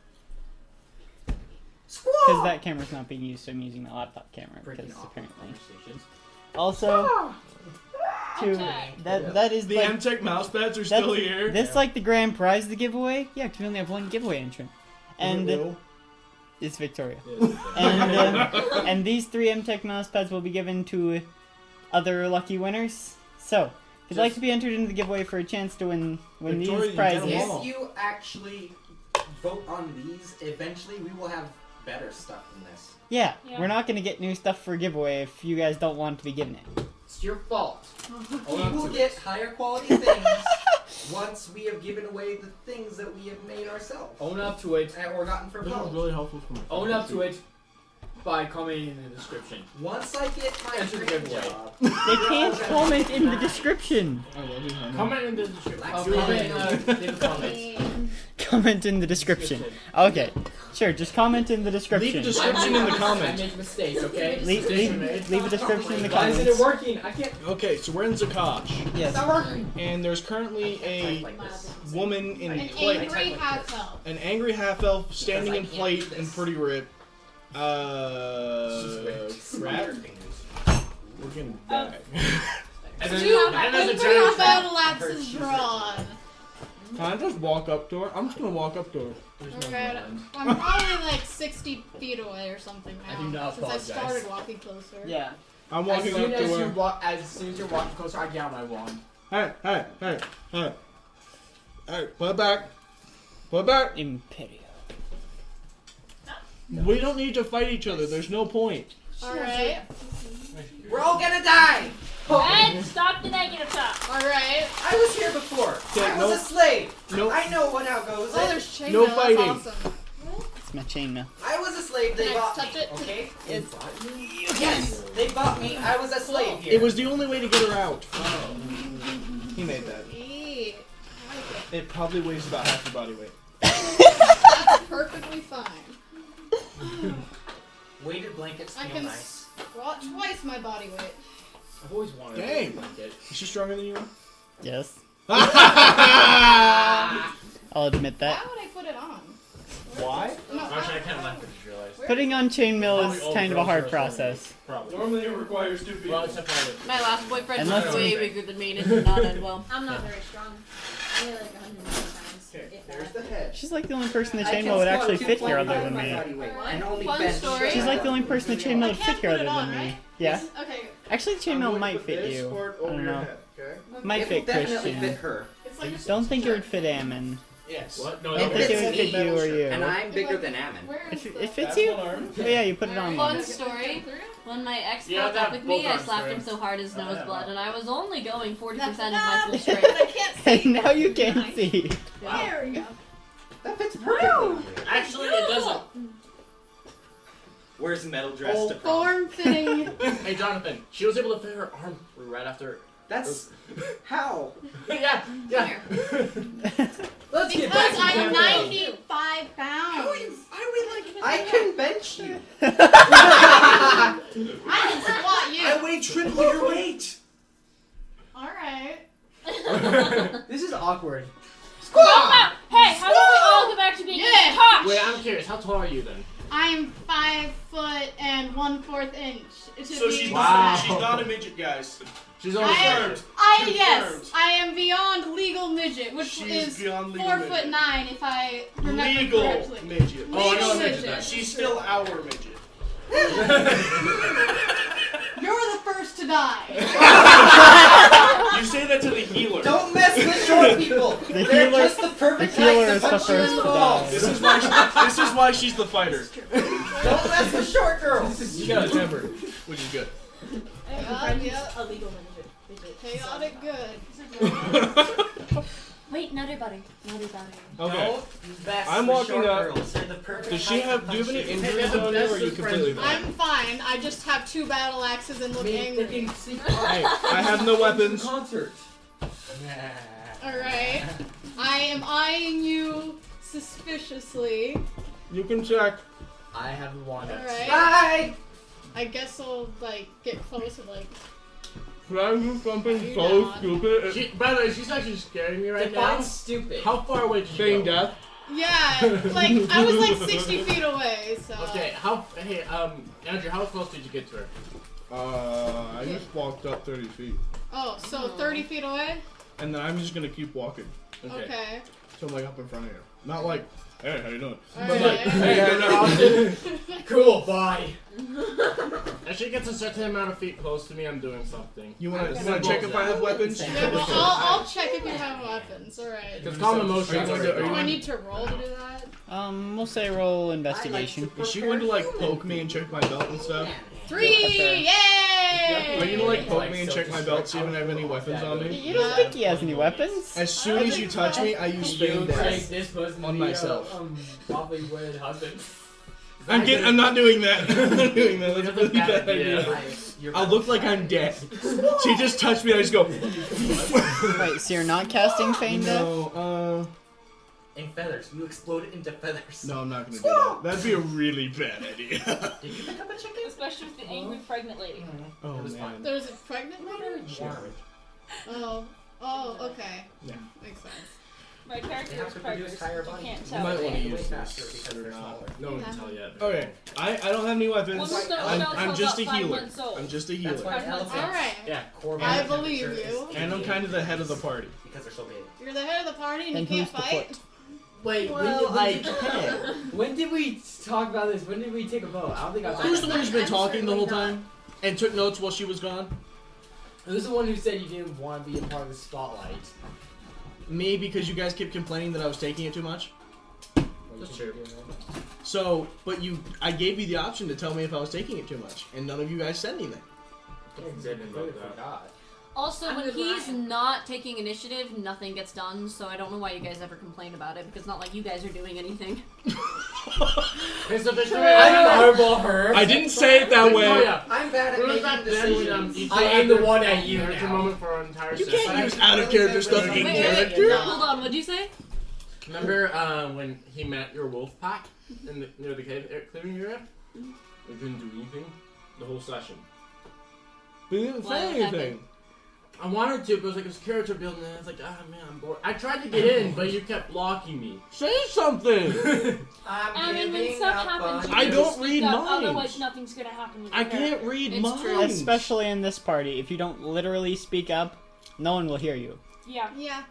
because that camera's not being used, so I'm using my laptop camera Breaking because off apparently. conversations. Also, to that is The like M-Tech mouse pads are still here. that's like the grand prize of the giveaway. Yeah, 'cause we only have one giveaway entrant, and Will? it's Victoria. Yes. And these 3 M-Tech mouse pads will be given to other lucky winners. So, if you'd like to be entered into the giveaway for a chance to win Victoria, these you get 'em prizes, all. If you actually vote on these, eventually we will have better stuff than this. yeah, Yeah. we're not gonna get new stuff for a giveaway if you guys don't want to be given it. It's your fault. We will get higher quality things once we have given away the things that we have made ourselves Own up to it. or gotten for This was fun. really helpful for me. Own up to it by commenting in the description. Once I get my Enter the dream giveaway. job, They can't comment in the description. I love you, honey. Comment in the description. Comment in the comment. Comment in the description. Okay, sure. Just comment in the description. Leave a description in the I comments. make mistakes, okay? Leave a description in the Why comments. isn't it working? I can't. Okay, so we're in Zakash, It's Yes. not working. and there's currently a woman in An plate. angry half elf. An angry half elf standing in plate and pretty ripped. Crap. We're gonna die. And Two there's a giant battle axes drawn. Can I just walk up to her? I'm just gonna walk up to her. Alright, I'm probably like 60 feet away or something now. I do not since apologize. I started walking closer. Yeah. I'm As walking soon up as to you her. as soon as you're walking closer, I get out my wand. Hey, hey, hey, hey. Hey, put it back. Put it back. Imperio. We don't need to fight each other. There's no point. Alright. We're all gonna die! And stop the negative talk. Alright. I was here before. Okay, I was no- a slave. no- I know what how goes. Oh, there's chainmail. No That's fighting. awesome. It's my chainmail. I was a slave. They Can I bought touch me. it? Okay. Yes. They bought me. I was a slave here. It was the only way to get her out. He made that. Sweet. I like it. It probably weighs about half your body weight. That's perfectly fine. Weighted blankets I feel can nice. squat twice my body weight. I've always wanted Dang. a weighted blanket. Is she stronger than you? Yes. Why? I'll admit Why that. would I put it on? No, Actually, I kind of left it, just realized. Putting on chainmail Probably is old kind of a girls hard are process. Probably. Normally it requires 2 people. Well, except for My last boyfriend Unless- was way bigger than me and it did not end well. I'm not very strong. I weigh like 100 pounds. Okay, if there's that. the head. She's like the only person the I can chainmail would squat actually fit 2.5 here other than my me. body weight, Alright. and only Fun bench story. She's like the only person the chainmail I would can't fit here put other it on, than me. right? Yeah. Okay. Actually, the chainmail might fit you. I don't know. Might It fit will definitely Christian. fit her. It's like a Don't think it would fit Ammon. Yes. What? No, I no. don't think it would fits fit you or you. And I'm bigger than Ammon. Where is It the... fits you? Oh yeah, you put it on. Fun once. story. When my ex Yeah, broke that up with me, both I arms, slapped right? him so hard his nose bled, and I was only going 40% of That's my full but strength. I can't see. And now you can't see. There we go. That fits perfectly. Actually, it doesn't. Where's metal dress Oh, to prom? Form-fitting. Hey, Jonathan, she was able to fit her arm through right after. That's how. Yeah, yeah. Let's get back Because to I'm campaign. 95 pounds. I can bench you. I can squat you. I weigh triple your weight. Alright. This is awkward. Hey, how about we all go back to being Yeah. tosh? Wait, I'm curious. How tall are you then? I'm 5 foot and 1/4 inch. To So be she's Wow. not, she's not a midget, guys. She's only Confirmed. yes, Confirmed. I am beyond legal midget, which She's is beyond legal 4'9" if I remember Legal correctly. midget. Oh, I know Legal a midget. midget. She's still our midget. You're the first to die. You say that to the healer. Don't mess with short people. The They're healer- just the perfect the healer height to is the punch you in first the to balls. die. This is why she's the fighter. Don't mess with short girls. You got a temper, which is good. Yeah. A legal midget. Chaotic good. Wait, Nutter Butter. Nutter Butter. Okay. Don't mess I'm with walking short up. girls. They're the perfect Does she height have? to Do you have punch any you. injuries on you, or are you completely fine? I'm fine. I just have 2 battle axes and look angry. Hey, I have no weapons. Concert. Alright. I am eyeing you suspiciously. You can check. I have one. Alright. Bye. I guess I'll like get close and like Can I do something so so stupid? She, by the way, she's actually scaring me right Define now. stupid. How far away did you Feign go? death. yeah, like I was like 60 feet away, so Okay, Andrew, how close did you get to her? I just walked up 30 feet. Oh, so 30 feet away? And then I'm just gonna keep walking. Okay. So I'm like up in front of you. Not like, hey, how you doing? Alright. But like, hey, Hey, no, Austin. Cool. Bye. As she gets a certain amount of feet close to me, I'm doing something. You wanna check if I have weapons? Yeah, well, I'll check if you have weapons. Alright. Because common motion. Are you going to- Do I need to roll to do that? We'll say roll investigation. Is she going to like poke me and check my belt and stuff? 3! Yay! Are you gonna like poke me and check my belt, see if I have any weapons on me? You don't think he has any weapons? As soon as you touch me, I use feign death. this person on myself. Probably wedded husband. I'm not doing that. I'm not doing that. That's a really bad idea. You're I'll look like I'm dead. She just touched me, I just go. Wait, so you're not casting Feign Death? No, Alright. uh, in feathers. You explode it into feathers. No, I'm not gonna do that. That'd be a really bad idea. Did you pick up a chicken? Especially with the angry pregnant lady. Oh, It was man. fine. There's a pregnant lady? Oh. Oh, okay. Yeah. Makes sense. My They character have is to produce pregnant. higher You body. can't You tell. might want to Way use faster this because or they're not. smaller. No one Yeah. can tell yet. Okay, I don't have any weapons. Well, no, I'm Snow's just a about 5 healer. months old. I'm just a That's healer. why elephants. Alright. Yeah. Core I body believe temperature you. is And I'm kind of the head of the 88 party. because they're so big. You're the head of the party and And you can't who's the fight? foot? Wait, Well, I can. when did we talk about this? When did we take a vote? I don't think I was. Who's the one who's been I'm talking the whole certainly time and took notes while she was gone? Who's the one who said you didn't want to be a part of the spotlight? Me, because you guys kept complaining that I was taking it too much. That's true. So, but I gave you the option to tell me if I was taking it too much, and none of you guys said anything. Forgot. Also, I'm when with he's Ryan. not taking initiative, nothing gets done, so I don't know why you guys ever complain about it, because it's not like you guys are doing anything. It's officially. I didn't hardball her. I didn't say it that way. I'm bad at What was making that then when decisions. I am the one at you Character now. moment for our entire You session. can't use out of character stuff in Wait, character. hold on, what'd you say? Remember when he met your wolf pack near the cave clearing area? We couldn't do anything the whole session. We didn't Why, say what anything. happened? I wanted to, but it was like this character building, and I was like, ah man, I'm bored. I tried to get in, but you kept blocking me. Say something. I mean, when giving stuff up happens, on you I need to don't speak read up, minds. Otherwise, nothing's gonna happen with I your character. can't read It's true. minds. Especially in this party, if you don't literally speak up, no one will hear you. Yeah. Yeah.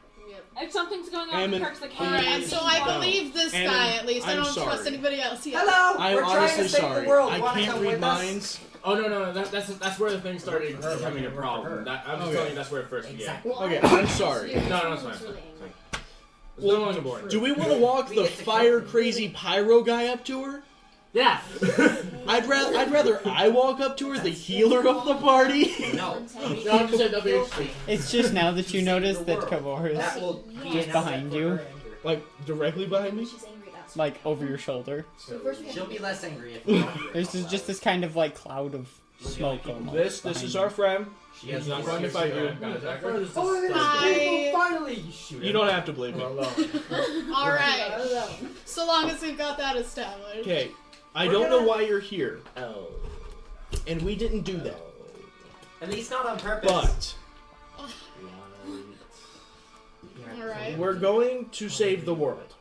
If something's going on, Ammon, the perk's like, hey, Alright, Please. so I No. believe this Ammon, guy at least. I I'm don't trust sorry. anybody else yet. Hello, I'm we're trying honestly to save sorry. the world. I Wanna can't come read with us? minds. Oh no, that's where the thing started becoming a problem. That, I'm just Okay. telling you that's where it first began. Exactly. Okay, I'm sorry. No, it's fine. It's fine. It's no longer boring. Do we want to walk We the get to fire kill crazy pyro guy up to her? Yeah. I'd rather I walk up to her, the healer of the party. No. No, I'm just saying that'll be interesting. It's just now that you notice that Kavor That is will just behind you, Like directly behind me. She's angry, that's like over your shoulder. She'll be less angry if you don't. There's just this kind of like cloud of smoke almost. This behind is you. our friend. She He's has not no going to fear. fight you. I- Finally, you shoot You don't have to believe me. Alright. So long as we've got that established. Okay, I don't know why you're here, Oh. and we didn't do that. At least not on purpose. But Alright. we're going to save the world.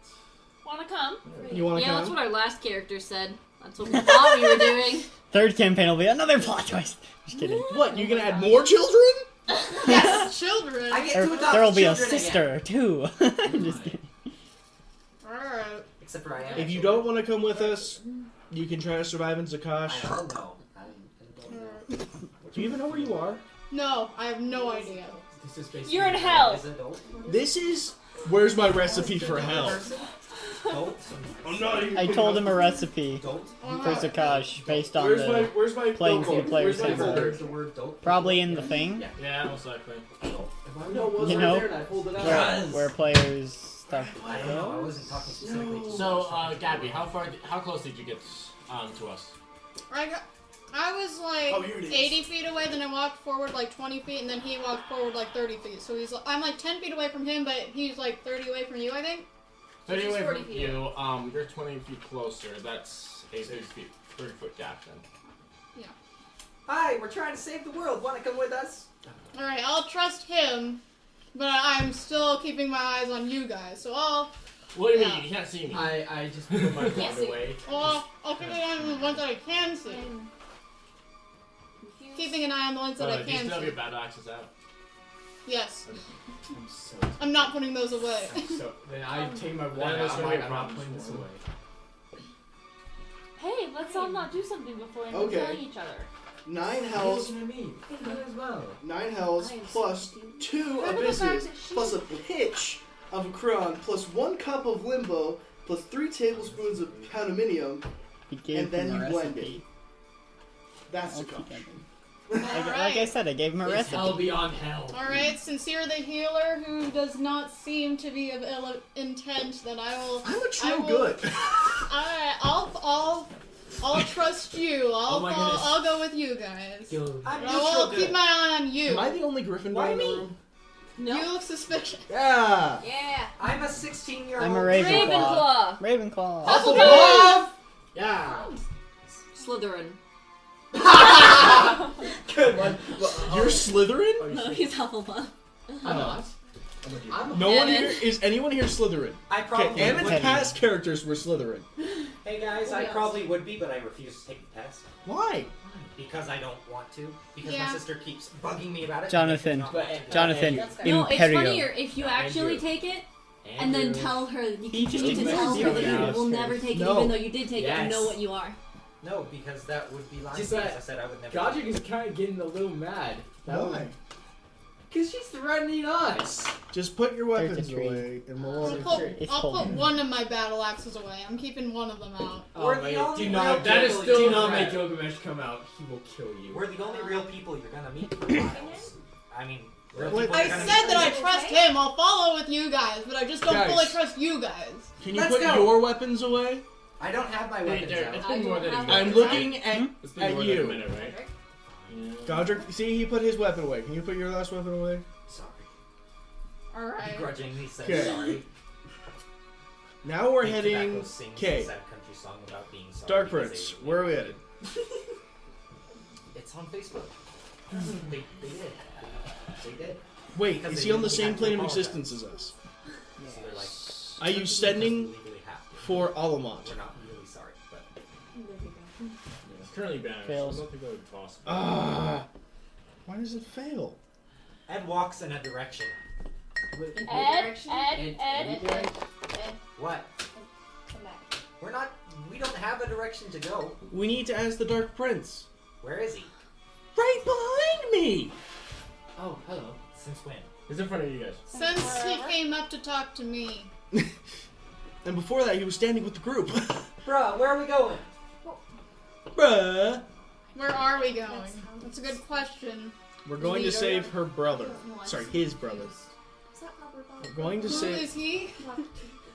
wanna come? You want to Yeah, that's come? what our last character said. That's what we thought we were doing. Third campaign will be another plot twist. Just kidding. What? You gonna add more children? Yes, children. I get There, to adopt there'll be a children again. sister too. I'm just kidding. Alright. Except for I am. If you don't want to come with us, you can try to survive in Zakash. I don't know. I don't know. Do you even know where you are? No, I have no idea. This is basically You're in hell. Is it adult? This is. Where's my recipe for hell? Adult? I'm not even. I told him a recipe Adult? for Zakash based on Where's my playing folder? players Where's my have heard. folder? There's the word adult. probably in the thing Yeah, most likely. You know, where players stuff. I don't know. I wasn't talking specifically to So, Gabby, how close did you get to us? I was like Oh, here it is. 80 feet away, then I walked forward like 20 feet, and then he walked forward like 30 feet. So I'm like 10 feet away from him, but he's like 30 away from you, I think. 30 She's away 40 from feet you, you're 20 feet closer. That's a 30-foot gap then. Hi, we're trying to save the world. Want to come with us? Alright, I'll trust him, but I'm still keeping my eyes on you guys. So What do you Yeah. mean? You can't see me. I just put my Can't phone see. away. I'll keep an eye on the ones that I can see. Keeping an eye on the ones that I Do you can still have see. your battle axes out? Yes. I'm so. I'm not putting those away. So then I take my Then one there's out. gonna I'm be like, a I'm not problem putting this for away. Hey, let's all not do something before and Okay. killing each other. 9 That's hells, what I mean. As well. 9 hells plus 2 Remember the fact abysses that she- plus a pitch of a cron plus 1 cup of limbo plus 3 tablespoons of poundaminium. He gave And then him a you blend recipe. That's I'll the keep cup. it. Like I said, I gave him a It's hell recipe. beyond hell. Alright, Sincere the healer, who does not seem to be of ill intent, then I will. I'm a I true will- good. Alright, I'll trust you. Oh my goodness. I'll go with you guys. Go. I'm I will neutral keep good. my eye on you. Am I the only Gryffindor Why in the me? room? No. You look suspicious. Yeah. Yeah. I'm a 16-year-old. I'm a Ravenclaw. Ravenclaw. Hufflepuff! Yeah. Slytherin. Good one. You're Slytherin? No, he's Hufflepuff. I'm not. I'm No one Evan. here is anyone here Slytherin? I probably Okay, Evan's would. past characters were Slytherin. Hey guys, I probably would be, but I refuse to take the test Why? because I don't want to. Because Yeah. my sister keeps bugging me about it. Jonathan. Not want to. Jonathan, That's fair. No, it's Imperio. funnier if you actually take it and then tell her. You He just need to tell her that ignored you will you. never take it, No. even though you did take it and Yes. know what you are. No, because that would be lying. Just because that I said I would never. Godric is kind of getting a little mad. Why? Because she's threatening us. Just put your There's a weapons tree. away and we'll. It's I'll cold. put one of my battle axes away. I'm keeping one of them out. We're Oh, the mate, only do not. real That is people still you not can make threat. Gilgamesh come out. He will kill you. We're the only real people you're gonna meet for miles. I mean, real What? people I you're gonna said meet that I for trust him. I'll follow with you guys, but I just don't Guys. fully trust you guys. Can you Let's put go. your weapons away? I don't have my Hey, weapons Derek, out. it's been more than a minute. I'm looking at It's been at more you. than a minute, right? Yeah. Godric. See, he put his weapon away. Can you put your last weapon away? Sorry. Alright. Begrudgingly said Okay. sorry. Now we're Big heading. Tobacco sings Okay. a sad country song about being sorry Dark because Prince. they- Where are we headed? It's on Facebook. they did. They did. Wait, Because is they he on the legally same have to plane of apologize. existence as us? So they're like, Are you because sending we legally have to. for Alamont? We're not really sorry, but It's currently banished. Fails. I don't think that would be possible. Ah. Why does it fail? Ed walks in a direction. Ed. What? Come back. We don't have a direction to go. We need to ask the Dark Prince. Where is he? Right behind me. Oh, hello. Since when? He's in front of you guys. Since he came up to talk to me. And before that, he was standing with the group. Bruh, where are we going? Bruh. Where are we going? That's a good question. We're going to save her brother. Sorry, his brother. Is that proper? We're going to Who save. is he?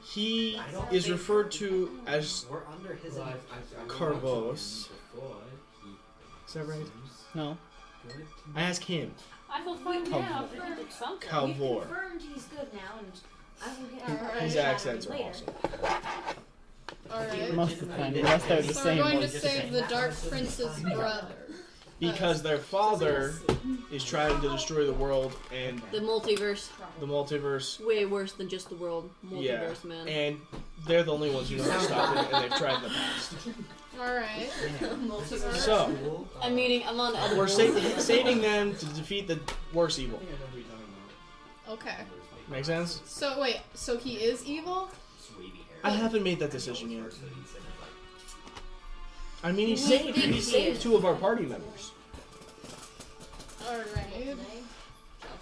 He I don't is think- referred to as. We're under his Well, influence. Carvos. Is that right? No. I ask him. I feel fine Come now. on. for It's something. We've Calvor. confirmed he's good now, and I will get Alright. His a shot at accents him are later. awesome. Alright. Most of the time, the rest are the So same. we're going to Just save saying. the Dark Prince's brother. Because their father is trying to destroy the world and The multiverse. the multiverse. Way worse than just the world. Yeah. Multiverse, man. And they're the only ones who know how to stop it, and they've tried in the past. Alright. So, I'm meaning, I'm on the other we're world. saving them to defeat the worst evil. Okay. Make sense? So wait, so he is evil? I haven't made that decision yet. I mean, he We saved think he he saved is. 2 of our party members. Alright.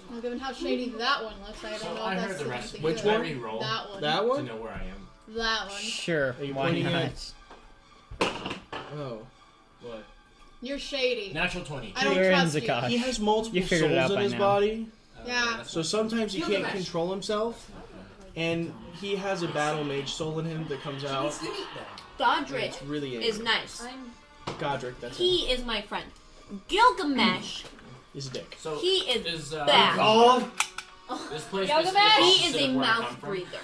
Well, given how shady that one looks, I don't So know I if heard that's the rest. anything Which good. one? I re-roll That one. That to one? know where I am. That one. Sure. Are you Why pointing not? at- Oh. What? You're shady. Natural 20. I don't You're in trust you. Zakash. He has multiple You figured it souls out in by his now. body, Yeah. so sometimes he can't control himself. And he has a battle mage soul in him that comes out. Godric It's really is angry. nice. Godric, that's He is my friend. Gilgamesh, He's a dick. So he is is bad. this place Gilgamesh! He is opposite a of where I come mouth from? breather.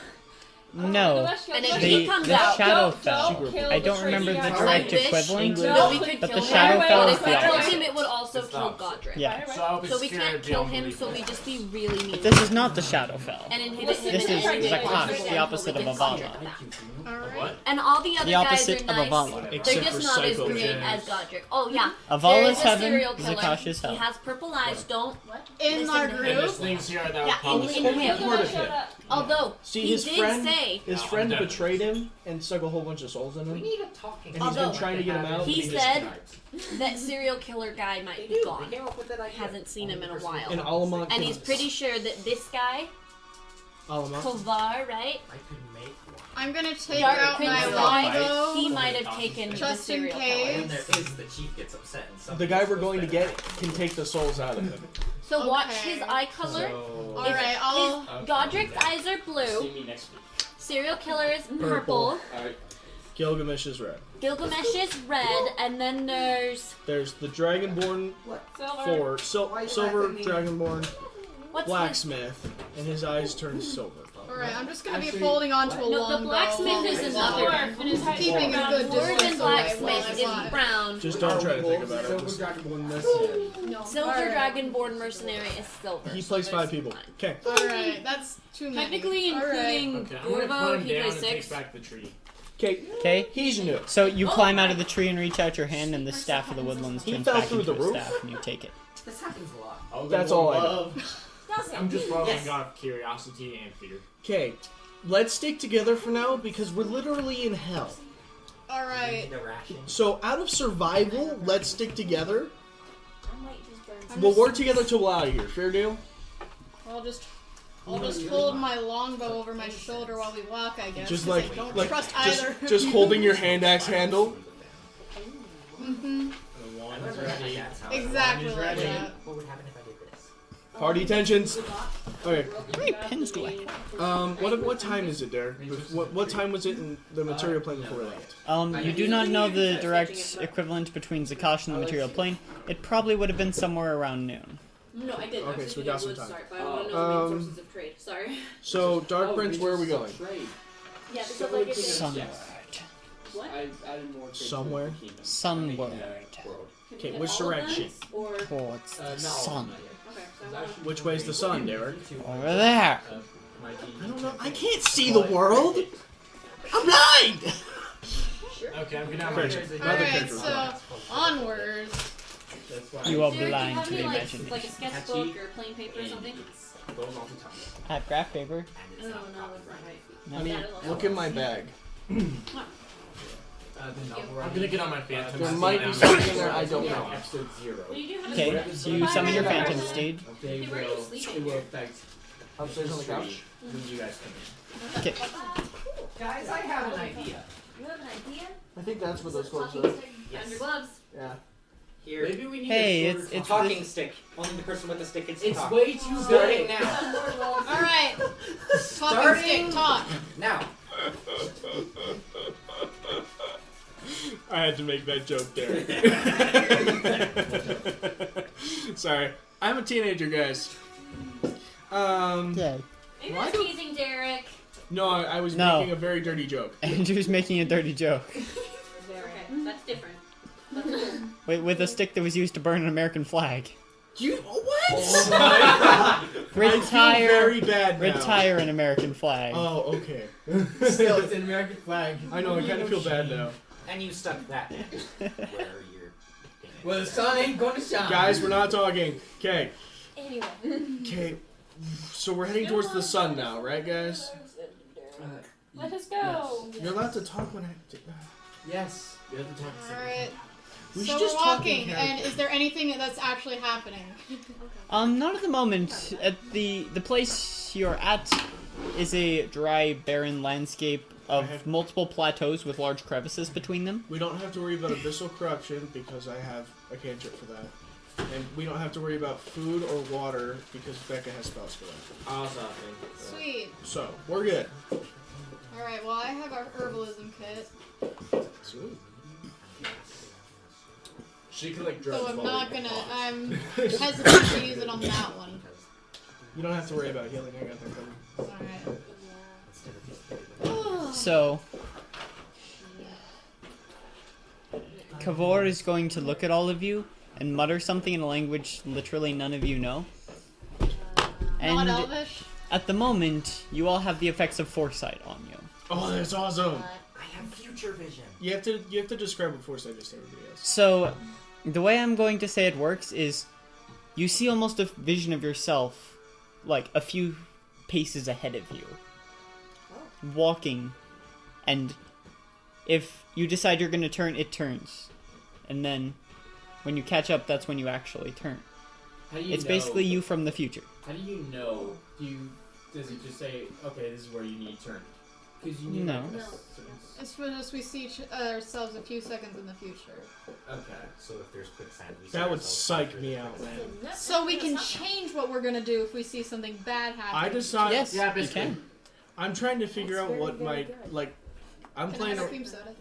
No. And if The, he comes the out, Shadowfell. kill I the don't remember the crazy guy. direct I wish equivalent. that we could But kill the him. Shadowfell But is if we the killed opposite. him, it would also It's the kill opposite. Godric. Yeah. So I'll be So we scared can't beyond kill him, belief so of we that. just be really mean. This is not the Shadowfell. And inhibit This him This and is then Zakash, we the get opposite of Godric Avala. back. Alright. And all the other The guys opposite are of nice. Avala. They're Except just for not as Psycho great James. as Godric. Oh yeah. Avala's There is a heaven, serial killer. Zakash is He hell. has purple eyes. Don't In our listen to And there's group? things here that Yeah, would probably in scare him. me. Part of him. Although See, he his did friend, say his No, friend definitely. betrayed him and stuck a whole bunch of souls in We him. need a talking. And he's been Although trying to get him out. he but just said can't. that serial killer guy might They be do. gone. They came up with that idea. Hasn't seen him in a Only while. person And who Alamont And can- he's pretty sure that this guy, Alamont. Kovar, right? I could make one. I'm gonna take Dark out Prince my guy, longbow. he might have taken the Just in serial case. killer. When there is, the chief gets upset and The somebody guy we're goes going to better. get can take the souls out of him. So watch Okay. his eye color. So Alright, I'll. His Godric's eyes are blue. see me next week. Serial killer is Purple. purple. Alright. Gilgamesh is red. Gilgamesh is red, and then there's There's the Dragonborn Silver. 4, Why you Silver laughing at me? Dragonborn, What's blacksmith, and his eyes turn silver. Alright, I'm just gonna Actually, be holding on to a No, longbow. the blacksmith is another. Dwarf and his height Keeping is a brown. good Dwarven distance away while blacksmith I is fly. brown. Just don't try to think about it. Silver Just, Dragonborn mercenary. No. Silver Alright. Dragonborn mercenary is silver. he so plays there's 5 people. fine. Okay. Alright, that's too many. Technically, Alright. including Okay, I'm gonna Gorvo, climb he down plays and 6. take back the tree. Okay. Okay. He's new. So you climb out of the tree and reach out your hand, and the staff of the woodlands He turns fell back through into the a roof? staff, and you take it. This happens a lot. Oh, That's all I know. love. I'm just following Yes. out of curiosity and fear. Okay. Let's stick together for now because we're literally in hell. Alright. The ration. So out of survival, let's stick together. I might just burn some. We'll work together till we're out of here. Fair deal? I'll just hold my longbow over my shoulder while we walk, I guess. Just 'cause like, I don't like trust just, either. just holding your hand axe handle. Mm-hmm. The I wand is remember ready. that's how Exactly He's like ready. that. What would happen if I did this? Party tensions. Okay. How many pins do I have? What time is it, Derek? What time was it in the material plane before we left? You do not know the direct equivalent between Zakash and the material plane. It probably would have been somewhere around noon. No, I did. Okay, so we got some time. Start, but I want to know the main sources of trade. Sorry. So, Dark Prince, where are we going? Yeah, this is like a Sunward. What? I added more trade Somewhere? to the kingdom. Sunward. World. Okay, Can which all of them, direction? Or Towards the No, sun. not yet. okay, so I want Which way's the sun, Derek? Over there. I don't know. I can't see the world. I'm blind. Okay, I'm gonna have my Crazy. Another Alright, character. so onwards. You are Do you blind have to the any, like imagination. a sketchbook or plain paper or something? I have graph paper. No, no, that's not right. Honey, look in my bag. I'm gonna get on my phantom. There steed might be now. something in there I don't know. Episode 0. Well, you do have Okay, a so you summon your phantom steed. They where are you will. sleeping? It will affect. Upstairs on the couch. When you guys come in. Okay. Guys, I have an idea. You have an idea? I think that's what those gloves Talking are. stick Yes. and your gloves. Yeah. Here. Maybe we need Hey, a shorter it's Talking this- stick. Only the person with the stick gets It's talk. way too Starting big. now. Alright. Talking Starting stick, talk. Now. I had to make that joke, Derek. Sorry. I'm a teenager, guys. Yeah. Maybe Why I'm do- teasing Derek. No, I was No. making a very dirty joke. Andrew's making a dirty joke. Okay, that's different. That's cool. With a stick that was used to burn an American flag. You what? Oh my I feel Retire. very bad now. Retire an American flag. Oh, okay. Still, it's an American flag. I know. I kind of feel bad now. And you stuck that where you're. Well, the sun ain't gonna shine. Guys, we're not talking. Okay. Anyway. Okay. So we're heading towards the sun now, right, guys? Let us go. You're allowed to talk when I. Yes. You have to talk to someone. Alright. We So should we're just talk in walking, and character. is there anything that's actually happening? Not at the moment. At the place you're at is a dry, barren landscape of multiple plateaus with large crevices between them. We don't have to worry about abyssal corruption because I have a cantrip for that. And we don't have to worry about food or water because Becca has spells for that. Awesome. Sweet. So, we're good. Alright, well, I have our herbalism kit, Sweet. She can like drugs. so I'm while not we gonna. talk. I'm hesitant to use it on that one. You don't have to worry about healing. I got that covered. Alright. So, Kavor is going to look at all of you and mutter something in a language literally none of you know. Not And elvish? at the moment, you all have the effects of foresight on you. Oh, that's awesome. I have future vision. You have to describe what foresight is to everybody else. So, the way I'm going to say it works is you see almost a vision of yourself like a few paces ahead of you, walking, and if you decide you're going to turn, it turns. And then when you catch up, that's when you actually turn. How do you It's know? basically you from the future. How do you know? Does it just say, okay, this is where you need to turn? Because you need No. like, a No. certain- It's when us we see ourselves a few seconds in the future. Okay. So if there's quicksand, we That would ourselves psych under me it. out, man. So we can change what we're gonna do if we see something bad happen. I decide. Yes, Yeah, you basically. can. I'm trying to figure out what my like. I'm Can I playing. have a cream soda?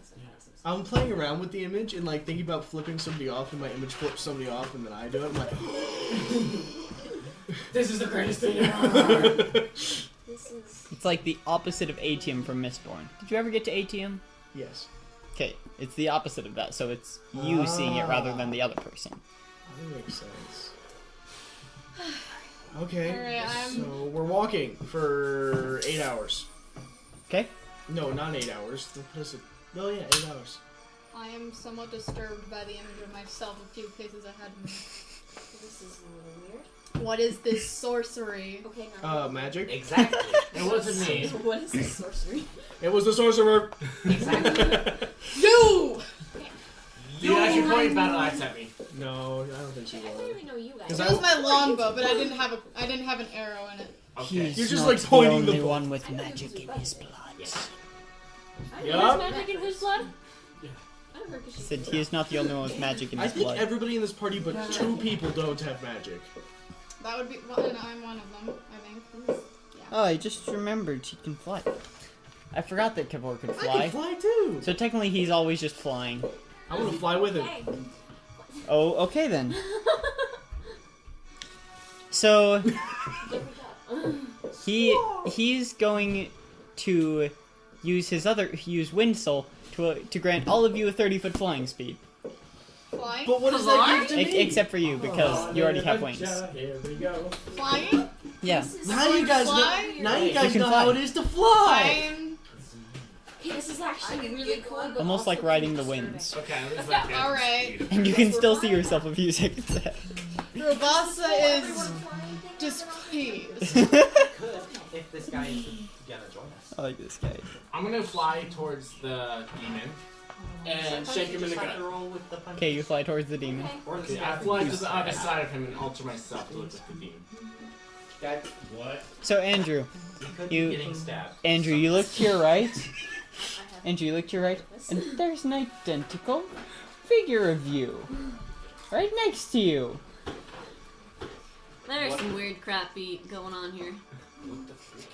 I'm playing around with the image and like thinking about flipping somebody off, and my image flips somebody off, and then I do it. I'm like, This is the greatest thing ever. This is. It's like the opposite of Atium from Mistborn. Did you ever get to Atium? Yes. Okay, it's the opposite of that, so it's you seeing it rather than the other person. That makes sense. Okay, Alright, so we're walking for 8 hours. Okay? No, not 8 hours. What is it? Oh yeah, 8 hours. I am somewhat disturbed by the image of myself a few paces ahead of me. This is a little weird. What is this sorcery? Okay, now. Magic? Exactly. It wasn't me. What is this sorcery? It was the sorcerer. Exactly. You! You actually pointed battle axe at me. No, I don't think she I was. clearly know you guys. Because It was my longbow, but I didn't have an arrow in it. Okay. He's You're just, not like, pointing the the only one with magic in his blood. There's magic in whose blood? I don't know, 'cause she's Said he is not the only one with magic in I his think blood. everybody in this party but 2 people don't have magic. That would be. Well, and I'm one of them, I think. Oh, I just remembered he can fly. I forgot that Kavor could I fly. can fly too. So technically he's always just flying. I want to fly with him. Hey. Oh, okay then. So he's going to use Wind Soul to grant all of you a 30-foot flying speed. Flying? But what does that give to me? Except for you, because you already have wings. Here we go. Flying? Yeah. Now you guys know. Fly? Now you You guys can know fly. how it is to fly. Flying. Hey, this is actually really cool. But Almost also like riding the concerning. winds. Okay, let's Yeah, alright. And you can still see yourself a few seconds ahead. Robasa is displeased. Could if this guy is gonna join us. I like this guy. I'm gonna fly towards the demon and shake him in the gut. Okay, you fly towards the demon. Or this Okay, I guy. fly to the other side of him and alter myself to look like the demon. That What? So Andrew, he could You- be getting stabbed. Andrew, you look to your right. I have Andrew, you look to your right, this. and there's an identical figure of you, right next to you. There's some weird crap going on here.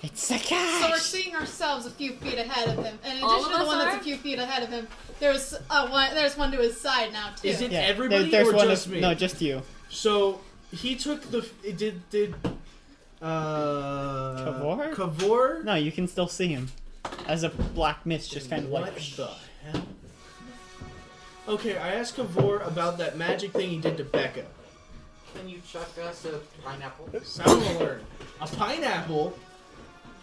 It's a So we're cash. seeing ourselves a few feet ahead of him. And in All addition of to the us one that's are? a few feet ahead of him, there's one to his side now too. Is it Yeah, everybody there's or one just of, me? No, just you. So he took the. Did Kavor? Kavor? No, you can still see him, as a black mist, just kind of What like. the hell? Okay, I asked Kavor about that magic thing he did to Becca. Can you chuck us a pineapple? Sound alert. A pineapple?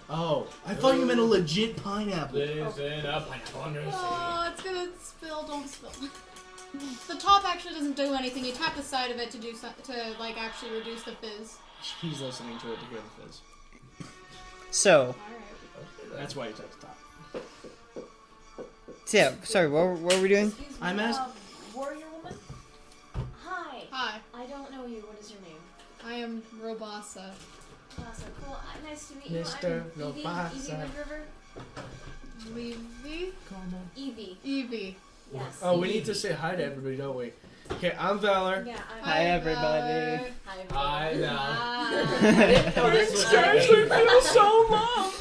Oh, I thought you meant a legit pineapple. Listen up, pineapple under the sea. Oh, it's gonna spill. Don't spill. The top actually doesn't do anything. You tap the side of it to like actually reduce the fizz. He's listening to it to hear the fizz. So, Alright. That's why you touched the top. yeah, sorry, what were we doing? Excuse me, I'm asked- warrior woman? Hi. Hi, I don't know you. What is your name? I am Robasa. So cool. Nice to meet you. Mr. I'm Evie. Lobasa. Evie Windriver. Levy? Evie. Evie. Yes. Oh, we need to say hi to everybody, don't we? Okay, I'm Valor. Yeah. I'm Hi, everybody. Valor. Hi. I know. Hi. Oh, this was feels so long,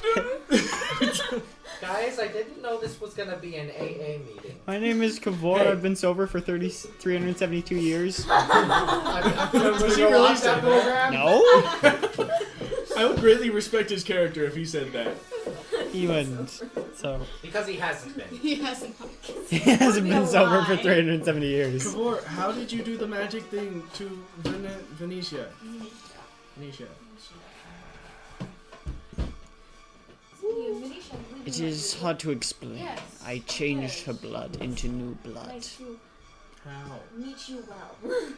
dude. Guys, I didn't know this was gonna be an AA meeting. My name is Kavor. I've been sober for 372 years. Was he really that program? No, I would greatly respect his character if he said that. he wouldn't. So Because he hasn't been. He hasn't. he hasn't been No sober for lie. 370 years. Kavor, how did you do the magic thing to Venetia? Venetia. It is hard to explain. Yes. I changed her blood into new blood. Nice to How? meet you well.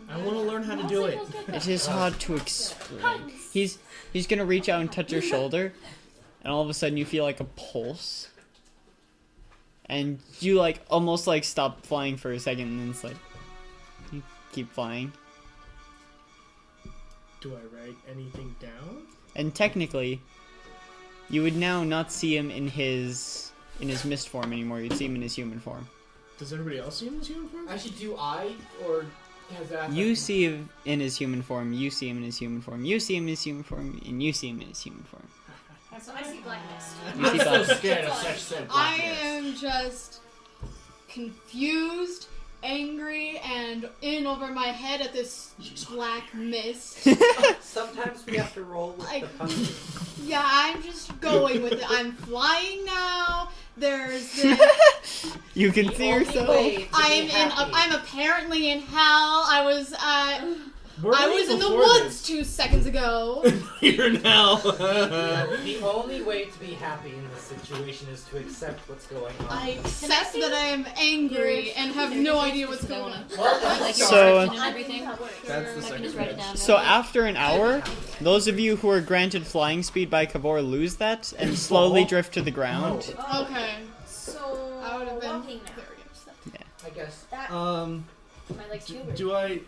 I want to learn how to do it. It is hard to explain. He's gonna reach out and touch your shoulder, and all of a sudden you feel like a pulse, and you like almost like stop flying for a second, and then it's like you keep flying. Do I write anything down? And technically, you would now not see him in his mist form anymore. You'd see him in his human form. Does everybody else see him as uniform? Actually, do I or has that? You see him in his human form. You see him in his human form. You see him in his human form, and you see him in his human form. So I see black mist. You see I'm so black. scared of such said I blackness. am just confused angry and in over my head at this black mist. Sometimes we have to roll with Like- the punches. Yeah, I'm just going with it. I'm flying now. There's this. You can see yourself. I'm apparently in hell. I was Where I were you was in the before woods this? 2 seconds ago. You're in hell. The only way to be happy in this situation is to accept what's going on. I accept that I am angry and have no idea what's going on. Like your So- description and everything. That's the I can second just write it page. down. So really. after an hour, those of you who are granted flying speed by Kavor lose that and slowly drift to the ground. Okay. So I would have been walking now. very upset. I guess. That Um, my legs too. Or? do I?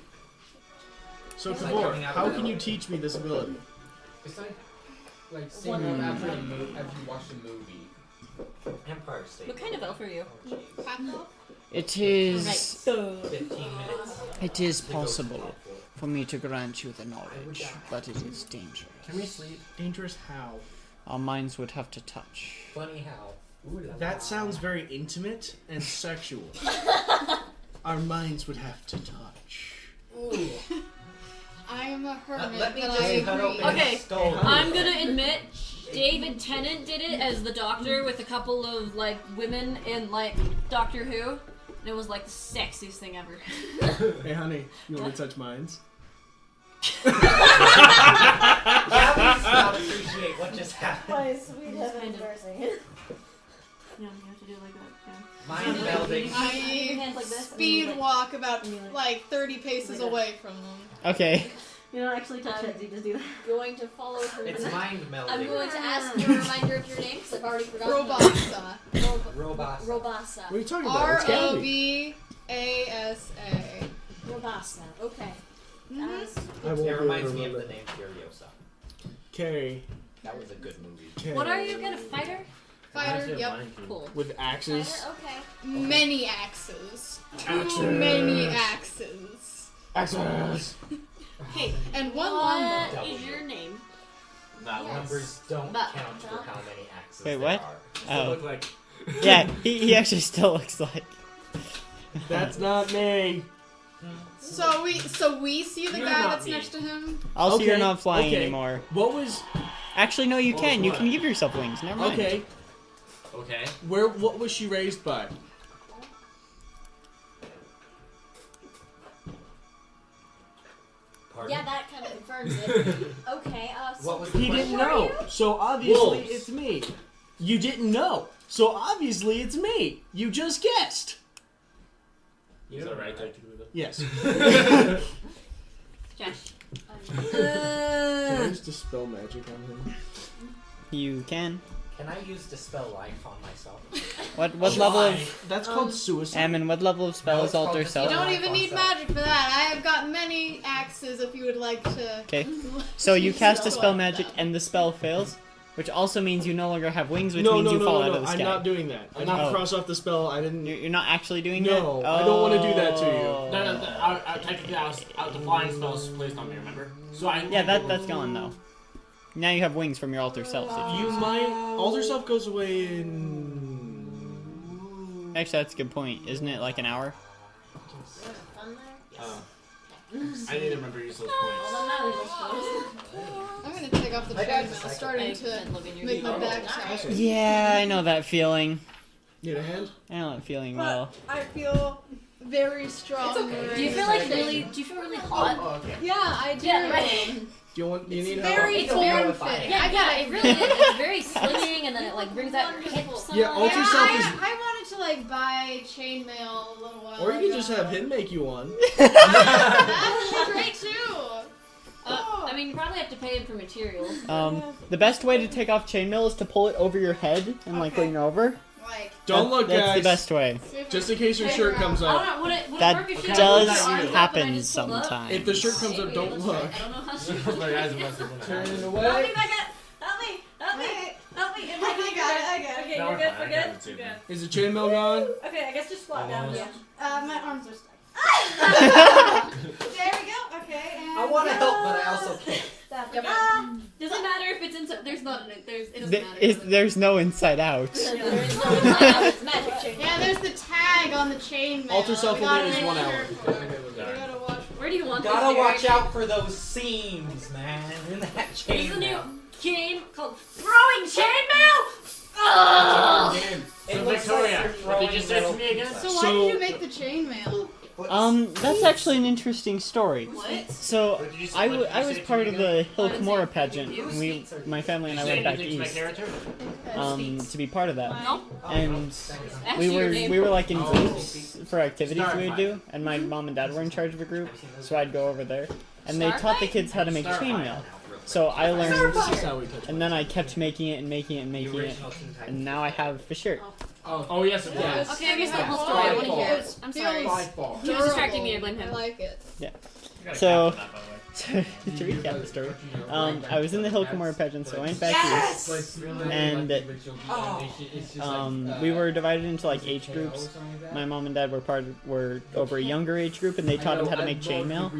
So It's like Kavor, coming out how of can you hell. teach me this ability? It's like seeing them after you watch the movie. Empire State. What kind of elf are you? It is. Right. 15 minutes. It is possible for me to grant you the knowledge, but it is dangerous. Can we sleep? Dangerous how? Our minds would have to touch. Funny how. Ooh la la. That sounds very intimate and sexual. Our minds would have to touch. Ooh. I am a hermit, Let me but just I cut agree. open Okay, his skull. I'm gonna admit, David Tennant did it as the Doctor with a couple of like women in like Doctor Who, and it was like the sexiest thing ever. Hey honey, you want to touch minds? Gabby's not appreciate what just happened. My sweet Just heaven, kind of- embarrassing. Yeah, you have to do it like that. Mind melding. I Hands like this, and speed then you, walk about and you like- like 30 paces like away from them. Okay. You don't actually touch it. You just do that. Going to follow her. It's mind melding. I'm going to ask for a reminder of your name because I've already forgotten. Robasa. Robot. Robasa. What are you talking about? It's Gabby. R-O-B-A-S-A. Robasa. Okay. Mhm. As I won't It be able to reminds me of remember. the name Furiosa. Carrie. That was a good movie. Carrie. What are you again? A fighter? Fighter, yep. Cool. With axes. fighter. Okay. Many axes. Axes. Too many axes. Axes. Hey, and one longbow. What is your name? That Yes. numbers don't But- count for how many axes Wait, there what? are. Oh. Look like. Yeah, he actually still looks like. That's not me. So we see the You're guy not that's me. next to him. Also, you're Okay, not flying okay. anymore. What was? Actually, no, you What can. was You what? can give yourself wings. Never mind. Okay. Okay. Where? What was she raised by? Pardon? Yeah, that kind of confirms it. Okay. So What was the He question? didn't know. So obviously Wolves. it's me. You didn't know. So obviously it's me. You just guessed. Is that right? I can do that. Yes. Josh. Can I just dispel magic on him? You can. Can I use Dispel Life on myself? What level of That's called suicide. Ammon? What level of spell No, is it's called alter You Dispel self? don't Life even on need self. magic for that. I have got many axes if you would like to. Okay. So you cast a Spell spell them. magic and the spell fails, which also means you no longer have wings, which no, means no, you no, fall no, out no. of the I'm sky. not doing that. I'm not Oh. cross off the spell. I didn't. You're not actually doing No, that? I don't wanna do that to you. Oh. Technically, the flying spell is placed on me, remember? So I. Yeah, that's gone though. Now you have wings from your alter self. if You use it. might. Alter self goes away in. Actually, that's a good point. Isn't it like an hour? fun there. Yes. I need to remember to use those All points. that matters, I suppose. I'm gonna take off the I got treadmill. the It's starting I to can look in your make my email. back tired. Yeah, I know that feeling. Need a hand? I know that feeling But well. I feel very strong. okay. Do you feel like really? Do you feel really hot? Oh, okay. Yeah, I do. Yeah, right. Do you want? Do you need It's help? very It's okay form if I- fitting. Yeah, it really is. It's very slinging, and then it like brings out your hips. and Yeah, all alter that. self is. I wanted to like buy chainmail a little while Or you ago. can just have him make you one. That would be great too. I mean, you probably have to pay him for materials. The best way to take off chainmail is to pull it over your head and like Okay. lean over. Like, Don't look, That's guys. the best way. Just in case your Figure shirt comes I don't up. know. Would it That work if she does had her arms up and I happen just pulled up? sometimes. If the shirt comes up, Wait, don't let's look. try. I don't know how she. My eyes must have been Turn out. it Help away. me, Becca! Help me! Help me! Help me! I got it. Okay, No, you're we're good. fine. We're I good. got it too. Good. Is the chainmail gone? Okay, I guess just squat down. Almost. Yeah. my arms are stuck. There we go. Okay. And I want to help, but I also can't. Doesn't matter if it's inside. There's not. It doesn't matter. There's no inside out. There is no inside. It's magic chain. Yeah, there's the tag on the chainmail. Alter self We gotta is make 1 sure- hour. We gotta watch. Where do you want Gotta this, watch Derek? out for those seams, man. In that There's chain a new now. game called Throwing Chainmail. Oh! It So looks Victoria, like you're what throwing did you say to metal me again? pieces. So why So- did you make the chainmail? That's actually an interesting story. What? So What did you say- I what did you was say to part me of the again? Hill I didn't Kimura say pageant. you. And my family and I Say went back anything to my east character? to be part of that. No. And Actually, we your were name. we were like in Oh. groups for activities we would Starfight. do, and my mom and dad were in charge of a group, so I'd go over there, and they taught the Starfight? kids how to make Starfight. chainmail. So I learned, This is how we touch. and then I kept making it and making it and The making it, original Teen Titans. and now I have a shirt. Oh yes, it Yeah. was. Okay, I guess the Yeah. whole story. I want to Five hear it. balls. I'm sorry. Feels 5 ball. He was distracting me, I blame I him. like it. So to recap the story, I was in the Hill Kimura pageant, so I went back east. And, we were divided into like age groups. My mom and dad were over a younger age group, and they taught them how to make chainmail.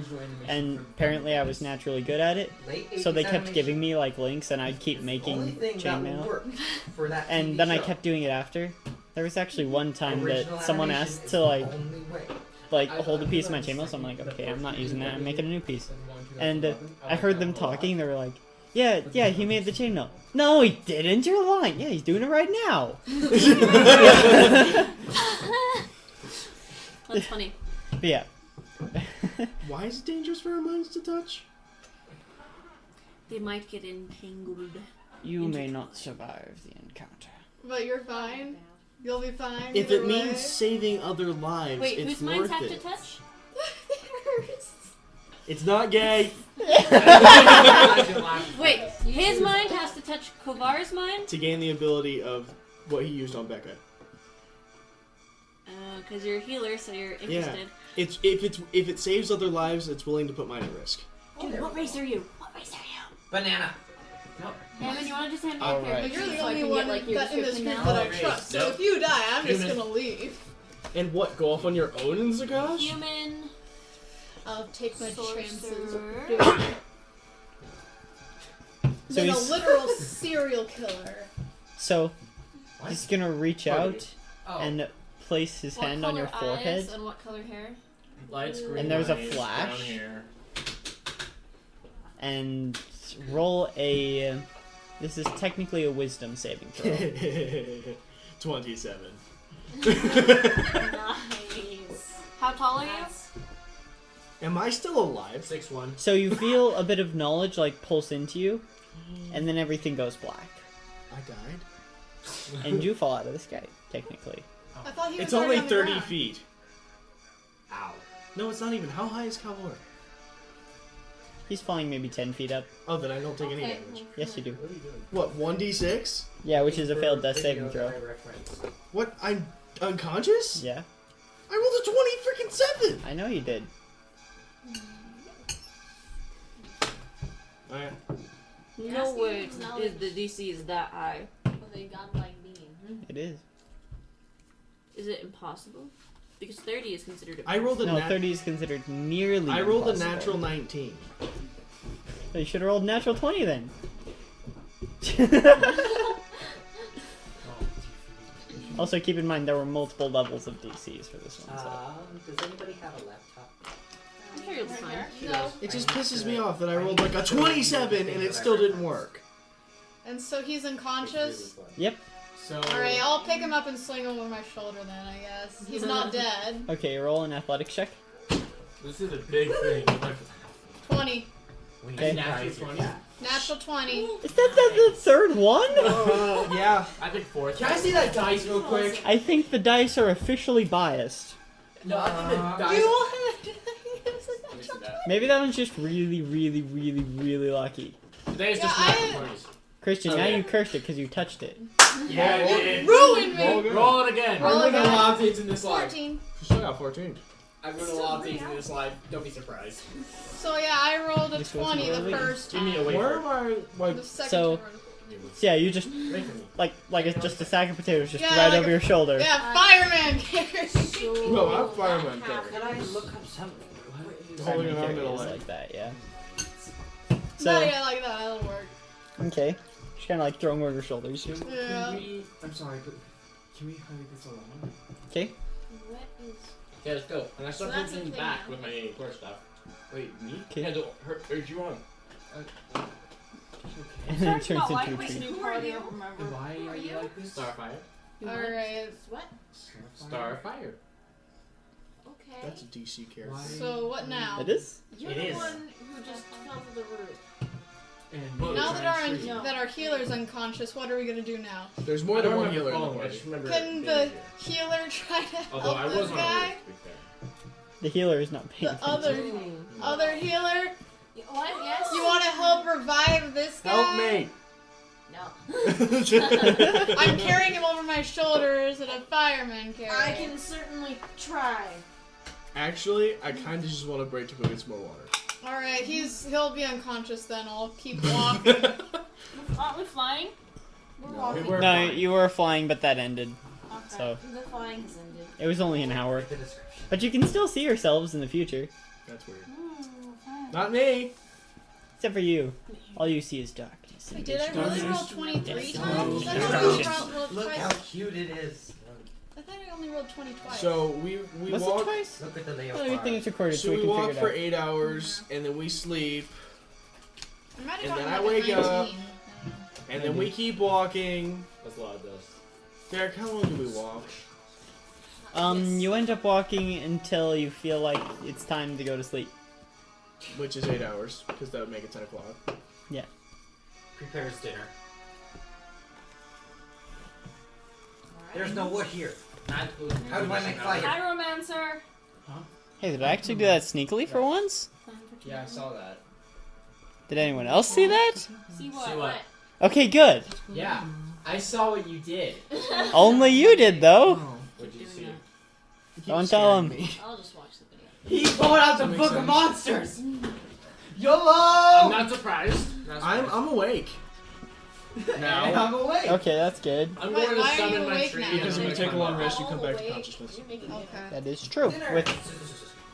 And apparently, I was naturally good at it, so they kept giving me like links, and I'd keep making chainmail. And then I kept doing it after. There was actually one time that someone asked to like hold a piece of my chainmail, so I'm like, okay, I'm not using that. I'm making a new piece. And I heard them talking. They were like, yeah, he made the chainmail. No, he didn't. You're lying. Yeah, he's doing it right now. That's funny. But yeah. Why is it dangerous for our minds to touch? They might get entangled. You may not survive the encounter. But you're fine. You'll be fine. If either it way. means saving other lives, Wait, it's whose minds worth have to it. touch? It's not gay. Wait, his mind has to touch Kovar's mind? To gain the ability of what he used on Becca. Because you're a healer, so you're interested. If it saves other lives, it's willing to put mine at risk. Dude, what race are you? What race are you? Banana. Hammond, you want to just hand me All your right. But you're the so I only can one get, like, your in this description group now? that I trust. So if you die, I'm just Human. gonna leave. And what? Go off on your own in Zakash? Human. I'll take my chances. Sorcerer. Doing it. So Then a he's literal serial killer. so he's gonna reach out Oh. and place his What hand on your color eyes forehead. and what color hair? Lights, green And there's a eyes, flash. brown hair. And roll a. This is technically a wisdom saving throw. 27. Nice. How tall are you? Am I still alive? 6'1". So you feel a bit of knowledge like pulse into you, and then everything goes black, I died. and you fall out of the sky. Technically, I thought he was It's already only on the 30 ground. feet. Ow. No, it's not even. How high is Calvor? he's falling maybe 10 feet up. Oh, then I don't take any Okay. damage. Yes, you do. What, 1d6? Yeah, which is a failed death saving throw. What, I'm unconscious? Yeah, I rolled a 20 freaking 7! I know you did. Alright. No Asking way his knowledge. the DC is that high. With a godlike being. It is. Is it impossible? Because 30 is considered I rolled a No, nat- 30 is considered nearly. I rolled a impossible. natural 19. So you should have rolled natural 20 then. Also, keep in mind there were multiple levels of DCs for this one. So. Does anybody have a laptop? I'm sure you'll be fine. No. It just pisses me off that I rolled like a 27 and it still didn't work. And so he's unconscious. Yep. So. Alright, I'll pick him up and sling him over my shoulder then, I guess. He's not dead. Okay, roll an athletics check. This is a big thing. 20. Okay. Natural 20. Natural 20. Is that the third one? Yeah. I think 4th. Can I see that dice real quick? I think the dice are officially biased. No, I think the dice. You want to Let me see that. Maybe that one's just really, really, really, really lucky. Today's Yeah, just natural 20s. Christian, now Okay. you cursed it because you touched it. Yeah, it ruin me! Roll it again. Roll I'm doing a again. lot of things in this life. 14. You still got 14. I've done a lot of things in this life. Don't be surprised. So yeah, I rolled a This was 20 the really- first Give me a time. wafer. Where am I? The second So- time I rolled a 20. was So yeah, you just making me. like it's just a sack of potatoes just Yeah, right like over a- your shoulder. Yeah, fireman carries. No, I'm fireman Half- carry. Can I look up something? Holding it on Carry to the is leg. like that, yeah. No, So yeah, like that. That'll work. okay, just kind of like throwing over your shoulders. Can Yeah. we? I'm sorry, but can we hurry this along? Okay. What is? Okay, let's go. And I start So that's moving the back thing. with my core stuff. Wait, me? Okay. Yeah, don't urge you on. And then it Starting turns to not into a like this tree. new party, I remember. Why are you like this? Starfire. Alright. What? Starfire. Okay. That's a DC character. Why? So what now? It is. You're It the is. one who just fell to the roof. And Now that No. our healer's unconscious, what are we gonna do now? There's I more don't than one remember healer in the falling, I party. just remember Can being the here. healer try to Although I help was this on guy? a roof, to be fair. The healer is not paying The attention. other healer? What? Yes. You want to help revive this guy? Help me! No. I'm carrying him over my shoulders and a fireman carrying I him. can certainly try. Actually, I kind of just want to break to go get some more water. Alright, he'll be unconscious then. I'll keep walking. Aren't we flying? We're No, walking. we were No, fine. you were flying, but that ended. Okay. So The flying has ended. it was only an hour. The description. But you can still see yourselves in the future. That's weird. Fine. Not me. Except for you. All you see is darkness. Wait, did I really roll 23 Yes. times? I Yes. thought I only rolled Look twice. how cute it is. I thought I only rolled 20 twice. So we Was it walk. twice? Look at the I layout. don't even think it's recorded, so, So we we can walk figure for it out. 8 hours, and then we sleep, I might have and gotten then I like a wake up. 19. and then we keep walking. That's a lot of dust. Derek, how long do we walk? You end up walking until you feel like it's time to go to sleep. Which is 8 hours, because that would make it 10 o'clock. Prepares dinner. There's no wood here. How do I make fire? Pyromancer. Hey, did I actually do that sneakily for once? Yeah, I saw that. Did anyone else see that? See what? See what? Okay, good. Yeah, I saw what you did. Only you did, though. What'd you see? Don't tell him. I'll just watch the video. He pulled out the Makes book sense. of monsters. I'm YOLO! not surprised. I'm awake. Now. I'm awake. Okay, that's good. I'm Wait, going why to are summon you my awake tree. now? Because if you and take a long I'm rest, you All come back to awake. consciousness. You're making Okay. That is true. Dinner. With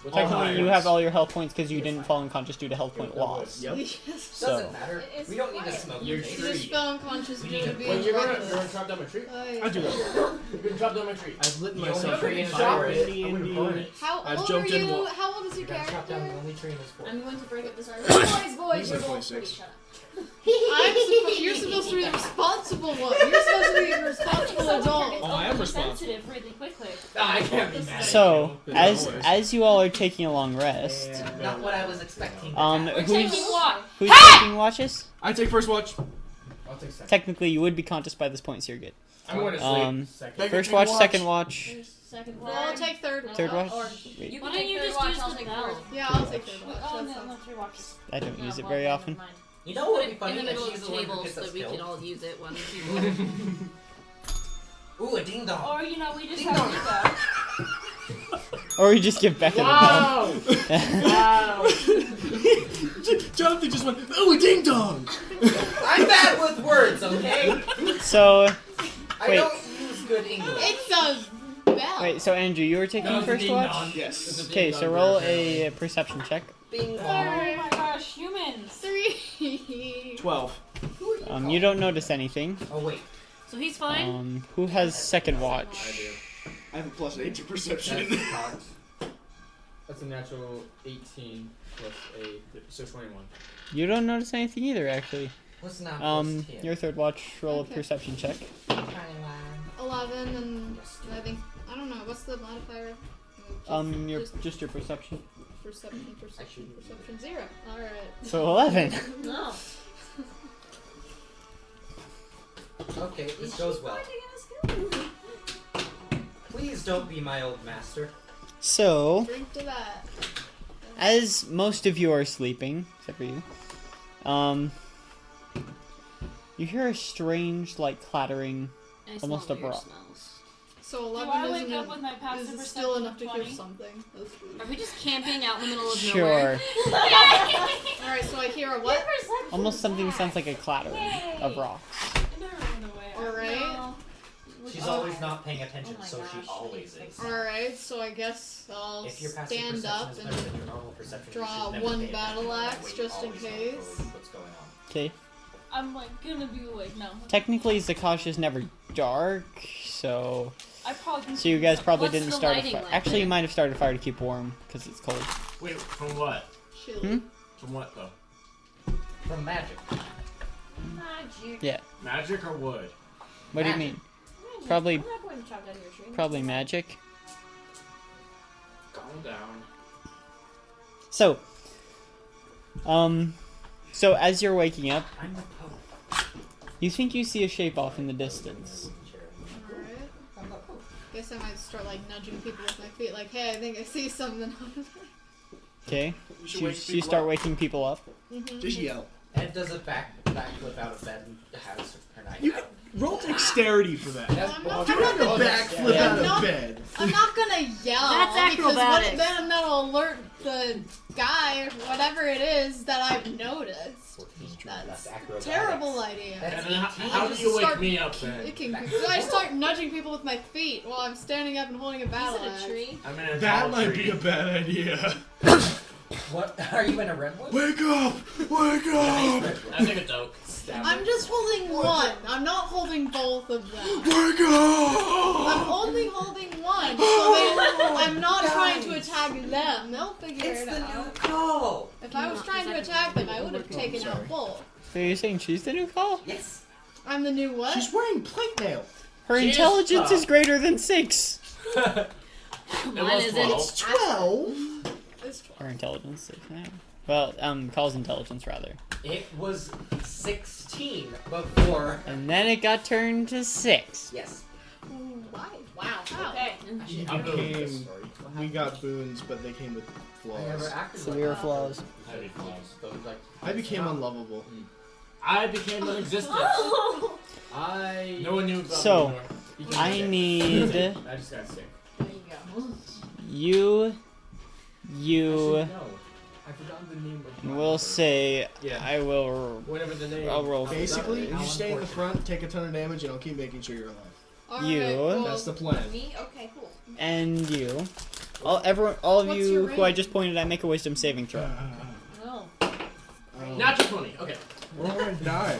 We'll take technically, a you long have rest. all your health points because you didn't fall unconscious due to health point loss. Yep. So Doesn't matter. It's We don't need to quiet. smoke Your your You tree. just fell unconscious We due need to to- being Wait, you're gonna reckless. chop down my tree? I do that. You're gonna chop down my tree. I've lit The myself only on tree in fire this in forest. I'm gonna burn D&D. it. How I've old jumped are in you? wa- How old is your You're gonna chop down the character? only tree in this forest. I'm going to break up this argument. Boys, He's you're like both 26. pretty. Shut up. You're supposed to be the responsible one. You're supposed to be a responsible adult. Oh, I am responsible. Sensitive really quickly. I can't be mad. So, Yeah, as always. as you all are taking a long rest, Not what I was expecting. to Um, happen. We're Who's- taking what? who's taking watches? I take first watch. I'll take second. Technically, you would be conscious by this point, so you're good. I'm going to sleep. Second. Take First a watch, watch. second watch. There's second Well, I'll one. take third. Third watch? Or Wait, you Why can don't take you third just watch, use I'll the take bell? fourth. Yeah, I'll take third watch. Oh, That no, sounds- no, 3 watches. I don't use it well, very then often. never mind. You know what would be In funny the if middle she's of the the one who table gets so us that we killed? can all use it when people. Ooh, a ding dong. Or, you know, we just Ding have dong. to go. Or you just give Becca Wow! the Wow! Jonathan just went, oh, a ding dong! I'm bad with words, okay? bell. So, I Wait. don't use good English. It's a bell. wait, so Andrew, you were taking That was a first ding watch? dong. Yes. It's a Okay, ding so dong roll apparently. a perception check. Bing Oh bong. my gosh, humans. 3. 12. You don't notice anything. Oh wait. So he's fine? Who has second I watch? do. I have a plus 8 to perception. That's cocked. That's a natural 18 plus a so 21. You don't notice anything either, actually. What's not plus 10? Your third watch, roll Okay. a perception check. 11 and I think I don't know what's the modifier. Just your perception. Perception 0. All right. So 11. No. Okay, this goes well. Please don't be my old master. So, Drink to that. as most of you are sleeping, except for you, you hear a strange, like, clattering. I Almost smell a weird bra. smells. So Do 11 I wake isn't up with my passive is still perception enough of to 20? hear something. That's weird. Are we just camping out in the middle of nowhere? Sure. All right, so I hear a what? Almost something that sounds like a clattering of rocks. always not paying attention, Oh my so she gosh. always is. Alright, so I guess I'll If your passive stand perception up is and better than your normal perception, you draw should never one pay attention. battle That axe way you just in always know case. totally what's going on. Okay. I'm like gonna be like, no. Technically, Zakash is never dark, so I probably. so you guys probably What's didn't the start a lighting fire. like Actually, you there? might have started a fire to keep warm because it's cold. Wait, from what? chill. Hmm? From what though? From magic. Magic. Yeah. Magic or wood? What do you Magic. mean? Probably, I'm not going to chop down your tree. probably magic. Calm down. So, so as you're waking up, I'm the Pope. you think you see a shape off in the distance. Alright. I'm the Pope. Guess I might start like nudging people with my feet, like, hey, I think I see something over there. Okay. You should You, wake you people start up. waking people up. Just yell. Ed does a backflip out of bed and has her night You out. Roll dexterity for that. That's I'm not- Do I'm not a backflip yeah. out I'm not- of bed. I'm not gonna yell That's because acrobatics. then that'll alert the guy or whatever it is that I've noticed. That's a acrobatics. terrible idea. That's And then 18. how do you wake Start me up then? Kicking people. I start nudging people with my feet while I'm standing up and holding a Is battle it axe. a tree? I'm in a That tall might tree. be a bad idea. What? Are you in a redwood? Wake up! Wake Nice up! redwood. I think it's oak. I'm just holding one. I'm not holding both of them. Wake I'm up! only holding one, so I'm not trying to attack them. They'll figure It's it the out. new call. If I was trying to attack them, I would have taken out both. So you're saying she's the new call? Yes. I'm the new what? She's wearing plate mail. Her She is intelligence tough. is greater than 6. It Mine was isn't. 12. 12? It's 12. Her intelligence 6 now. Well, call's intelligence rather. It was 16 before. And then it got turned to 6. Yes. Ooh, why? Wow. Wow. Okay. We became. We got boons, but they came with flaws. Severe flaws. Heavy flaws. I became unlovable. I became non-existent. I. No one knew about So, me anymore. I need I just got sick. There you go. you, Actually, no. I forgot the name of my we'll brother. say Yeah. I will. Whatever the name. I'll roll. Basically, Alan you stay in the Porter. front, take a ton of damage, and I'll keep making sure you're alive. Alright, You. well, That's the plan. Me? Okay, cool. And you. All of What's you your who I range? just pointed at, make a wisdom saving throw. Oh. Natural 20. Okay. We're all gonna die.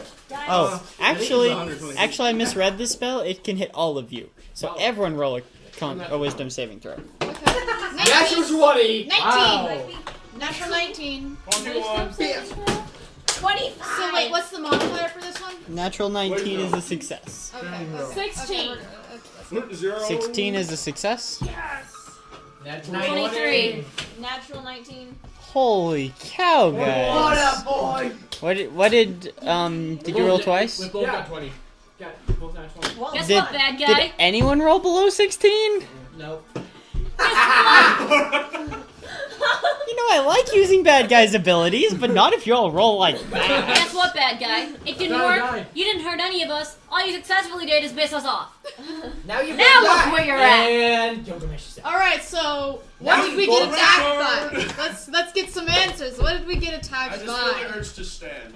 Oh, actually, 120. I misread this spell. It can hit all of you. So Wow. everyone roll a wisdom saving throw. Okay. Natural 20! 19! Wow. Natural 19. 21. 25! So wait, what's the modifier for this one? Natural 19 is a success. Okay. 16. Okay, we're good. 0. 16 is a success. Natural 23. Natural 19. Holy cow, guys! boy! What did you roll twice? We both got 20. Got both got 20. Well, Guess Did- what, bad Did guy? anyone roll below 16? Nope. You know, I like using bad guys' abilities, but not if you all roll like that. Guess what, bad guy? It didn't Bad work. guy. You didn't hurt any of us. All you successfully did is piss us off. Now you Now look where you're at. And Gilgamesh is out. Alright, so Now what did you we get both attacked by? Let's get some answers. What did we get I attacked just feel by? the urge to stand.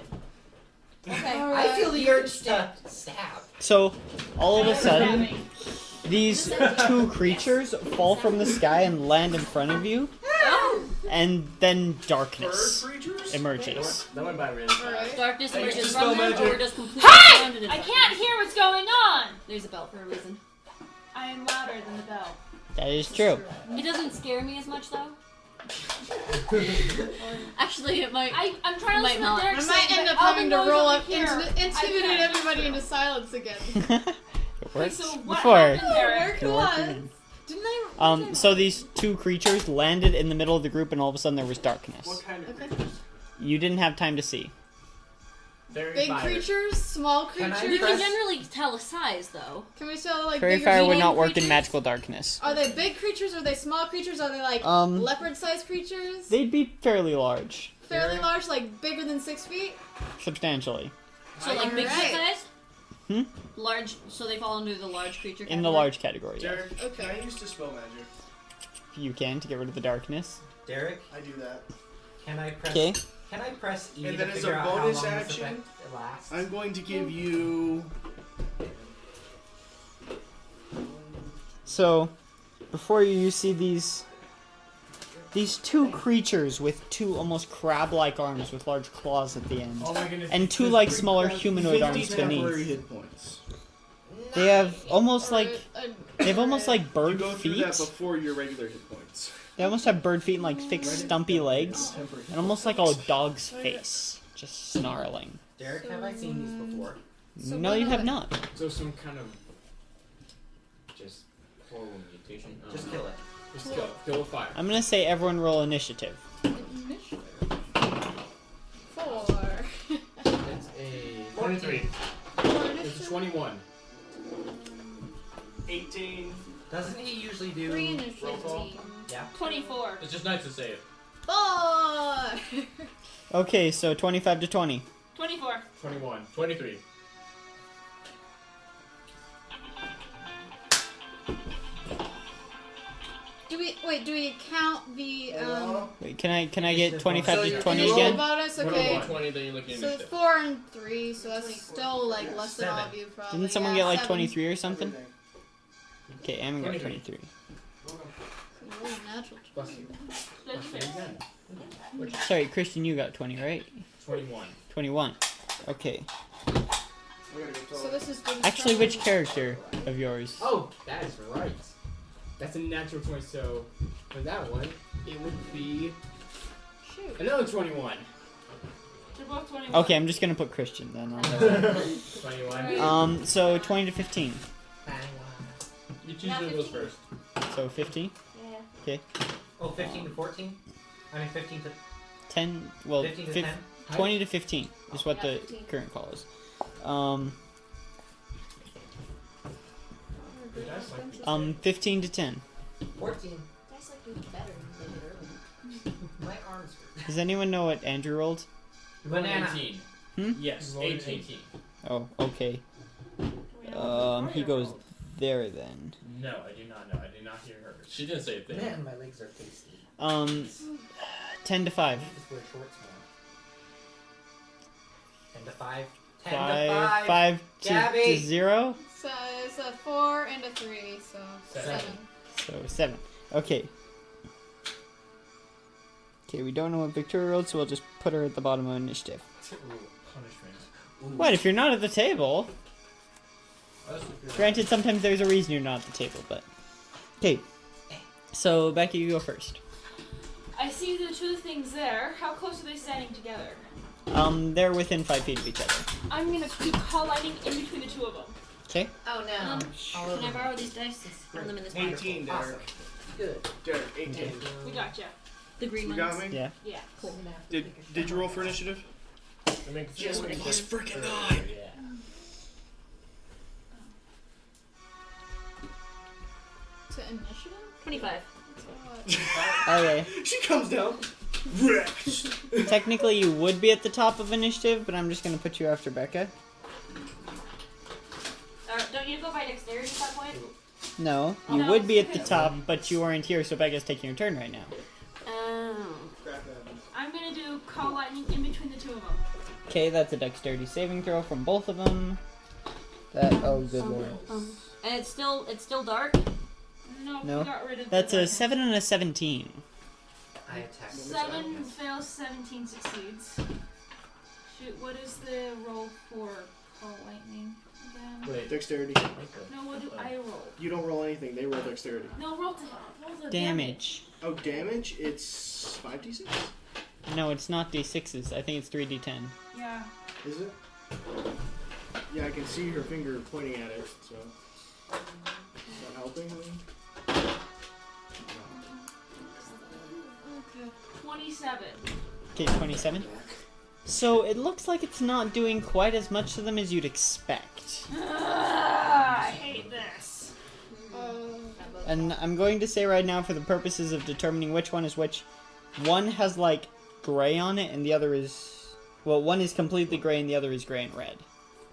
Okay. I feel the urge to stab. So, all of a sudden, these two creatures fall from the sky and land in front of you, Oh, and then Bird darkness creatures? emerges. That went by really fast. Alright. darkness I used emerges to from spell them, magic. or we're just completely surrounded in I darkness. can't hear what's going on. There's a bell for a reason. I am louder than the bell. That is true. It doesn't scare me as much though. Actually, it might. I'm trying to Might listen not. to Derek I might say, end but up all having the to noise roll over up, here, intimidate I can't everybody hear. into silence again. It works So what before. happened, Oh, Derek? worked It worked once. again. Didn't I? So these two creatures landed in the middle of the group, and all of a sudden there was darkness. What kind of Okay. creatures? You didn't have time to see. Very Big fire. creatures, small Can I creatures. You can press- generally tell a size though. Can we tell like Fairy bigger, fire would medium not work in creatures? magical darkness. Are they big creatures? Are they small creatures? Are they like leopard-sized creatures? They'd be fairly large, Fairly large, like bigger than 6 feet. substantially. So like big Alright. size. Hmm? Large. So they fall under the large creature. In the category? large category, yes. Derek, Okay. can I use Dispel Magic? You can to get rid of the darkness. Derek, I do that. can I press? Okay. Can I press E And to then as figure a out how bonus long this action, effect lasts? I'm going to give you So, before you see these two creatures with two almost crab-like arms with large claws at the end, Oh my goodness. and two this like big smaller crab- humanoid 50 arms temporary beneath. hit points. They have almost Or like a- they have almost like You bird go through feet. that before your regular hit points. They almost have bird feet and like thick, stumpy legs, Temporary hit and almost like a dog's face, just snarling. Derek, have I seen these before? So No, we you know have that- not. So some kind of just horrible mutation. Just kill it. Just kill with fire. I'm gonna say everyone roll initiative. Initiative. 4. It's a 23. It's a 21. 18. Doesn't he usually do 3 roll initiative. call? Yeah. 24. It's just nice to say it. 4. Okay, so 25 to 20. 24. 21. 23. Do we count the Wait, can I get 25 So to you're- 20 roll again? bonus? What Okay. about 20 then you're looking at So it's initiative? 4 and 3, so that's still like less than all of 7. you probably. Didn't someone yeah, get like 7. 23 or something? Okay, Am got 23. 23. So roll a natural Plus you. That's Plus fair. you again. Sorry, Christian, you got 20, right? 21. 21. Okay. So this is good Actually, which start. character of yours? Oh, that is right. That's a natural 20, so for that one, it would be Shoot. another 21. They're both 21. Okay, I'm just gonna put Christian then on that. 21. So 20 to 15. You choose who goes first. So 15? Yeah. Oh, 15 to 14? I mean 15 to 10? Well, 15 to 10? 10? 20 to 15 is what Yeah, the 15. current call is. Your dice like 15 to 10. 14. Dice like do better than they did earlier. My arms hurt. Does anyone know what Andrew rolled? Banana. Banana. 18. Hmm? Yes, Rolled an 18. Oh, okay. He goes there then. No, I do not know. I did not hear her. She didn't say a thing. Man, my legs are tasty. 10 to 5. I just wear shorts more. 10 to 5. 10 5, to 5. 5 to Gabby. 0. So it's a 4 and a 3, so 7. So 7. Okay. Okay, we don't know what Victoria rolled, so we'll just put her at the bottom of initiative. Punishment. What, if you're not at the table? Granted, sometimes there's a reason you're not at the table, but... Okay. So, Becky, you go first. I see the two things there. How close are they standing together? They're within 5 feet of each other. I'm gonna do call lightning in between the two of them. Okay? Oh no. Can I borrow these dice? Found them in this 18, Derek. Awesome. Good. Derek, 18. We gotcha. The green You ones. got me? Yeah. Yeah. Cool. Did you roll for initiative? I mean, Yes, plus freaking 9. Yeah. To initiative? 25. Okay. She comes down. Wrecked. Technically, you would be at the top of initiative, but I'm just gonna put you after Becca. Don't you go by dexterity at that point? No, you No, would be at the because- top, but you aren't here, so Becca's taking your turn right now. Oh. I'm gonna do call lightning in between the two of them. Okay, that's a dexterity saving throw from both of them. That, oh good lord. And it's still dark. No, No. we got rid of That's the a 7 and a 17. I attack. 7 fails, 17 succeeds. Shoot, what is the roll for call lightning again? Wait. Dexterity. No, what do I roll? You don't roll anything. They roll dexterity. No, roll the Damage. Oh, damage? It's 5d6? No, it's not d6s. I think it's 3d10. Yeah. Is it? Yeah, I can see her finger pointing at it, so. Is that helping? 27. Okay, 27. So it looks like it's not doing quite as much to them as you'd expect. I hate this. And I'm going to say right now, for the purposes of determining which one is which, one has like gray on it and the other is... Well, one is completely gray and the other is gray and red.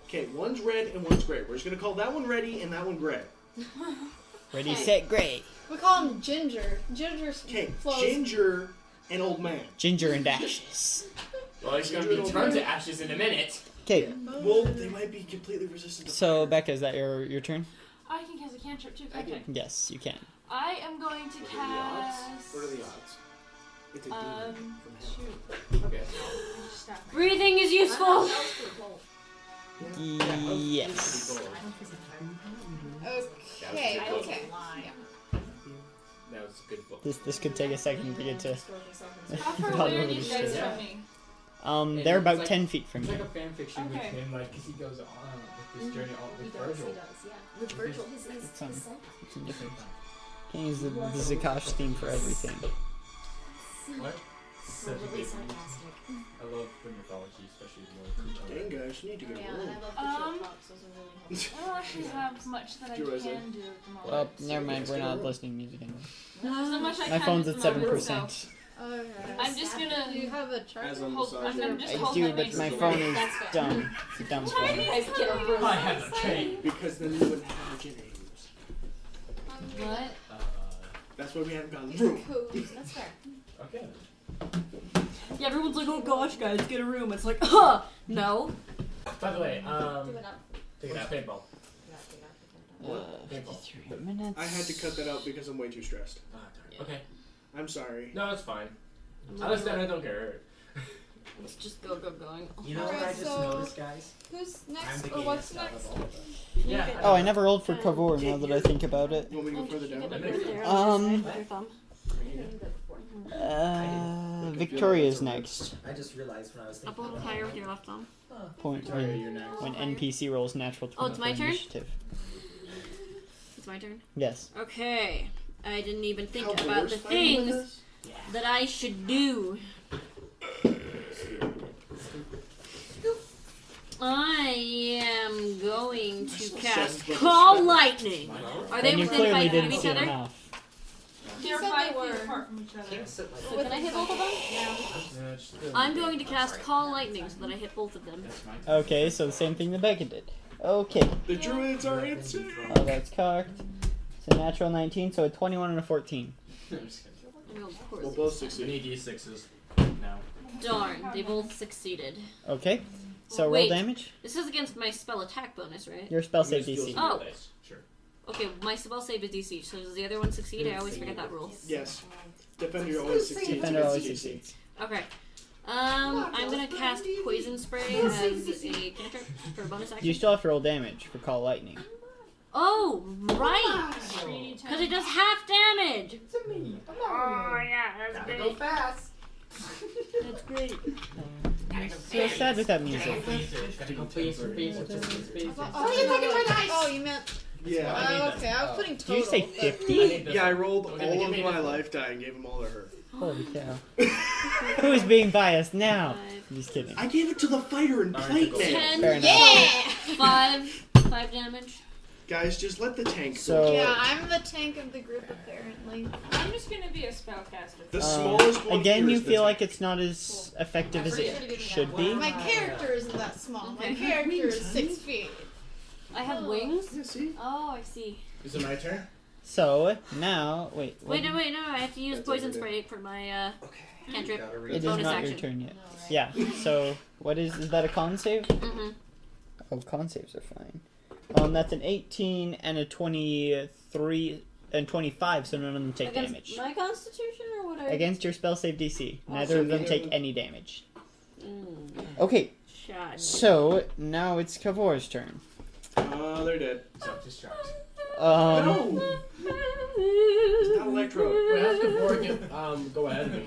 Okay, one's red and one's gray. We're just gonna call that one ready and that one gray. Ready, set, gray. We call him Ginger. Ginger Okay, flows. Ginger and Old Man. Ginger and ashes. Well, he's gonna be turned to ashes in a minute. Okay, Well, they might be completely resistant to so fire. Becca, is that your turn? I can cast a cantrip too, can't I? Yes, you can. I am going to What are the odds? cast. What are the odds? It's a demon from hell. Shoot. Okay. I just stabbed my- Breathing is useful. Yes. Okay. Okay. That was a good book. This could take a second to get to. How far Probably away are these should. guys from me? They're It's about like- 10 feet from It's you. like a fan fiction with Okay. him, like, because he goes on with this journey on with Virgil. With Virgil, his It's, um, son. it's a different. Can't use the Zakash theme for everything. What? Such a Really good sarcastic. I love the mythology, especially the more. Dang guys, you need to Oh, get yeah, a room. and I love the short talks. Those are really helpful. I don't actually have much that I Do can as I- do at the moment. Well, never mind. We're not listening to music anymore. There's not much I My can phone's do at the moment, 7%. so Okay. I'm just Do you gonna have a charger? As I'm hold. I'm just I hold do, my but base my here. phone is That's fair. dumb. It's a dumb phone. Guys, get a room. I have a chain. Because then you wouldn't have your names. What? That's why we haven't gotten a room. That's fair. Okay. Yeah, everyone's like, oh gosh, guys, get a room. It's like, no. By the way, Do it up. take it out. Paintball. What? 53 minutes. I had to cut that out because I'm way too stressed. Okay. I'm sorry. No, it's fine. I don't care. Let's just go going. You know what I Alright, just so- noticed, guys? Who's I'm next? the Or what's gayest out next? of all of us. Yeah. Oh, I never rolled for Kavor now that I think about it. You want me to go further down? Victoria's next. I just realized when I was Up a thinking little about higher it, with your left thumb. Point Victoria, you're next. when NPC rolls natural 20 Oh, it's my for turn? initiative. It's my turn. Yes. Okay. I didn't even think How about worse the fighting with things us? that I should do. I am going to cast Call Lightning. Are they And you within clearly 5 feet of didn't each see other? enough. They're said 5 they feet were. apart from each other. can't sit like So can I hit both of them? Yeah, just I'm going to cast Call Lightning so that I hit both of them. That's my turn. Okay, so the same thing that Becca did. Okay. The druids are insane. Oh, that's cocked. It's a natural 19, so a 21 and a 14. I'm just kidding. We'll both We succeed. need D6s now. Darn, they both succeeded. Okay. So roll Wait. damage. This is against my spell attack bonus, right? Your spell save Use skills DC. for your Oh. dice. Sure. Okay, my spell save is DC, so does the other one succeed? I always forget that rule. Yes. Defender always succeeds. Defender against always the DC. succeeds. Okay. I'm gonna cast Poison Spray as a cantrip for a bonus action. You still have to roll damage for Call Lightning. Oh, right! 3d10. Because it does half damage! It's a me. Oh, yeah, that's Gotta great. go fast. That's great. So sad with that music. Gotta go face to face. Oh, you're taking my dice! Oh, you meant. Yeah. Oh, okay. I was putting Did total. you say but- 50? Yeah, I rolled Okay, all give of me my this one. life die and gave them all to her. Holy cow. Who's being biased now? I'm just kidding. I gave it to the fighter in Alright, plate go. mail. 10, Fair enough. Yeah! 5 damage. Guys, just let the tank go. So- Yeah, I'm the tank of the group apparently. I'm just gonna be a spellcaster. The smallest one again, here you is the feel tank. like it's not as effective as it should be. My character isn't that small. My Okay. character is 6 feet. I have wings? Yeah, see? Oh, I see. Is it my turn? So now, wait. Wait, no, I have to use That's Poison over there. Spray for my cantrip. Gotta It read is bonus not action. your turn yet. Yeah. So what is that? A con save? Mm-hmm. Oh, con saves are fine. That's an 18 and a 23 and 25, so none of them take Against damage. my constitution or what I... Against your spell save DC, Oh, neither so of them neither take of them- any damage. Mm, Okay, shot. so now it's Kavor's turn. Oh, they're dead. So distract. No! It's not Electro. Wait, have to go ahead of me.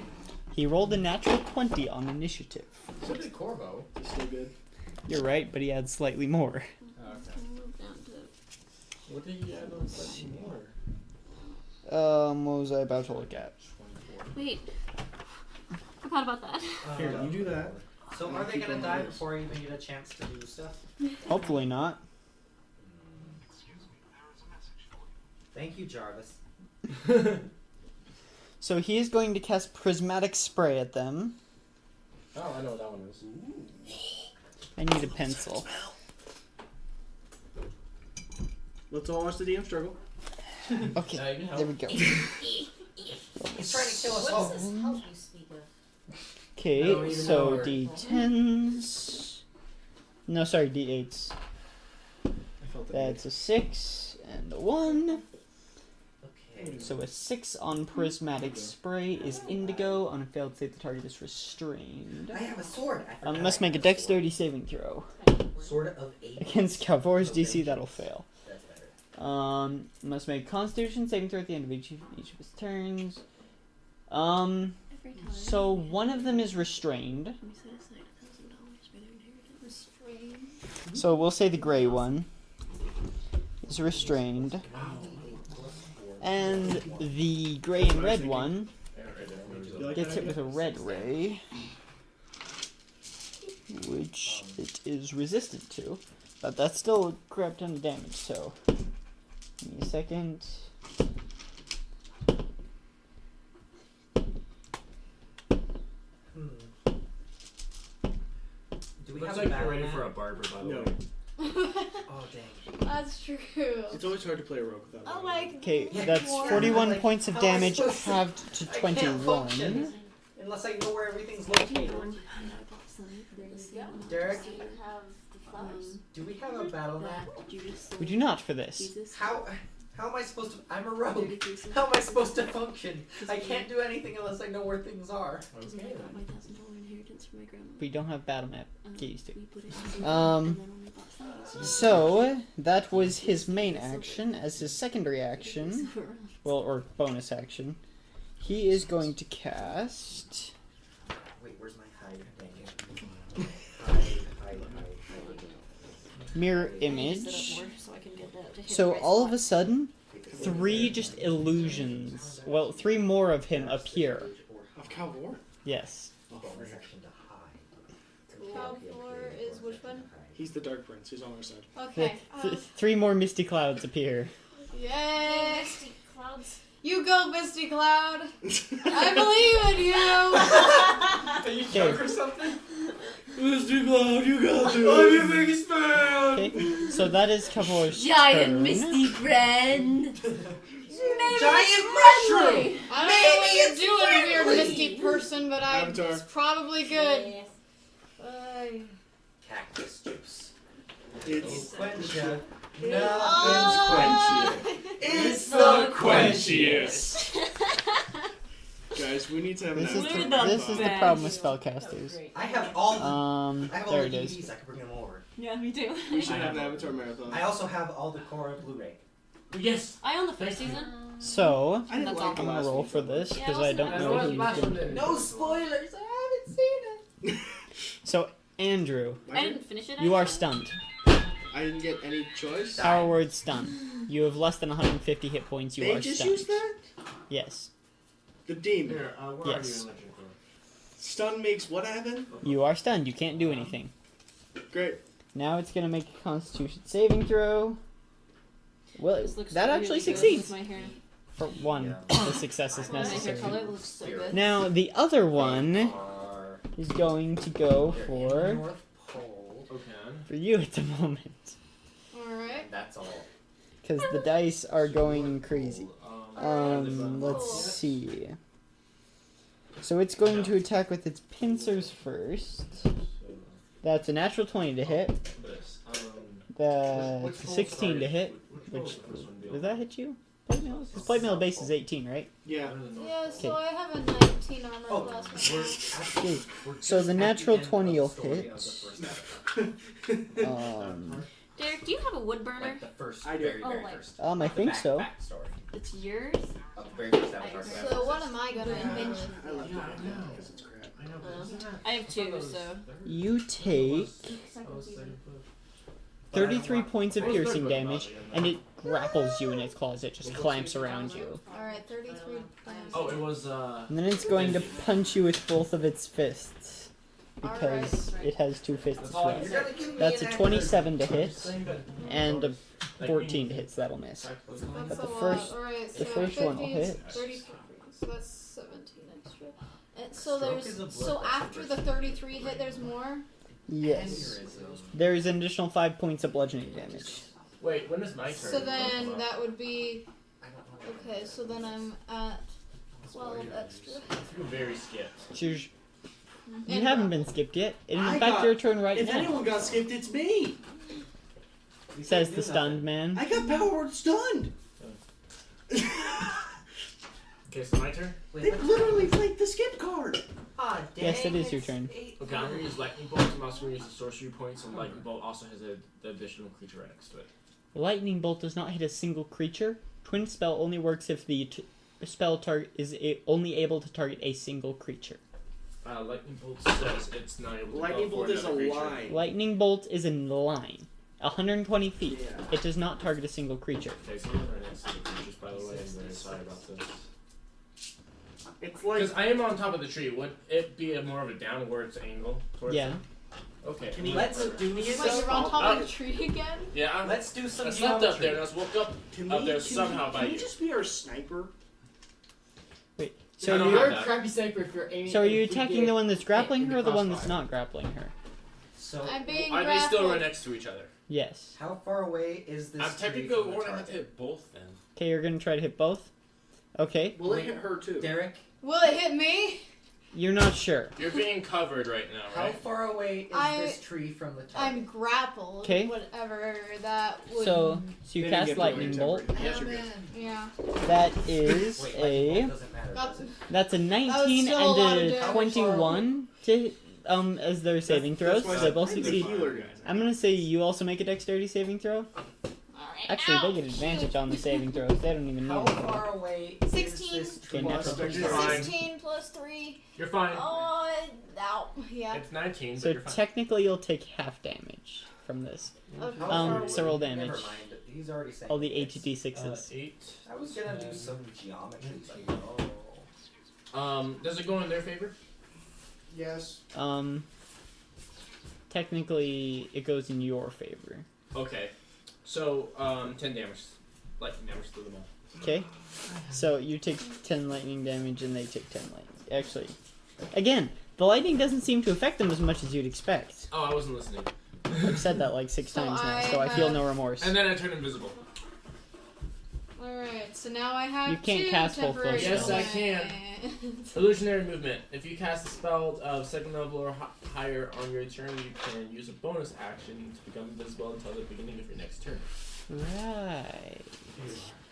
He rolled a natural 20 on initiative. So did Corvo. It's still good. You're right, but he had slightly more. Oh, okay. Move down to... What did he add on slightly more? What was I about to look at? 24. Wait. Forgot about that. Here, you do that. So are they gonna die before I even get a chance to do stuff? Hopefully not. Thank you, Jarvis. So he is going to cast Prismatic Spray at them. Oh, I know what that one is. I need a pencil. Let's all watch the DM struggle. Okay, Now you can help. there we go. He's trying to kill us What all. does this help you speak of? I Okay, don't even so know her. D10s. No, sorry, D8s. I felt that. That's a 6, and a 1. Okay. So a 6 on prismatic spray is indigo. On a failed save, the target is restrained. I have a sword. I forgot Must I make a have sword. dexterity saving throw. Sword of 8. Against Calvor's DC, that'll fail. That's better. Must make a Constitution saving throw at the end of each of his turns. Every time. So one of them is restrained. We set aside $1,000 for their inheritance. Restrained. So we'll say the gray one is restrained. And the gray and red one gets hit with a red ray, which it is resistant to. But that's still a crap ton of damage, so give me a second. Do we Looks have like a battle you're ready map? for a barber, by the No. way. Oh dang. That's true. It's always hard to play a rogue without. Oh knowing. my. Okay, Yeah, that's more. 41 Like, points of how am I damage supposed to- halved to I can't 21. function unless I know where everything's located. Derek, do we have a battle map? We do not for this. How am I supposed to? I'm a rogue. How am I supposed to function? I can't do anything unless I know where things are. Okay. We don't have battle map keys to. So that was his main action. As his secondary action, well, or bonus action, he is going to cast Wait, where's my hide? Dang it. Hide. mirror image. So all of a sudden, 3 just illusions. Well, 3 more of him appear. Of Calvor? Yes. Bonus action to hide. Calvor is which one? He's the Dark Prince. He's on our side. Okay. 3 more misty clouds appear. Yay! Misty clouds. You go, Misty Cloud. I believe in you. Are you Okay. drunk or something? Mr. Cloud, you got this. I'm your biggest fan! Okay, so that is Cavor's Giant turn. misty friend. Giant mushroom! I don't know Maybe what you're it's doing if you're a friendly. Misty person, but Avatar. it's probably good. Yes. Cactus juice. It's Quench ya. Oh. It's the quenchiest. Guys, we need to have an This is avatar. the problem with spellcasters. I have all the I have all There the it is. DVDs. I can bring them over. Yeah, me too. We should have an avatar marathon. I also have all the Korra Blu-ray. Yes. I own the first season. So I didn't That's like all. the I'm gonna last roll one. for this Yeah, because I I also don't have know the who's last going one to. didn't. No spoilers. I haven't seen it. So Andrew, I I didn't finish it. you are actually. stunned. I didn't get any choice. Power word stun. You have less than 150 hit points. You They are just stunned. used that? Yes. The demon. Here, where Yes. are you in Legend Core? Stun makes what happen? You are stunned. You can't do anything. Great. Now it's gonna make a Constitution saving throw. Well, This looks that really actually good succeeds. with my hair. For 1, the success is My hair necessary. color looks so good. Now the other one Are is going to go they're in the for North Pole. Okay. you at the moment, Alright. That's all. because the dice are going crazy. Um, Let's see. So it's going to attack with its pincers first. That's a natural 20 to hit. That's a 16 to hit. Which does that hit you? Plate mail? Because plate mail base is 18, right? Yeah. Yeah, so Okay. I have a 19 armor Oh, class. we're at, Okay. we're So just the at natural end of 20 the will story hit. of the first episode. Derek, do you have a wood burner? Like the first, I do. very, Oh, very like- first. I the think so. Backstory It's yours. of the very first Avatar. So what am I gonna invent? I left it because it's crap. I have 2, so. You take 33 points of piercing damage, and it grapples you in its claws. It just clamps around you. Alright, 33 damage. Oh, it was And then it's going to punch you with both of its fists. Because it has 2 fists as well. You're gonna give me That's an a accurate- 27 to hit, and a 14 to hit, so that'll miss. That's But a the lot. first- Alright, so the first one will 50 is hit. 33, so that's 17 extra. And so Stroke there's is a blood so vessel after the 33 hit, there's more. Yes. Aneurysm. There is an additional 5 points of bludgeoning damage. Wait, when is my turn? So then that would be I don't know. okay. So then I'm at 12 extra. You're very skipped. Cheers. You And haven't been skipped yet. In I fact, got- your turn right If now. anyone got skipped, it's me. You says can't the do stunned man. I got power word stunned. Okay, so my turn. Wait, They let's- literally played the skip card. Ah, dang, Yes, it is your it's turn. 8. Okay, I'm gonna use lightning bolt. I'm also gonna use the sorcery points, and lightning bolt also has the additional creature right next to it. Lightning bolt does not hit a single creature. Twin spell only works if the spell target is only able to target a single creature. Lightning bolt says it's not able to Lightning go bolt for is a another creature. line. Lightning bolt is in line, 120 feet. Yeah. It does not target a single creature. Okay, so you're right next to the creatures, by the way. I'm very sorry about this. It's like. Because I am on top of the tree. Would it be more of a downwards angle towards Yeah. it? Okay. Can you- Let's do Wait, some. you're on top of the tree again? Yeah, I'm. Let's do some I slept up there geometry. and I was woke up. Can Up there somehow by can you. you just be our sniper? So I don't you're have You're a that. crappy sniper if you're aiming. so are if you we attacking get the one that's grappling in her or the one that's crossfire. not grappling her? So, I'm being Are they still grappled. right next to each other? Yes. how far away is this? I'm tree technically from the going to have to target? hit both then. Okay, you're gonna try to hit both. Okay, Will Wait. it hit her too? Derek, Will it hit me? you're not sure. You're being covered right now, how right? far away is I- this tree from the target? I'm grappled. 'Kay. Whatever that would. So you They didn't cast get lightning the bolt. temporary. Yes, you're good. Yeah. That is Wait, a lightning bolt doesn't matter, That's, does it? that's a 19 still a lot of and a damage. 21 to as their saving throws. That's why So they both I'm the succeed. healer guys. I'm gonna say you also make a dexterity saving throw. alright. Actually, Ow! they get advantage on the saving throws. They don't even How need it. far away 16. is this tree? Okay, natural from the 20. target? 16 plus 3. You're fine. Oh, ow. Yeah. It's 19, but So you're fine. technically, you'll take half damage from this. Okay. How Um, far away? so roll damage. Never mind. He's already saying All the it's- 8d6s. 8. I was gonna do some geometry, but no. Does it go in their favor? Yes. Technically, it goes in your favor. Okay. So, 10 damage. Lightning damage to them all. Okay? So you take 10 lightning damage and they take 10 lightning. Actually, again, the lightning doesn't seem to affect them as much as you'd expect. Oh, I wasn't listening. I've said that like 6 So times now, I so I feel have- no remorse. And then I turn invisible. Alright, so now I have You can't two cast both those temporary Yes, I spells. Illusionary movement. If you cast a spell of second level or higher on your turn, you can use a bonus action to become invisible until the beginning of your next turn. Right.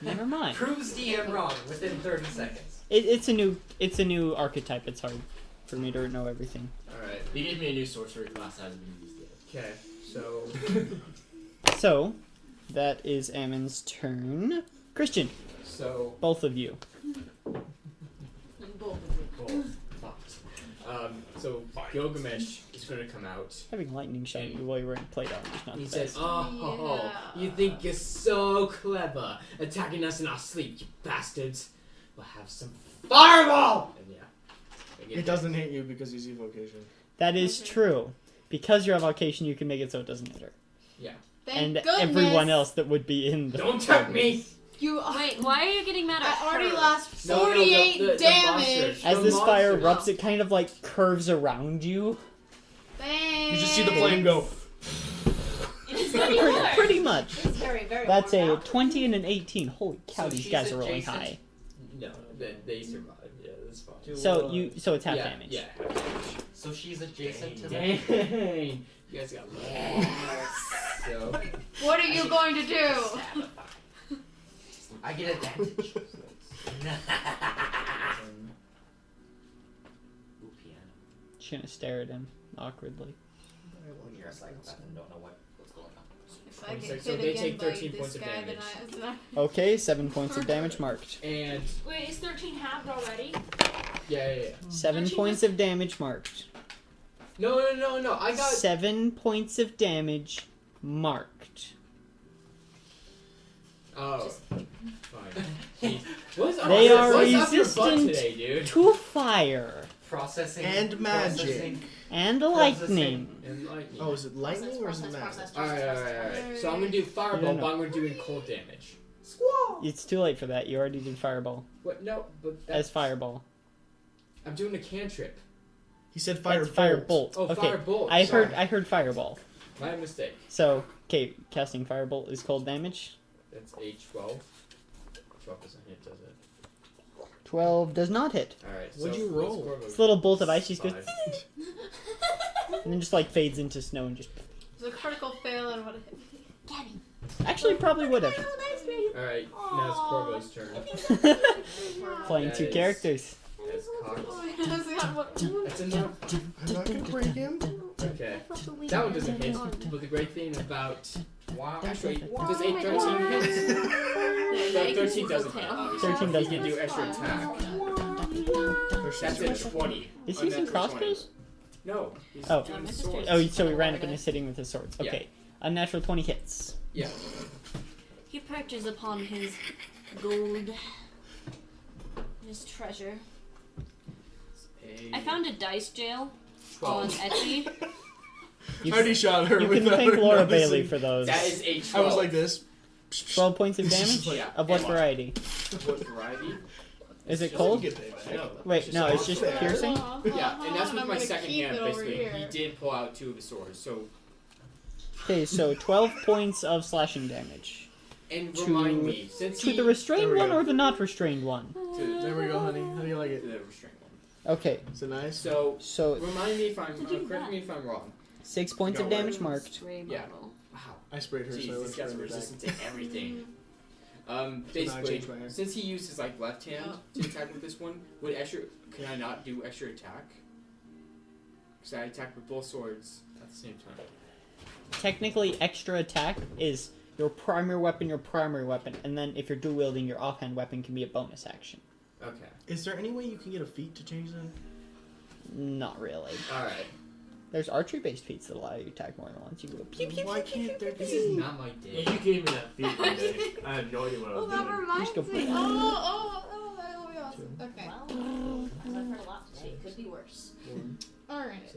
Never mind. Proves DM wrong within 30 seconds. It's a new archetype. It's hard for me to know everything. Alright. You gave me a new sorcery class. I haven't used yet. Okay, so So, that is Ammon's turn. Christian, both of you. So Gilgamesh is going to come out. Having lightning shot at you while you're wearing plate armor is not He the says, best. "Oh, you think you're so clever, attacking us in our sleep, you bastards? We'll have some fireball." And yeah, It doesn't hit you because he's evocation. That is true. Because you're on vocation, you can make it so it doesn't hit her. Yeah. Thank And goodness. everyone else that would be in the... Don't touch me. You Wait, why are you getting mad at I already her? lost No, 48 the damage. monster. As The this fire monster. erupts, it kind of like curves around you. Thanks. You just see the flame go. It's getting worse. Pretty much. It's very, very That's warm a out. 20 and an 18. Holy cow, So these she's guys are rolling adjacent. high. No, they survive. Yeah, that's fine. So it's half yeah, damage. Yeah, half damage. So she's adjacent to them. Dang. You guys got lucky. So What are you going to do? I get advantage. Ooh, piano. She's gonna stare at him awkwardly. You're a psychopath and don't know what's going on. If I get 26, hit so they again take by 13 this points of guy, damage. then I... Okay, 7 points of damage marked. and Wait, is 13 halved already? yeah. 7 13 points of damage marked. No. I got 7 points of damage marked. Oh. Fine. Jeez. What's up They your- are what's up your butt resistant today, dude? to fire Processing. And magic. processing. and lightning. And lightning. Oh, is it lightning or is it Process, magic? Alright. So I'm gonna do fireball, know. but I'm gonna do in cold damage. It's too late for that. You already did fireball. What? No, but that's, As fireball. I'm doing a cantrip. He said fire That's firebolt. Oh, Okay. firebolt. I sorry. heard fireball. My mistake. So, okay, casting firebolt is cold damage. That's H12. 12 doesn't hit, does it? 12 does not hit. Alright. What'd so you roll? let's go over This little bolt of ice just goes 5. and then just like fades into snow and just. It was a critical fail and what a hit. Gabby, Actually, probably would have. Alright, now it's Corvo's turn. Playing two Guys. characters. As cocked. That's enough. I'm not gonna break him. Okay. That one doesn't hit. But the great thing about actually, does 8 13 hits? No, 13 doesn't hit. Obviously. 13 doesn't You can do extra attack. That's a 20. Is he using crossbows? No. He's Oh. doing swords. Oh, so he ran up and is hitting with his swords. Yeah. Okay. Unnatural 20 hits. Yeah. He perches upon his gold, his treasure. I found a dice jail on Etsy. I already shot her You with can that. thank Laura Bailey for those. That is a 12. I was like this. 12 points of damage? Yeah. Of what variety? What variety? Is it Just- cold? No. Wait, no, it's just piercing? Yeah, and that's with I'm my gonna second keep hand, it over basically. here. He did pull out 2 of his swords, so. Okay, so 12 points of slashing damage. And To- remind me, since To he. the restrained There we one go. or the not restrained one? There we go, honey. How do you like To it? the restrained one. Okay, Is it nice? So, so remind me if I'm. Correct me if I'm wrong. 6 points of No damage worries. marked. Stray Yeah. model. Wow. I sprayed her, Jeez, so I this went guy's for resistant to everything. So now I Basically, changed my hair. since he used his like left hand to attack with this one, would extra? Can I not do extra attack? Because I attack with both swords at the same time. Technically, extra attack is your primary weapon, and then if you're dual wielding, your offhand weapon can be a bonus action. Okay. Is there any way you can get a feat to change that? Not really. All right. There's archery-based feats that allow you to attack more than once. You can go pew pew Why pew pew can't there This be? is not my Yeah, day. you gave me that feat one day. I had no idea what I Oh, was that doing. reminds Just go- me. Oh, that'll be awesome. Okay. Well, as I've heard a lot today, it could be worse. Alright.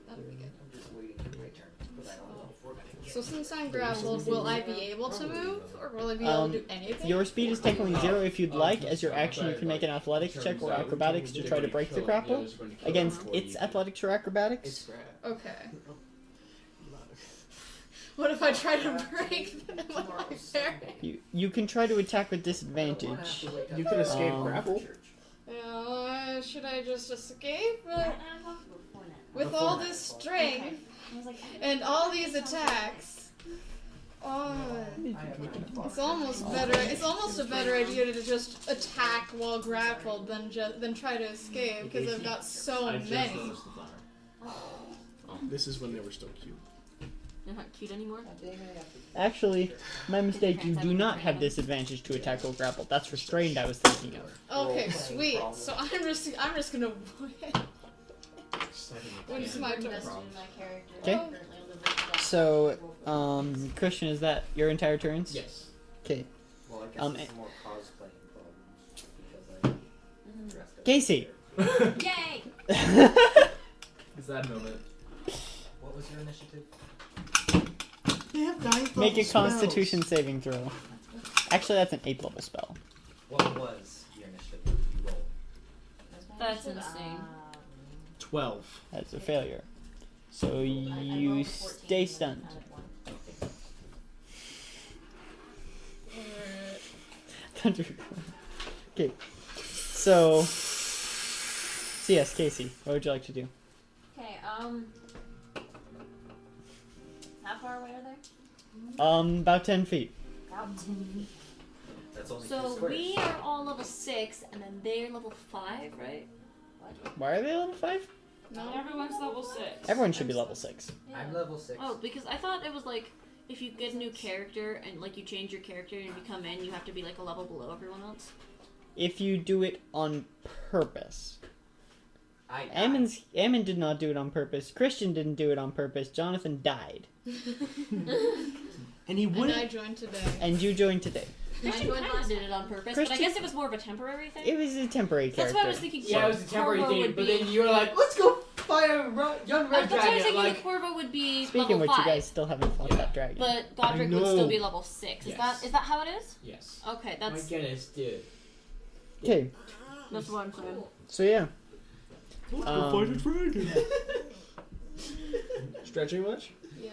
That'll be good. I'm just waiting for my turn. But I don't know if we're gonna get So since I'm grappled, will I be able to move? Or will I be able to do anything? Your speed is technically 0 if you'd like. As your action, you can make an athletics check or acrobatics to try to break the grapple. Against its athletics or acrobatics. It's grab. Okay. What if I try to break them with my hair? You can try to attack with disadvantage. You can escape Um, grapple. Should I just escape? With all this strength and all these attacks. It's almost better. It's almost a better idea to just attack while grappled than try to escape because I've got so I just many. noticed the flower. This is when they were still cute. You're not cute anymore. Actually, my mistake. You do not have disadvantage to attack or grapple. That's restrained. I was thinking of. Okay, sweet. So I'm just gonna when it's my turn. Okay. So, Christian, is that your entire turns? Yes. Okay. Well, I guess it's more cosplaying problems because I dressed up. Casey. Yay! It's that moment. What was your initiative? They have 9th Make a level Constitution saving throw. Actually, that's an 8th level spell. What was your initiative? You rolled. That's insane. 12. That's a failure. So you stay stunned. Okay. So yes, Casey, what would you like to do? Okay, how far away are they? About 10 feet. About 10. That's only 2 So squares. we are all level 6, and then they're level 5, right? Why are they level 5? No, everyone's level 6. Everyone should be level 6. I'm level 6. Oh, because I thought it was like if you get a new character and like you change your character and you come in, you have to be like a level below everyone else. If you do it on purpose. I Ammon did not do it on purpose. Christian didn't do it on purpose. Jonathan died. And he And wouldn't. I joined today. And you joined today. Christian kind of did it on purpose, but I guess it was more of a temporary thing. It was a temporary That's character. why I was thinking. Yeah, it was a temporary Corvo thing, would but be- then you were like, let's go fight a young red That's why I was dragon. thinking Like, that Corvo would be Speaking level of which, 5, you guys still haven't fought that dragon. but Godric would know. still be level 6. Yes. Is that how it is? yes. Okay, My that's goodness, dude. Okay, that's what I'm saying. so yeah. Let's go fight a dragon. Stretching much? Yeah.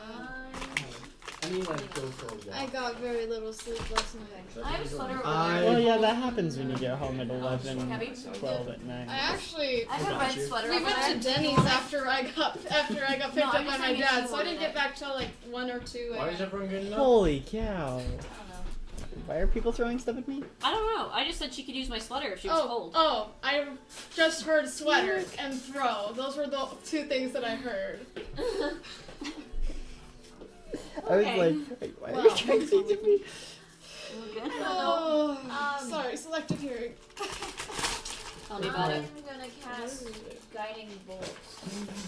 Let me like go for a walk. I got very little sleep last night. I have a sweater over I- there. Well, yeah, that happens when you get home at 11, Heavy? 12 at night. I actually I have a red sweater we over went there. to Denny's after I got picked No, up I'm by just my saying dad, she so I didn't wanted get it. back till like 1 or 2 Why is a.m. everyone getting up? Holy cow. I don't know. Why are people throwing stuff at me? I don't know. I just said she could use my sweater if she was cold. Oh, I just heard sweater and throw. Those were the 2 things that I heard. I was Okay. like, why are Wow. you trying to say to me? We're good. Oh, sorry, selected hearing. Tell me about it. I'm gonna cast guiding bolts.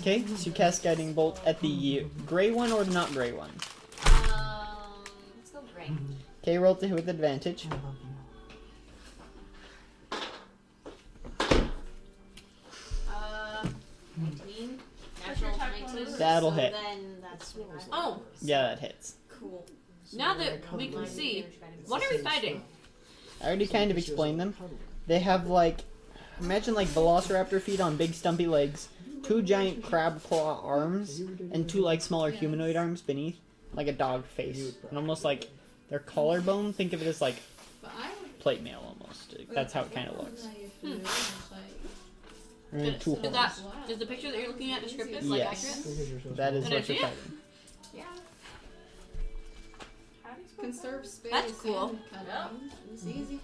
Okay, so you cast Guiding Bolt at the gray one or the not gray one. Let's go gray. Okay, roll to hit with advantage. 19. Natural 19. That'll so hit. Then that's what Oh, Yeah, that hits. cool. now that we can see, what are we fighting? I already kind of explained them. They have like, imagine like velociraptor feet on big stumpy legs, 2 giant crab claw arms, and 2 like smaller humanoid arms beneath, like a dog face, and almost like their collarbone. Think of it as like plate mail almost. That's how it kind of looks. And then 2 Is horns. is the picture that you're looking at descriptive? Like Yes, accurate? that is Good what you're idea. fighting. Conserve space. That's cool. Easy.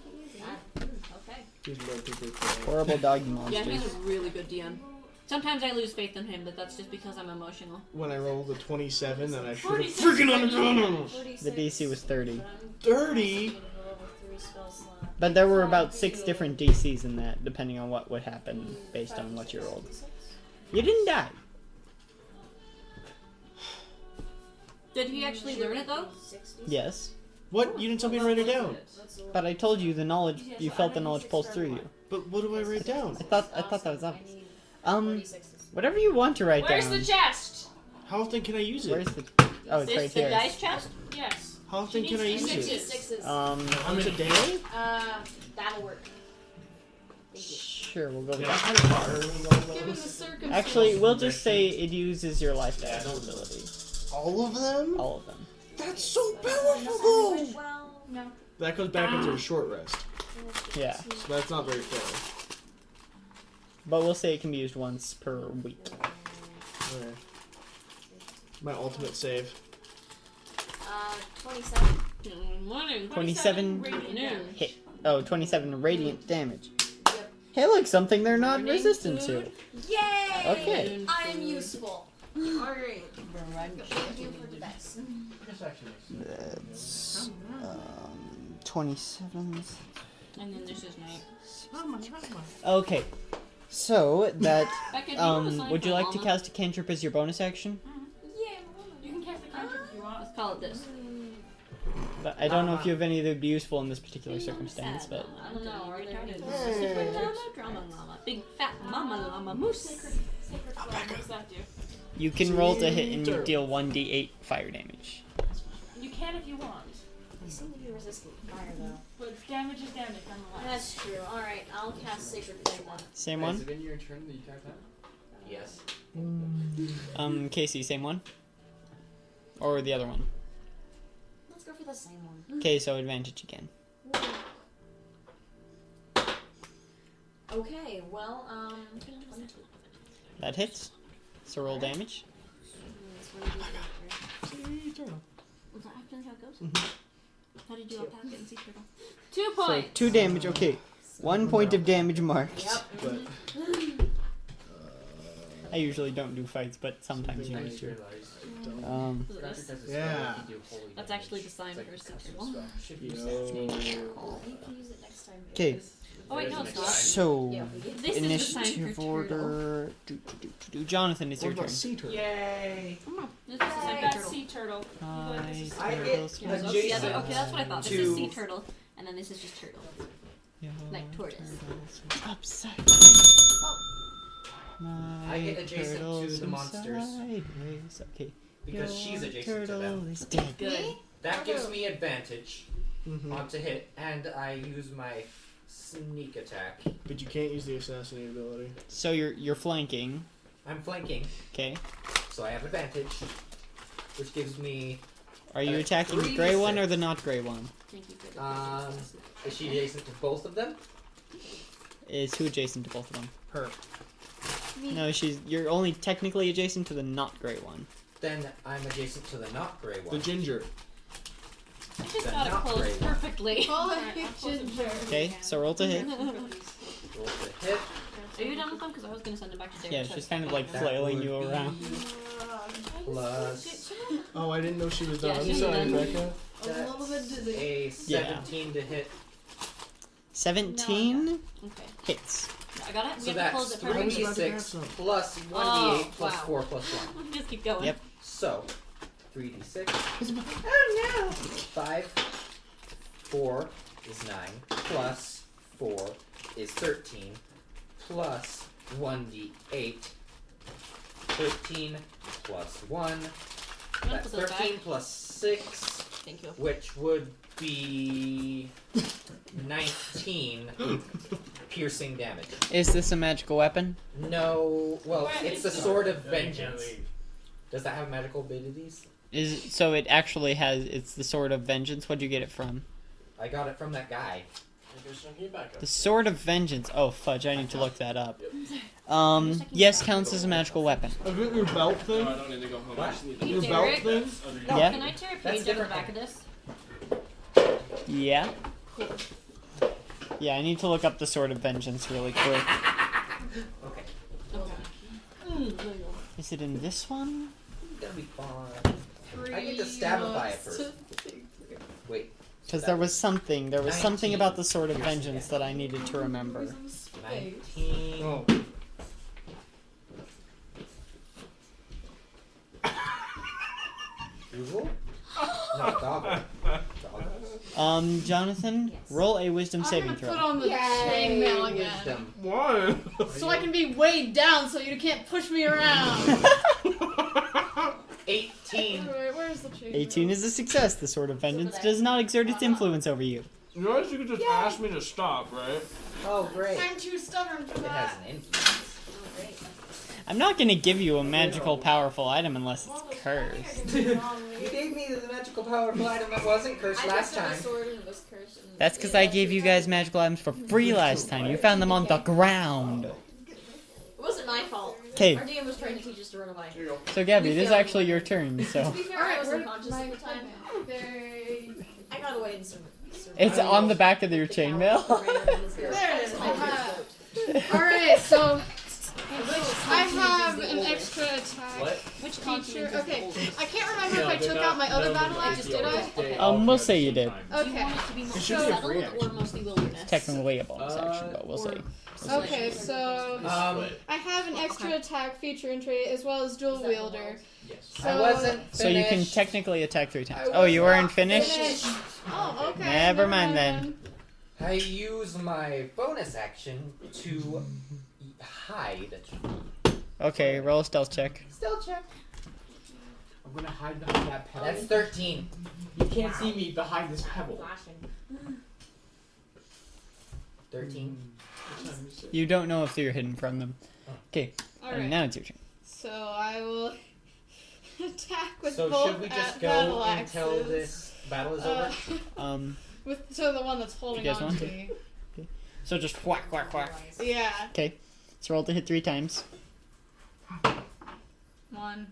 Okay. Horrible doggy Yeah, monsters. he's a really good DM. Sometimes I lose faith in him, but that's just because I'm emotional. When I rolled a 27, and I should have 46 freaking on The DC was 30. 30. But there were about 6 different DCs in that, depending on what would happen based on what you rolled. You didn't die. Did he actually learn it though? Yes. What? You didn't tell me to write it down. But I told you the knowledge, you felt the knowledge pulse through you. But what do I write down? I thought that was obvious. Whatever you want to write Where's down. the chest? How often can I use it? Where's the... Oh, it's Is right this the here. dice chest? Yes. How often can I use it? Sixes. Once a day? That'll work. Sure, we'll go with Yeah. that. Given the circumstances. Actually, we'll just say it uses your life dash ability. All of them? All of them. That's so powerful! Well, No. That goes back into a short rest. Yeah. So that's not very fair. But we'll say it can be used once per week. Okay. My ultimate save. 27. Morning. 27 radiant Noon. damage. hit. Oh, 27 radiant damage. Hey, look, something they're not Morning resistant to. food. Yay! Okay. I'm useful. Alright. Thank you for the dice. That's 27. And then this is night. Okay. So that Becca, do you want a sign would you from like to Alma? cast a cantrip as your bonus action? Yeah. You can cast a cantrip if you want. Let's call it this. But I don't know if you have any that would be useful in this particular circumstance, but I don't know. Are there any super llama, drama llama, big fat mama llama moose? Sacred flame. What does that do? you can roll to hit and you deal 1d8 fire damage. You can if you want. They seem to be resistant to fire though. But damage is damage nonetheless. That's true. Alright, I'll cast Sacred Flame then. Same Has one? it been your turn that you typed that? Yes. Casey, same one? Or the other one? Let's go for the same one. Okay, so advantage again. Okay, well, 22. That hits. So roll damage. Was that actually how it goes? How did you unpack it and see turtle? 2 So points. 2 damage, okay. 1 point of damage marked. Yep. But I usually don't do fights, but sometimes you I need just to. realized. Was it this? Yeah. That's actually the sign for a sea turtle. Should be Yo. I need to use it next time. Okay, Oh wait, no, it's not. so Yeah, we did. This is the sign initiative for turtle. order. Jonathan, it's what your turn. about sea turtle? Yay! This is the sign for That's turtle. sea turtle. Hi, I turtle, get sweet Yeah, those together. adjacent Okay, that's what I thought. This to- is sea turtle, and then this is just turtle. Yo, Like tortoise. turtles, upside. My I get adjacent turtle's to the in monsters. sideways. Okay. Because Your she's adjacent to turtle them. is dead. Good. That gives me advantage Mm-hmm. on to hit, and I use my sneak attack. But you can't use the assassinate ability. So you're flanking. I'm flanking, Okay. so I have advantage, which gives me Are you attacking the gray one or the not gray one? Thank you for the Is she adjacent to both of them? Is who adjacent to both of them? Her. No, you're only technically adjacent to the not gray one. Then I'm adjacent to the not gray one. The ginger. I just The got it not closed gray one. perfectly. Oh, ginger. Okay, so roll to hit. Roll to hit. Are you done with them? Because I was going to send them back to Derek. Yeah, it's so just kind of like That flailing would you be around. Plus Oh, I didn't know she was done. Yeah, I'm she's sorry, done. Becca. A little bit dizzy. a 17 to hit. 17 Okay. hits. I got it. We So have to close that's it perfectly. 3d6 plus 1d8 Oh, plus wow. 4 plus 1. Just keep going. Yep. So, 3d6. Oh no! 5. 4 is 9. Plus 4 is 13. Plus 1d8. 13 plus 1. I'm gonna That's put those 13 back. plus 6. Thank you. Which would be 19 piercing damage. Is this a magical weapon? No, well, it's the Sword of Vengeance. Does that have magical abilities? So it actually has. It's the Sword of Vengeance. Where'd you get it from? I got it from that guy. The Sword of Vengeance. Oh fudge! I need to look that up. Yes, counts as a magical weapon. Have you your belt thing? No, I don't need to go home. What? I just need to Hey, Your Derek. belt thing? No, Yeah. Can I tear a That's page out of the different. back of this? Yeah. Yeah, I need to look up the Sword of Vengeance really quick. Okay, Is it in this one? that'll be fine. I get to stabify it first. Wait. Because there was something. There was something 19 about the Sword of piercing Vengeance damage. that I needed to remember. 19. Oh. Google? No, goggle. Goggles. Jonathan, Yes. roll a Wisdom I'm saving gonna throw. put on the chainmail again. Wisdom. Why? So I can be weighed down so you can't push me around. 18. Alright, where's the chainmail? 18 is a success. The Sword of Vengeance does not exert its influence over you. You notice you could just ask me to stop, right? Oh, great. I'm too stubborn for It has that. an influence. I'm not gonna give you a magical powerful item unless it's cursed. You gave me the magical powerful item that wasn't cursed last time. That's because I gave you guys magical items for free last time. You found them on the ground. It wasn't my fault. Okay, Our DM was trying to teach us to run away. so Gabby, it is actually your turn, so. To be fair, I was Alright, unconscious my at the time. There I got away in some. It's on the back of your chainmail. There it is. Alright, so I have an extra attack What? Which feature. continent? Okay, I can't remember if I took out my other battle axe, did I? We'll say you did. Do you Okay. want it to be more should be a settled free or action. mostly wilderness? Technically a bonus action, but we'll say. Okay, so I have an extra Okay. attack feature and trait as well as dual wielder. So I wasn't finished. So you can technically attack 3 times. I Oh, you was weren't not finished? Oh, okay. Never mind then. I use my bonus action to hide. Okay, roll a stealth check. Stealth check. I'm gonna hide behind that pebble. That's 13. You can't see me behind this pebble. 13. You don't know if you're hidden from them. Okay, and Alright, now it's your turn. so I will attack with So both should we just battle go axes. until this battle is over? With the one that's holding You guys on want to to? me. So just whack, whack, whack. Yeah. Okay, so roll to hit 3 times. 1.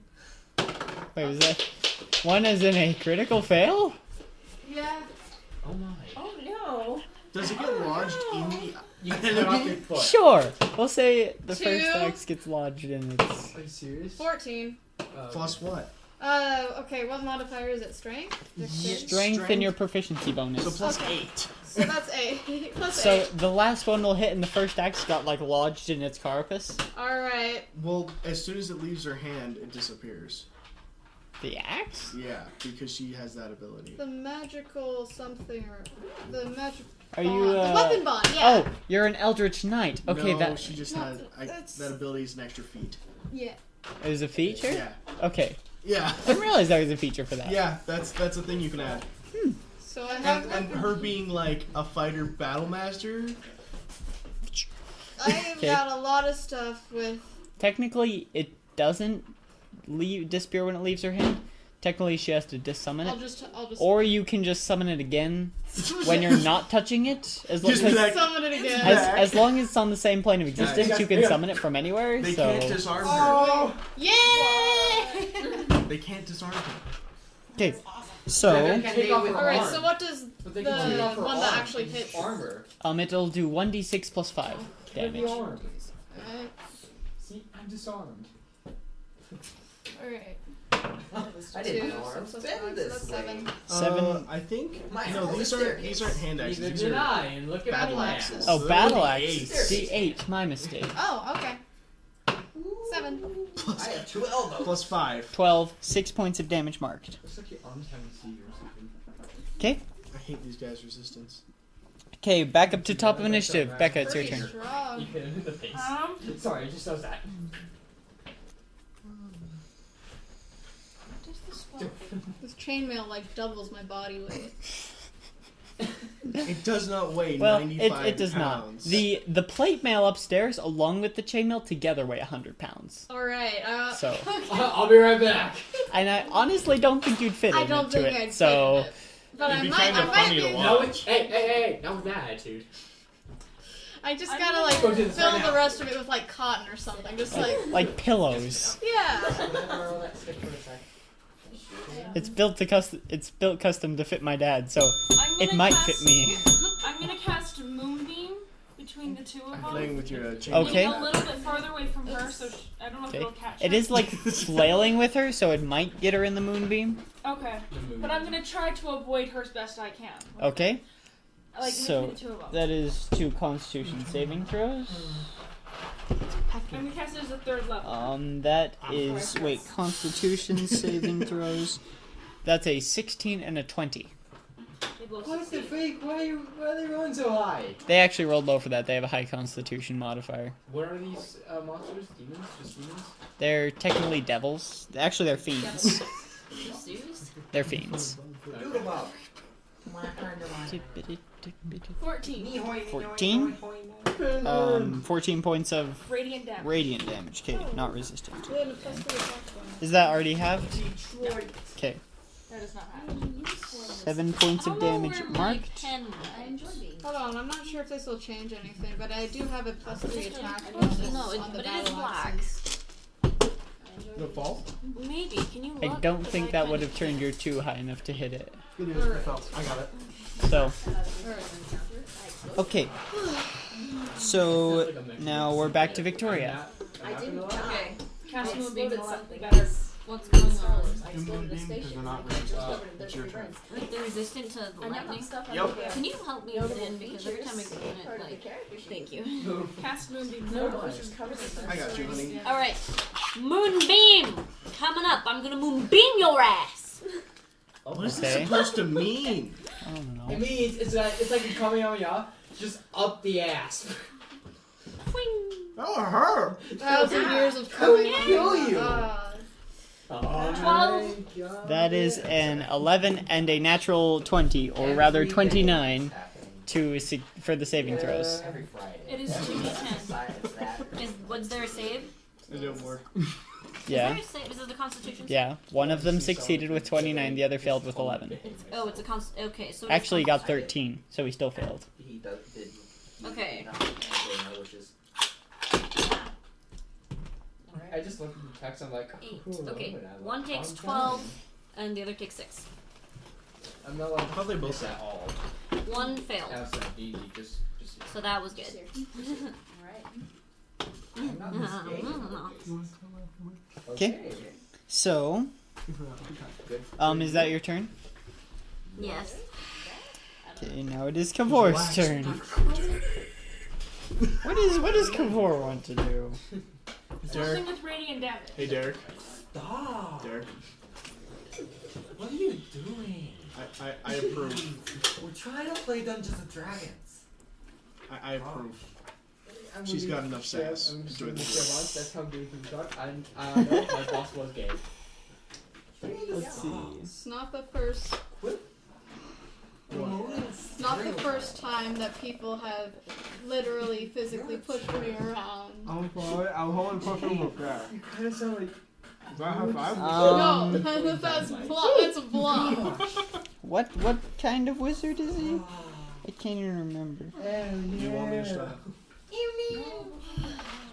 Wait, was that 1 as in a critical fail? Yeah. Oh my. Oh no! Does it get lodged in the You cut off your foot. Sure. We'll say the 2. first axe gets lodged in its. Are you serious? 14. plus what? Okay, what modifier is it? Strength? Strength and your proficiency bonus. So plus Okay. 8. So that's 8. Plus So 8. the last one will hit, and the first axe got like lodged in its carapace. Alright. Well, as soon as it leaves her hand, it disappears. The axe? Yeah, because she has that ability. The magical something or the magic Are bond. you? The weapon bond, yeah. Oh, you're an Eldritch Knight. Okay, no, that she just No, had that's- that ability is an extra feat. Yeah. is a feature. Yeah, Okay, yeah, I didn't realize there was a feature for that. yeah. That's a thing you can add. So I have And her being like a fighter battle master. I've Okay. got a lot of stuff with Technically, it doesn't disappear when it leaves her hand. technically she has to dis-summon I'll it. just. Or you can just summon it again when you're not touching it. As long Just as, back- summon it again. as long as it's on the same plane of existence, you can summon it from anywhere. They so can't disarm her. Oh, yay! They can't disarm her. okay, so Take off her Alright, arm. so what does But the they can take off her one that arm. actually hits? Armor. it'll do 1d6 plus 5 Give me damage. arm. Alright. See, I'm disarmed. Alright. I didn't 2, know arms 6 plus bend 5, so this that's way. 7. 7. I think My no. house These is aren't hand axes. Neither These did are I, and look at battle my axes. Oh, So battle they're axe. D8s. D8, my mistake. Oh, okay. 7. I have 2 elbows. plus 5. 12, 6 points of damage marked. Looks like your arms having seizures or something. Okay. I hate these guys' resistance. Okay, back up to top of initiative. Becca, it's your Pretty turn. strong. You hit him in the face. Sorry, it just does that. This chainmail like doubles my body weight. It does not weigh Well, 95 it does pounds. not. The plate mail upstairs, along with the chainmail, together weigh 100 pounds. Alright, So, I'll be right back. and I honestly don't think you'd fit I into don't think it. I'd so, fit in it. But It'd I be might, kinda I might funny to be. watch. No, hey, not with that attitude. I just I'm gotta gonna like go do this fill right the now. rest of it with like cotton or something. Just like pillows. yeah. Borrow that stick for a sec. It's built custom to fit my dad, so I'm it gonna might cast, fit me. I'm gonna cast Moonbeam between the two of I'm them. playing with your chain. Okay. A little bit farther away from her, so I don't know if Okay. it'll catch It her. is like flailing with her, so it might get her in the moonbeam. Okay. But I'm gonna try to avoid her as best I can. Okay. Like So, between the two of them. that is 2 Constitution saving throws. I'm gonna cast it as a 3rd level. That is Constitution saving throws. That's a 16 and a 20. They both What the succeed. freak? Why are they rolling so high? They actually rolled low for that. They have a high Constitution modifier. What are these monsters? Demons? Just demons? They're technically devils. Actually, they're fiends. You serious? They're fiends. Doodlebug. 14. 14? 14 points of Radiant damage. radiant damage. Okay, not resistant. Yeah, and a plus 3 attack bonus. Is that already halved? Okay. That is not happening. 7 points of damage marked. 10. I enjoy being. Hold on, I'm not sure if this will change anything, but I do have a plus 3 attack No, bonus it, on the but it is battle black. axes. The fall? Maybe. Can you look? I don't 'Cause think I that kind would of have turned your 2 high enough to hit it. It is. It fell. I got it. So, Alright. okay. So, now we're back to Victoria. I didn't Okay. Cast I Moonbeam exploded a lot something better. else. What's going I on? exploded a Moonbeam, 'cause station. they're not I just resistant. discovered It's there's your 3 turn. burns. Like they're resistant to the I know lightning. stuff Yep. under Can you help me notable then? Because every time I features, go in part it, of the like, character sheet. thank you. Cast Moonbeam. No, it was just covered in I got you, honey. All right, Moonbeam coming up. I'm gonna Moonbeam your ass. What is this Okay. supposed to mean? I don't It know. means it's like a Kamehameha, just up the ass. Oh, her! 1,000 years of coming. kill you. Oh 12. That is an 11 and a natural 20, or rather 29, for the saving throws. Every Friday. It is 2d10. Besides that. Was there a save? It didn't work. Yeah. Is there a save? Is it the Constitution? Yeah. One of them succeeded with 29, the other failed with 11. Oh, it's a Okay, so. It's Actually, he got 13, so he still failed. He did. Okay. Wishes. I just looked at the text. I'm like, 8. ooh, Okay, I'm gonna one takes calm 12, down. and the other takes 6. I'm not like. I thought they both at all. One failed. That's not easy. Just. So that was good. I'm not mistaken. Okay. So, is that your turn? Yes. Okay, now it is Kavor's turn. What does Kavor want to do? Derek. Something with radiant damage. Hey, Derek. Stop. Derek. What are you doing? I approve. We're trying to play Dungeons and Dragons. I approve. I'm She's gonna got enough share- sass. I'm just Enjoy gonna the share game. once. That's how gay things are. And no, my boss was gay. Let's see. It's not the first. What? It's not the first time that people have literally physically pushed me around. I'm holding pushing with that. You kind of sound like No, that's That's a bluff. What kind of wizard is he? I can't even remember. Do you want me to stop?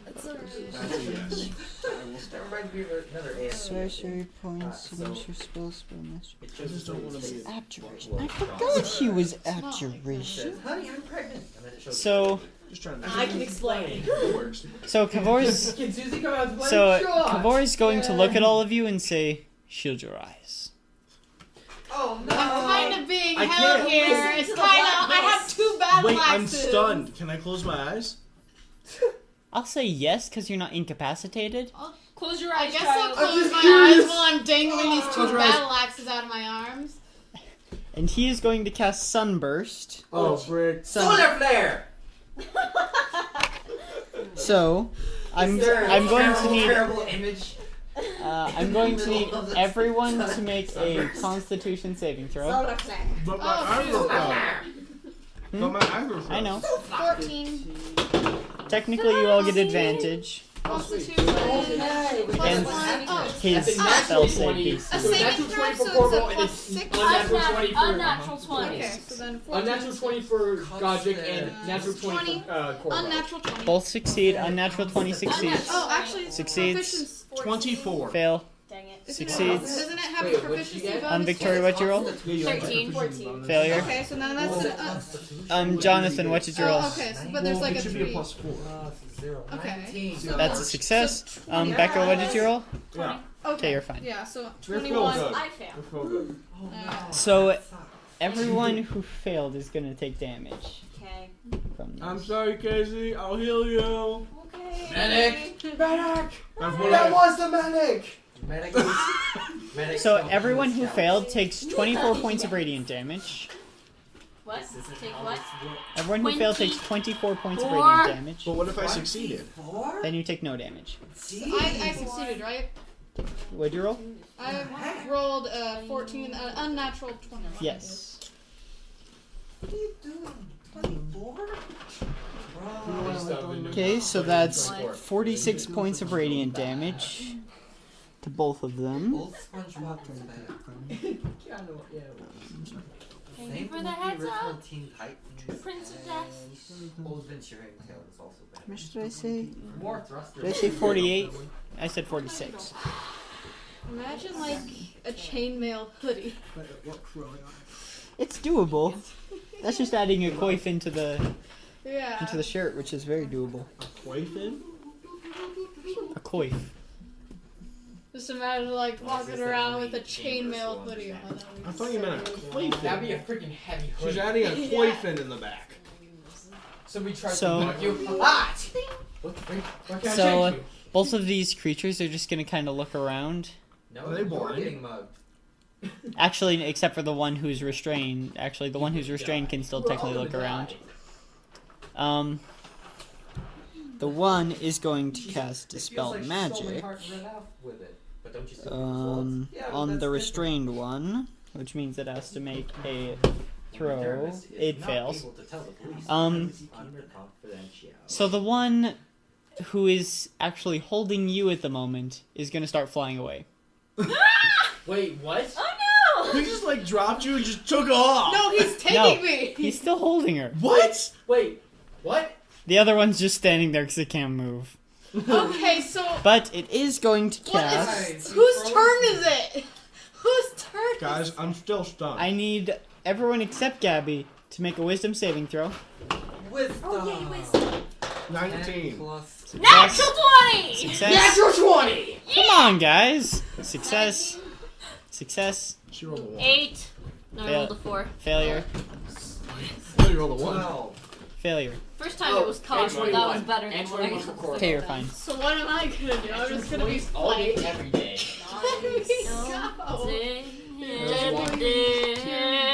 That's alright. That's a yes. I will stop. That reminds me of another anime. Sorcery points, so- signature spell, master. It I just don't want to be. Abjuration. I forgot he was abjuration. Honey, I'm pregnant. And then it shows So, Just trying to. I can explain. It works. so Kavor's, Can Susie come out and play? so Sure. Kavor's going to look at all of you and say, "Shield your eyes." Oh no! I'm kind of being I held can't. here. Listen It's to kind the of. I black have two battle Wait, I'm axes. stunned. Can I close my eyes? I'll say yes because you're not incapacitated. Close your I eyes, guess I'll child. close my curious. eyes while I'm dangling these two Close your eyes. battle axes out of my arms. And he is going to cast Sunburst. Oh, frick. Solar flare. So, I'm Is there a going to terrible, need terrible image. I'm going to need everyone to make a Constitution saving throw. Solar flare. But my Oh, eyes shoot. were closed. But my eyes were I know. 14. Technically, you all get advantage. Constitution. And Plus 1. Oh. his Oh, spell Natural save 20. DC. A So saving natural throw, 20 for so Corvo it's a and plus it's 6. unnatural 20 for Unnatural 20. Okay, so then 14. unnatural 20 for Godric and natural 20 20. for Corvo. Unnatural 20. Both succeed. Unnatural 20 succeeds. Oh, actually, Succeeds. proficiency. 24. Fail. Dang it. Succeeds. Doesn't it have Wait, a what'd proficiency you get? bonus? Victoria, what'd you roll? Yeah, you have 13, a 14. Failure. Okay, so then that's Jonathan, what did you roll? Oh, okay, so, but there's Well, like it a should 3. be a +4. Zero. Okay. 19. So That's a success. Becca, what did you roll? Yeah. Okay, you're fine. Yeah, so You're 21. good. I fail. I feel good. So, everyone who failed is going to take damage Okay. from this. I'm sorry, Casey. I'll heal you. Okay. Medic! Back. That was the medic. Medic. Medic. So, everyone who failed takes 24 points of radiant damage. What? Take what? Everyone who failed takes 24 points of 24. radiant damage. But what if I succeeded? Then you take no damage. I succeeded, right? What'd you roll? I rolled 14, unnatural 20. Yes. What are you doing? 24? Okay, so that's 46 points of radiant damage to both of them. Both SpongeBob and Batman. Thank you for the heads up. Teen Titans Prince of Death. and Old Ventura and Tail is also How bad. much did I say? More thrusters. Did I say 48? I said 46. Imagine like a chainmail hoodie. It's doable. That's just adding a coif into the Yeah. shirt, which is very doable. Quaifin? A coif. Just imagine like walking around with a chainmail hoodie on. I thought you meant a That'd quaifin. be a freaking heavy She's hoodie. adding a quaifin in the back. Somebody tried So- to mug you. What? What can I So, change you? both of these creatures are just gonna kind of look around. No, Are they you're blind? getting mugged. Actually, except for the one who's restrained. Actually, the one who's restrained can still We're all technically look gonna around. die. The one is going to cast It feels Dispel like she stole my Magic. heart and ran out with it. But don't you see the results? Yeah, but On that's the different. restrained one, which means it has to make a throw. Therapist is It not fails. able to tell the police Um, because under confidentiality. So the one who is actually holding you at the moment is going to start flying away. Wait, what? Oh He just like dropped you and just took off. No, he's taking No. me. He's still holding her. What? Wait, what? The other one's just standing there because it can't move. Okay, so But it is going to what cast. is, whose turn is it? Whose turn? Guys, I'm still stunned. I need everyone except Gabby to make a wisdom saving throw. Wisdom. Oh, yay, wisdom. 19. Plus Natural 20! Success. Natural 20! Come on, guys. Success. Success. She rolled a 1. 8. No, I Fail. rolled a 4. Failure. Oh, you rolled a 1. 12. Failure. First time it was caught, but that was better than And what I 21 for got. Corvo. Okay, you're fine. So what am I gonna do? I'm just gonna be all day, flying. every day. Go. Battle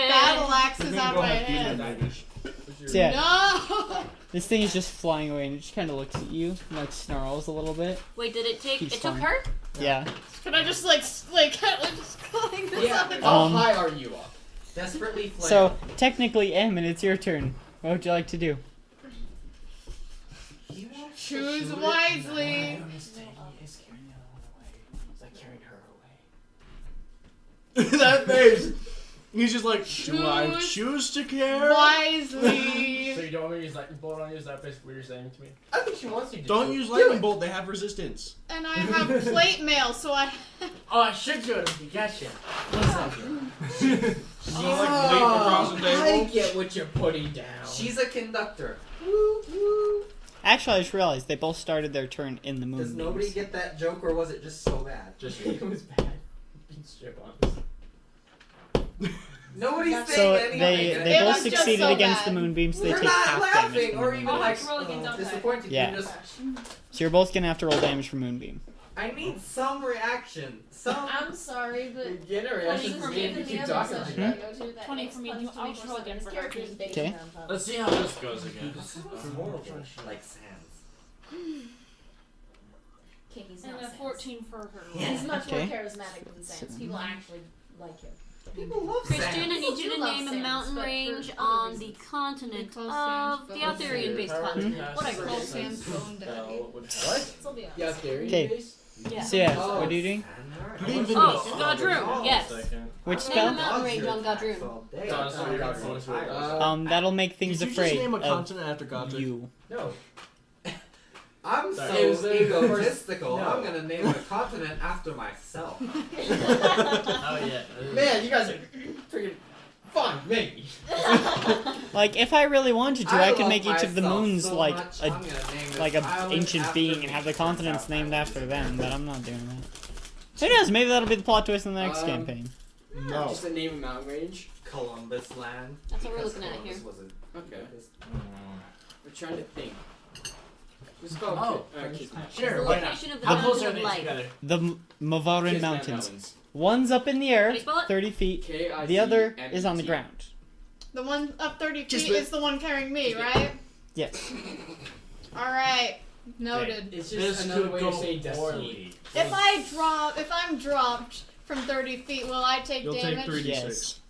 Battle axes We're gonna out go my have head. demon daggers. So yeah, No. this thing is just flying away and it just kind of looks at you and like snarls a little bit. Wait, did it take? Keeps It took flying. her? Yeah. Can I just like just climb this Yeah, up? how Um, high are you up? Desperately flail. So technically, Eamon, it's your turn. What would you like to do? Choose wisely. That face. He's just like, do I Choose choose to care? wisely. So you don't want me to use lightning bolt on you? Is that basically what you're saying to me? I think she wants you to. Don't use lightning bolt. They have resistance. And I have plate mail, so I. Oh, I should do it. Gotcha. What's up? She's gonna like leap across the I table. get what you're putting down. She's a conductor. Actually, I just realized they both started their turn in the moon. Does nobody beams. get that joke, or was it just so bad? Just It was bad. Being strip honest. Nobody's That's- So saying anything. they It both was just succeeded so against the bad. moonbeams. So they We're take not half damage laughing, from or the even I'll like have to roll again, don't I? disappointed. Yeah. You just, So you're both gonna have to roll damage for moonbeam. I need some reaction. Some. I'm sorry, but You get a 20 reaction for for me me and if the you keep other talking session like I that. go to that 20 makes for me. puns I'll 24/7. roll again This for character is Garfield. based Okay. around puns. Let's see how this goes again. Horrible. Like Sans. Okay, he's And not a Sans. 14 for her. He's much more Okay. charismatic than Sans. People actually like him. People love Christian, Sans. I need you to do love name a Sans, mountain but for range other on the reasons. continent Because of Sans the goes- Arthurian-based continent. Whatever. Call Sans Bone Daddy. What? Still be honest. Yeah, there Okay. you is. Yeah. So yeah, Oh, what are you doing? Oh, Godroom. Yes. Which Name a spell? mountain range on Godroom. So you're going bonus roll. That'll make things Did you afraid just name a of continent after Godric? you. No. I'm Sorry. It was so the egotistical. first- I'm gonna name a continent after myself. Oh yeah. Man, you guys are freaking fun, maybe. Like, if I really wanted to, I could love make each of the myself moons so like much, a I'm gonna name like this a island ancient after being me. and have the Turns continents out named I after was them, but I'm not doing that. Who knows? Maybe that'll be the plot twist in the next campaign. No. Just a name of mountain range. Columbus land. That's what we're because looking at here. Columbus was a- Okay. We're trying to think. Just go. Oh, keep Sure, The why not? location of the How mountain close are of they light. together? The Mavarin Kiss Mountains. One's up in the air, How do you spell it? 30 feet. K-I-Z-M-E-T. The other is on the ground. The one up 30 Just feet wait. is the one carrying me, right? Yes. Alright. Noted. It's This just another could way go of saying destiny. poorly. If I'm dropped from 30 feet, will I take You'll damage? take 3d6. Yes.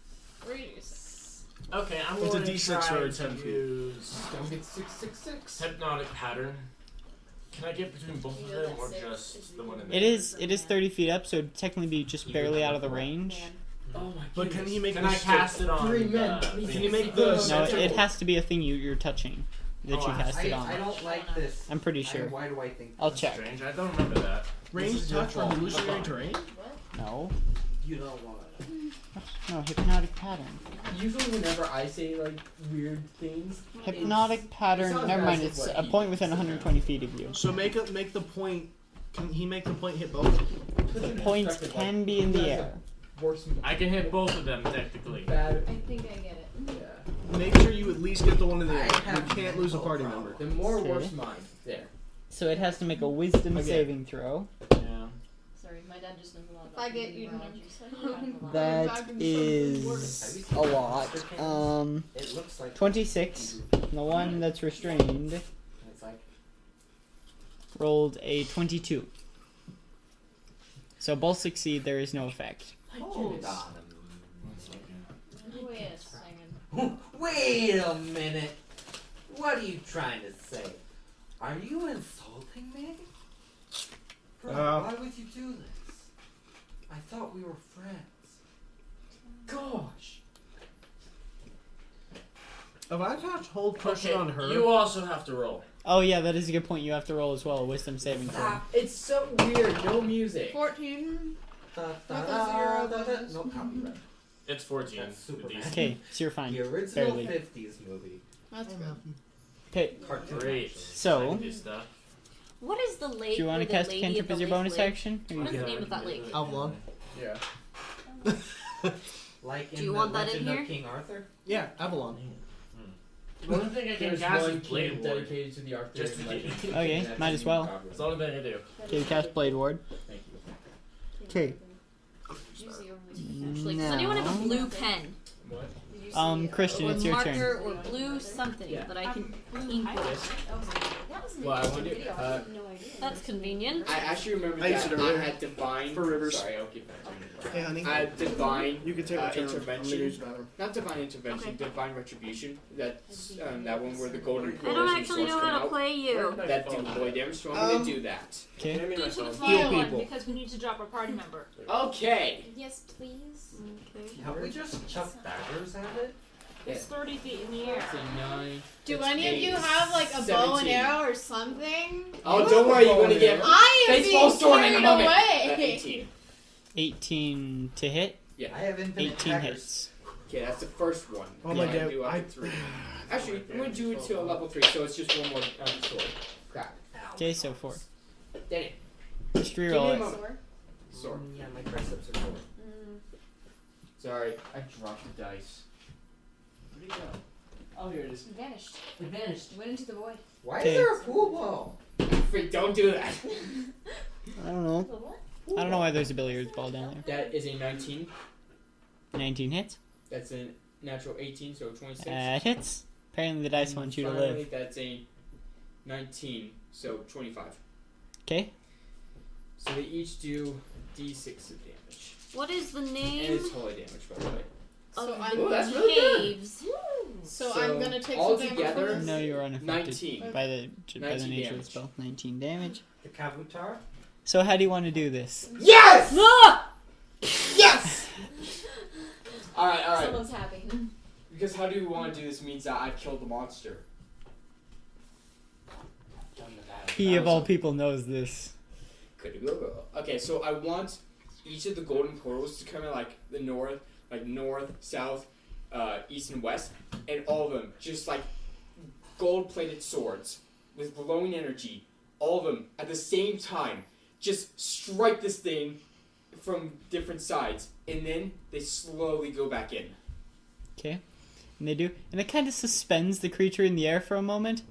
3d6. Okay, I'm It's a going to D6 try for to 10 feet. use Don't get 666. hypnotic pattern. Can I get between both of You know them, or that's just the one in It is 30 feet up, so it'd technically be just barely out of the range. Oh my But can he make Can the I cast it on? 3 men. Can you make the No, center? it has to be a thing you're touching that you Oh, cast it I on. don't like this. I'm pretty sure. Why do I think? I'll check. Strange. I don't remember that. Range touch on illusionary terrain? No. You don't want it. No, hypnotic pattern. Usually, whenever I say like weird things, Hypnotic pattern. sounds Never mind. bad, It's what a he point within said. 120 feet of you. So make the point. Can he make the point hit both? The points can be in the air. worse. I can hit both of them technically. Bad. I think I get it. Yeah. Make sure you at least get the one in the air. I You have can't lose a no party problem. member. The more Okay. worse mine. There. So it has to make a wisdom Okay. saving throw. Yeah. Sorry, my dad just knows a lot If about I get eaten, numerology, so I know a lot. That Have is you a lot. It looks like 26. The one that's restrained It's like rolled a 22. So both succeed. There is no effect. hold on Wait a second. a minute. Wait a minute. What are you trying to say? Are you insulting me? Bro, why would you do this? I thought we were friends. Gosh. If I cast hold pressure on her, You also have to roll. Oh yeah, that is a good point. You have to roll as well. A wisdom saving throw. Stop. It's so weird. No music. 14. Da, da, With a da, zero da, da. bonus. No copyright. It's 14. That's super The bad. DC. Okay, so you're fine. The original Barely. 50s movie. That's good. Okay, Cartoon. Great. So- I can do stuff. What is the lake? do you want where to the cast lady cantrip of the as your lake bonus lives? action? Or What is you the good? name of that lake? Avalon. Yeah. Like in Do you the want that in Legend here? of King Arthur? Yeah, Avalon. The only thing I can There's cast one is Blade king Ward. dedicated to the Arthur. Just to legend. keep- Okay, And that's might as in well. copyright. That's the only thing I do. Okay, you cast Blade Ward. Thank you. Okay. Actually, does anyone have a Now- blue pen? What? Did you see, Christian, Or it's your marker turn. or blue something Yeah. that I can Blue ink highlight. with? That was a That was an Well, I interesting wonder, video. I had no idea. That's convenient. I actually remember I used that it I earlier. had divine. For rivers. Sorry, I'll keep that. Hey, honey. I had divine You can take my turn. I'm gonna intervention. use the bathroom. Not divine intervention, Okay. divine retribution. That's that one where the golden I pearls don't and actually swords know come how to out. play you. That do boy damage, so I'm gonna do that. Okay. Hand me Do my it to the phone. final one people. because we need to drop our party member. Okay. Yes, please. Okay. Have we just chucked daggers at it? It's 30 feet in the air. That's a 9. Do that's any of 8, you have like a bow and 17. arrow or something? Oh, don't worry, you're gonna get I am baseball being sword in a carried moment. away. 18. 18 to hit. I have infinite 18 daggers. hits. Okay, that's the first one. Oh my Yeah, god, do up I- to 3. Actually, I'm gonna do it to a level 3, so it's just one more sword. Crap. Okay, so 4. Dang it. Just Give me reroll a it. moment. Sword. Sword. Yeah, my triceps are full. Sorry, I dropped the dice. Where'd it go? Oh, here it is. It vanished. It vanished. It went into the void. Why Okay. is there a pool ball? Freak, don't do that. I don't know. The what? I don't know why there's a billiards ball down there. That is a 19. 19 hits. That's a natural 18, so 26. Hits. Apparently the dice want you to Finally, live. That's a 19, so 25. Okay. So they each do d6 of damage. What is the And name it's holy damage, by the way. So of I'm Oh, that's the really good. caves? So So, I'm gonna take all some damage together- from this. No, you're unaffected 19. by the by the 19 nature of damage. the spell. 19 damage. The Kabutar? So how do you want to do this? Yes! Ah! Yes! Alright, alright. Someone's happy. Because how do you want to do this means that I've killed the monster. Done the battle. He of all people knows this. Could go. Okay, so I want each of the golden portals to come in like the north, south, east, and west, and all of them just like gold-plated swords with glowing energy. All of them at the same time, just strike this thing from different sides, and then they slowly go back in. Okay. And they do. And it kind of suspends the creature in the air for a moment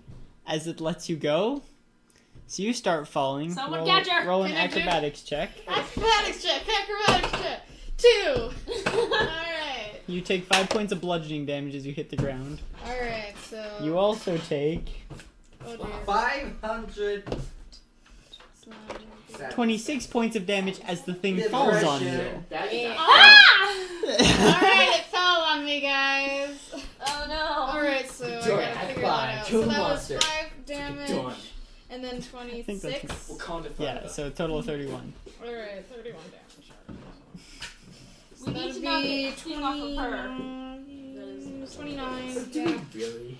as it lets you go. So you start falling. Someone roll, catch her! roll an Can I do- acrobatics check. Acrobatics check. 2. Alright. You take 5 points of bludgeoning damage as you hit the ground. Alright, so. You also take Oh dear. 500. 26 points of damage as the thing falls on you. That is Alright, it fell on me, guys. Oh no. Alright, so I Enjoy gotta it. High figure five. that out. Kill So the that was monster. 5 damage. done. And then think that's 26. Wakanda Yeah, forever. so a total of 31. Alright, 31 damage. So We need that'd to not be get steam off of her. 29. Do Yeah. we really?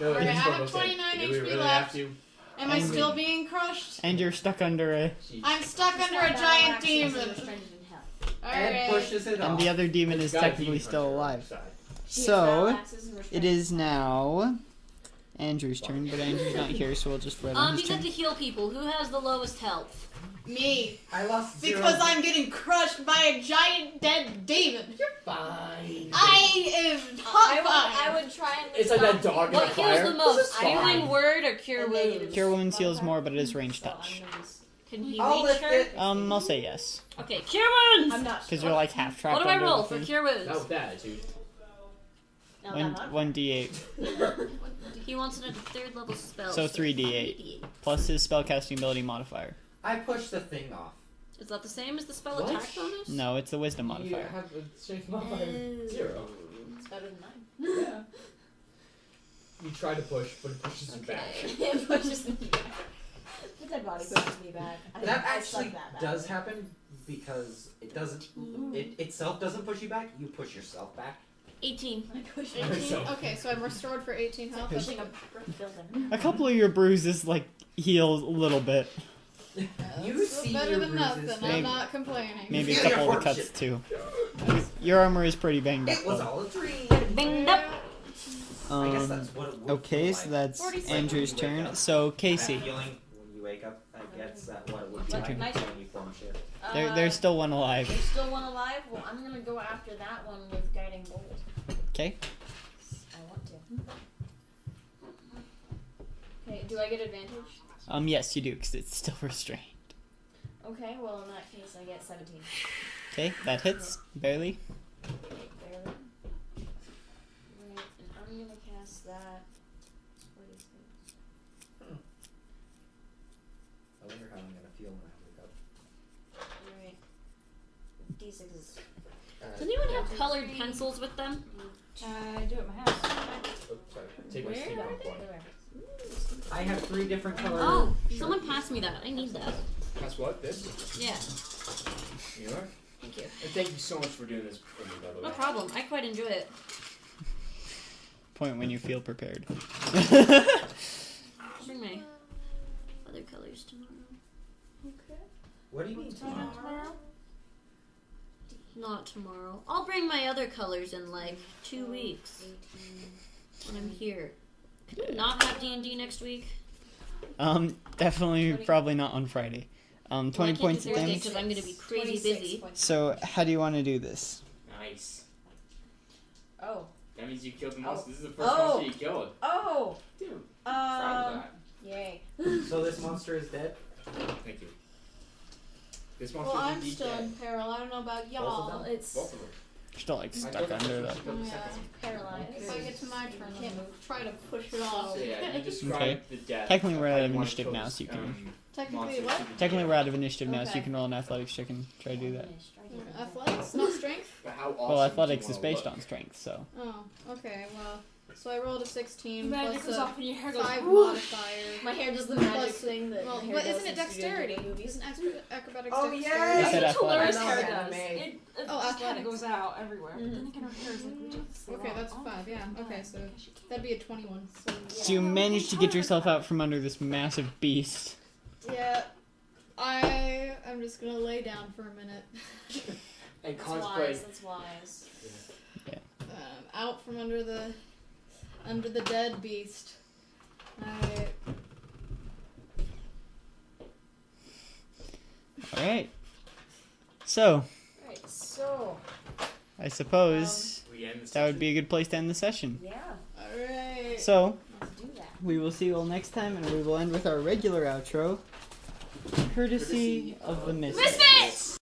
Alright, I have 29 Do we HP really left. have to? Am I And- still being crushed? And you're stuck under a... I'm stuck under a giant demon. Alright. And pushes it And off. the other demon is technically still alive. So, it is now Andrew's turn, but Andrew's not here, so we'll just wait on You his get turn. to heal people. Who has the lowest health? Me. I lost 0. Because I'm getting crushed by a giant dead demon. Fine. I am I would try and. It's like that dog in the What fire. heals the most? This is fine. Healing word or cure A negative. wounds? Cure Wounds heals more, but it is range So I'm touch. gonna Can he I'll reach lift her? it. I'll say yes. Okay, cure wounds! I'm not. Because you're like half trapped What do I under roll the for thing. cure wounds? Not with that attitude. No, I'm not. 1d8. He wants it at a 3rd level spell. So 3d8. Plus his spellcasting ability modifier. I pushed the thing off. Is that the same as the spell What? attack bonus? No, it's the wisdom You modifier. have a strength modifier 0. It's better than mine. Yeah. You try to push, but it pushes you back. It pushes me back. The dead body pushes me back. That I suck actually that does bad. happen because it doesn't. It itself doesn't push you back. You push yourself back. 18. I push 18? So- Okay, so I'm restored for 18 It's like health. pushing a brick building. A couple of your bruises, like, heal a little bit. You That's see better your than bruises. nothing. Maybe- I'm not complaining. Maybe a Feel your couple of the cuts, fortune. too. Your armor is pretty banged up, It was though. all a dream. Banged up. I guess that's what it would Okay, feel so like. that's 46. Andrew's Like when you wake turn. up. So, That Casey. feeling when you wake up, I guess that what it would be Like like nice- when you form shift. There's still one alive. There's still one alive. Well, I'm gonna go after that one with guiding bolt. Okay. I want to. Okay. Do I get advantage? Yes, you do, because it's still restrained. Okay. Well, in that case, I get 17. Okay, that hits. Barely. Barely. Right, and I'm gonna cast that. What is it? feel when I wake up. Alright. D6s. Does anyone have colored pencils with them? I do it at my house. Oh, sorry. Take my Where sleep are on point. I have 3 different colors. Oh, someone pass me that. I need that. That's what? This? Yeah, You are? thank you. And thank you so much for doing this for me, by the way. No problem. I quite enjoy it. Point when you feel prepared. I'll bring my other colors tomorrow. What do you mean tomorrow? Not tomorrow. I'll bring my other colors in like 2 weeks when I'm here. Can we not have D&D next week? Definitely, probably not on Friday. 20 points of damage. Because I'm going to be crazy busy. So, how do you want to do this? Nice. Oh. That means you killed the monster. Oh. This is the first Oh. monster you killed. Oh! Dude, proud of that. Yay. So this monster is dead? Thank you. This monster Well, is I'm indeed still dead. in peril. I don't know about y'all. them? It's Both of them. You're still like I stuck told you under I that. killed the yeah. second one. Paralyzed. If I get to my turn, I'm gonna try to push it off. So yeah, you described Okay. the death. Technically, we're of out how of you wanna initiative kill now, this, so you can- Technically, monster what? to be Technically, dead. we're out of initiative now, so Okay. you can roll an athletics check and try to do that. Athletics, not strength. But how awesome Well, do athletics you is wanna based look? on strength, so. Oh, okay. Well, so I rolled a 16 Magic plus goes a off and your hair goes 5 whoosh. modifier. My hair does the magic Plus- thing that Well, my hair but does isn't it in studio dexterity? movies. Isn't acrobatics Oh, dexterity? I yeah. said Hilarious athletics. hair Okay. does. Anime. It just kind athletics. of goes out everywhere. But Mhm. then again, her hair is like ridiculous. Okay, that's 5. Yeah. Okay, so that'd be a 21. So you managed to get yourself out from under this massive beast. Yeah. I'm just gonna lay down for a minute. And That's contemplate. wise. That's wise. Out from under the dead beast. Alright. Alright. So, Alright, so. I suppose We end the that would session. be a good place to end the session. Yeah, Alright. So, let's do that. we will see you all next time, and we will end with our regular outro, courtesy of the Misfits. Misfits!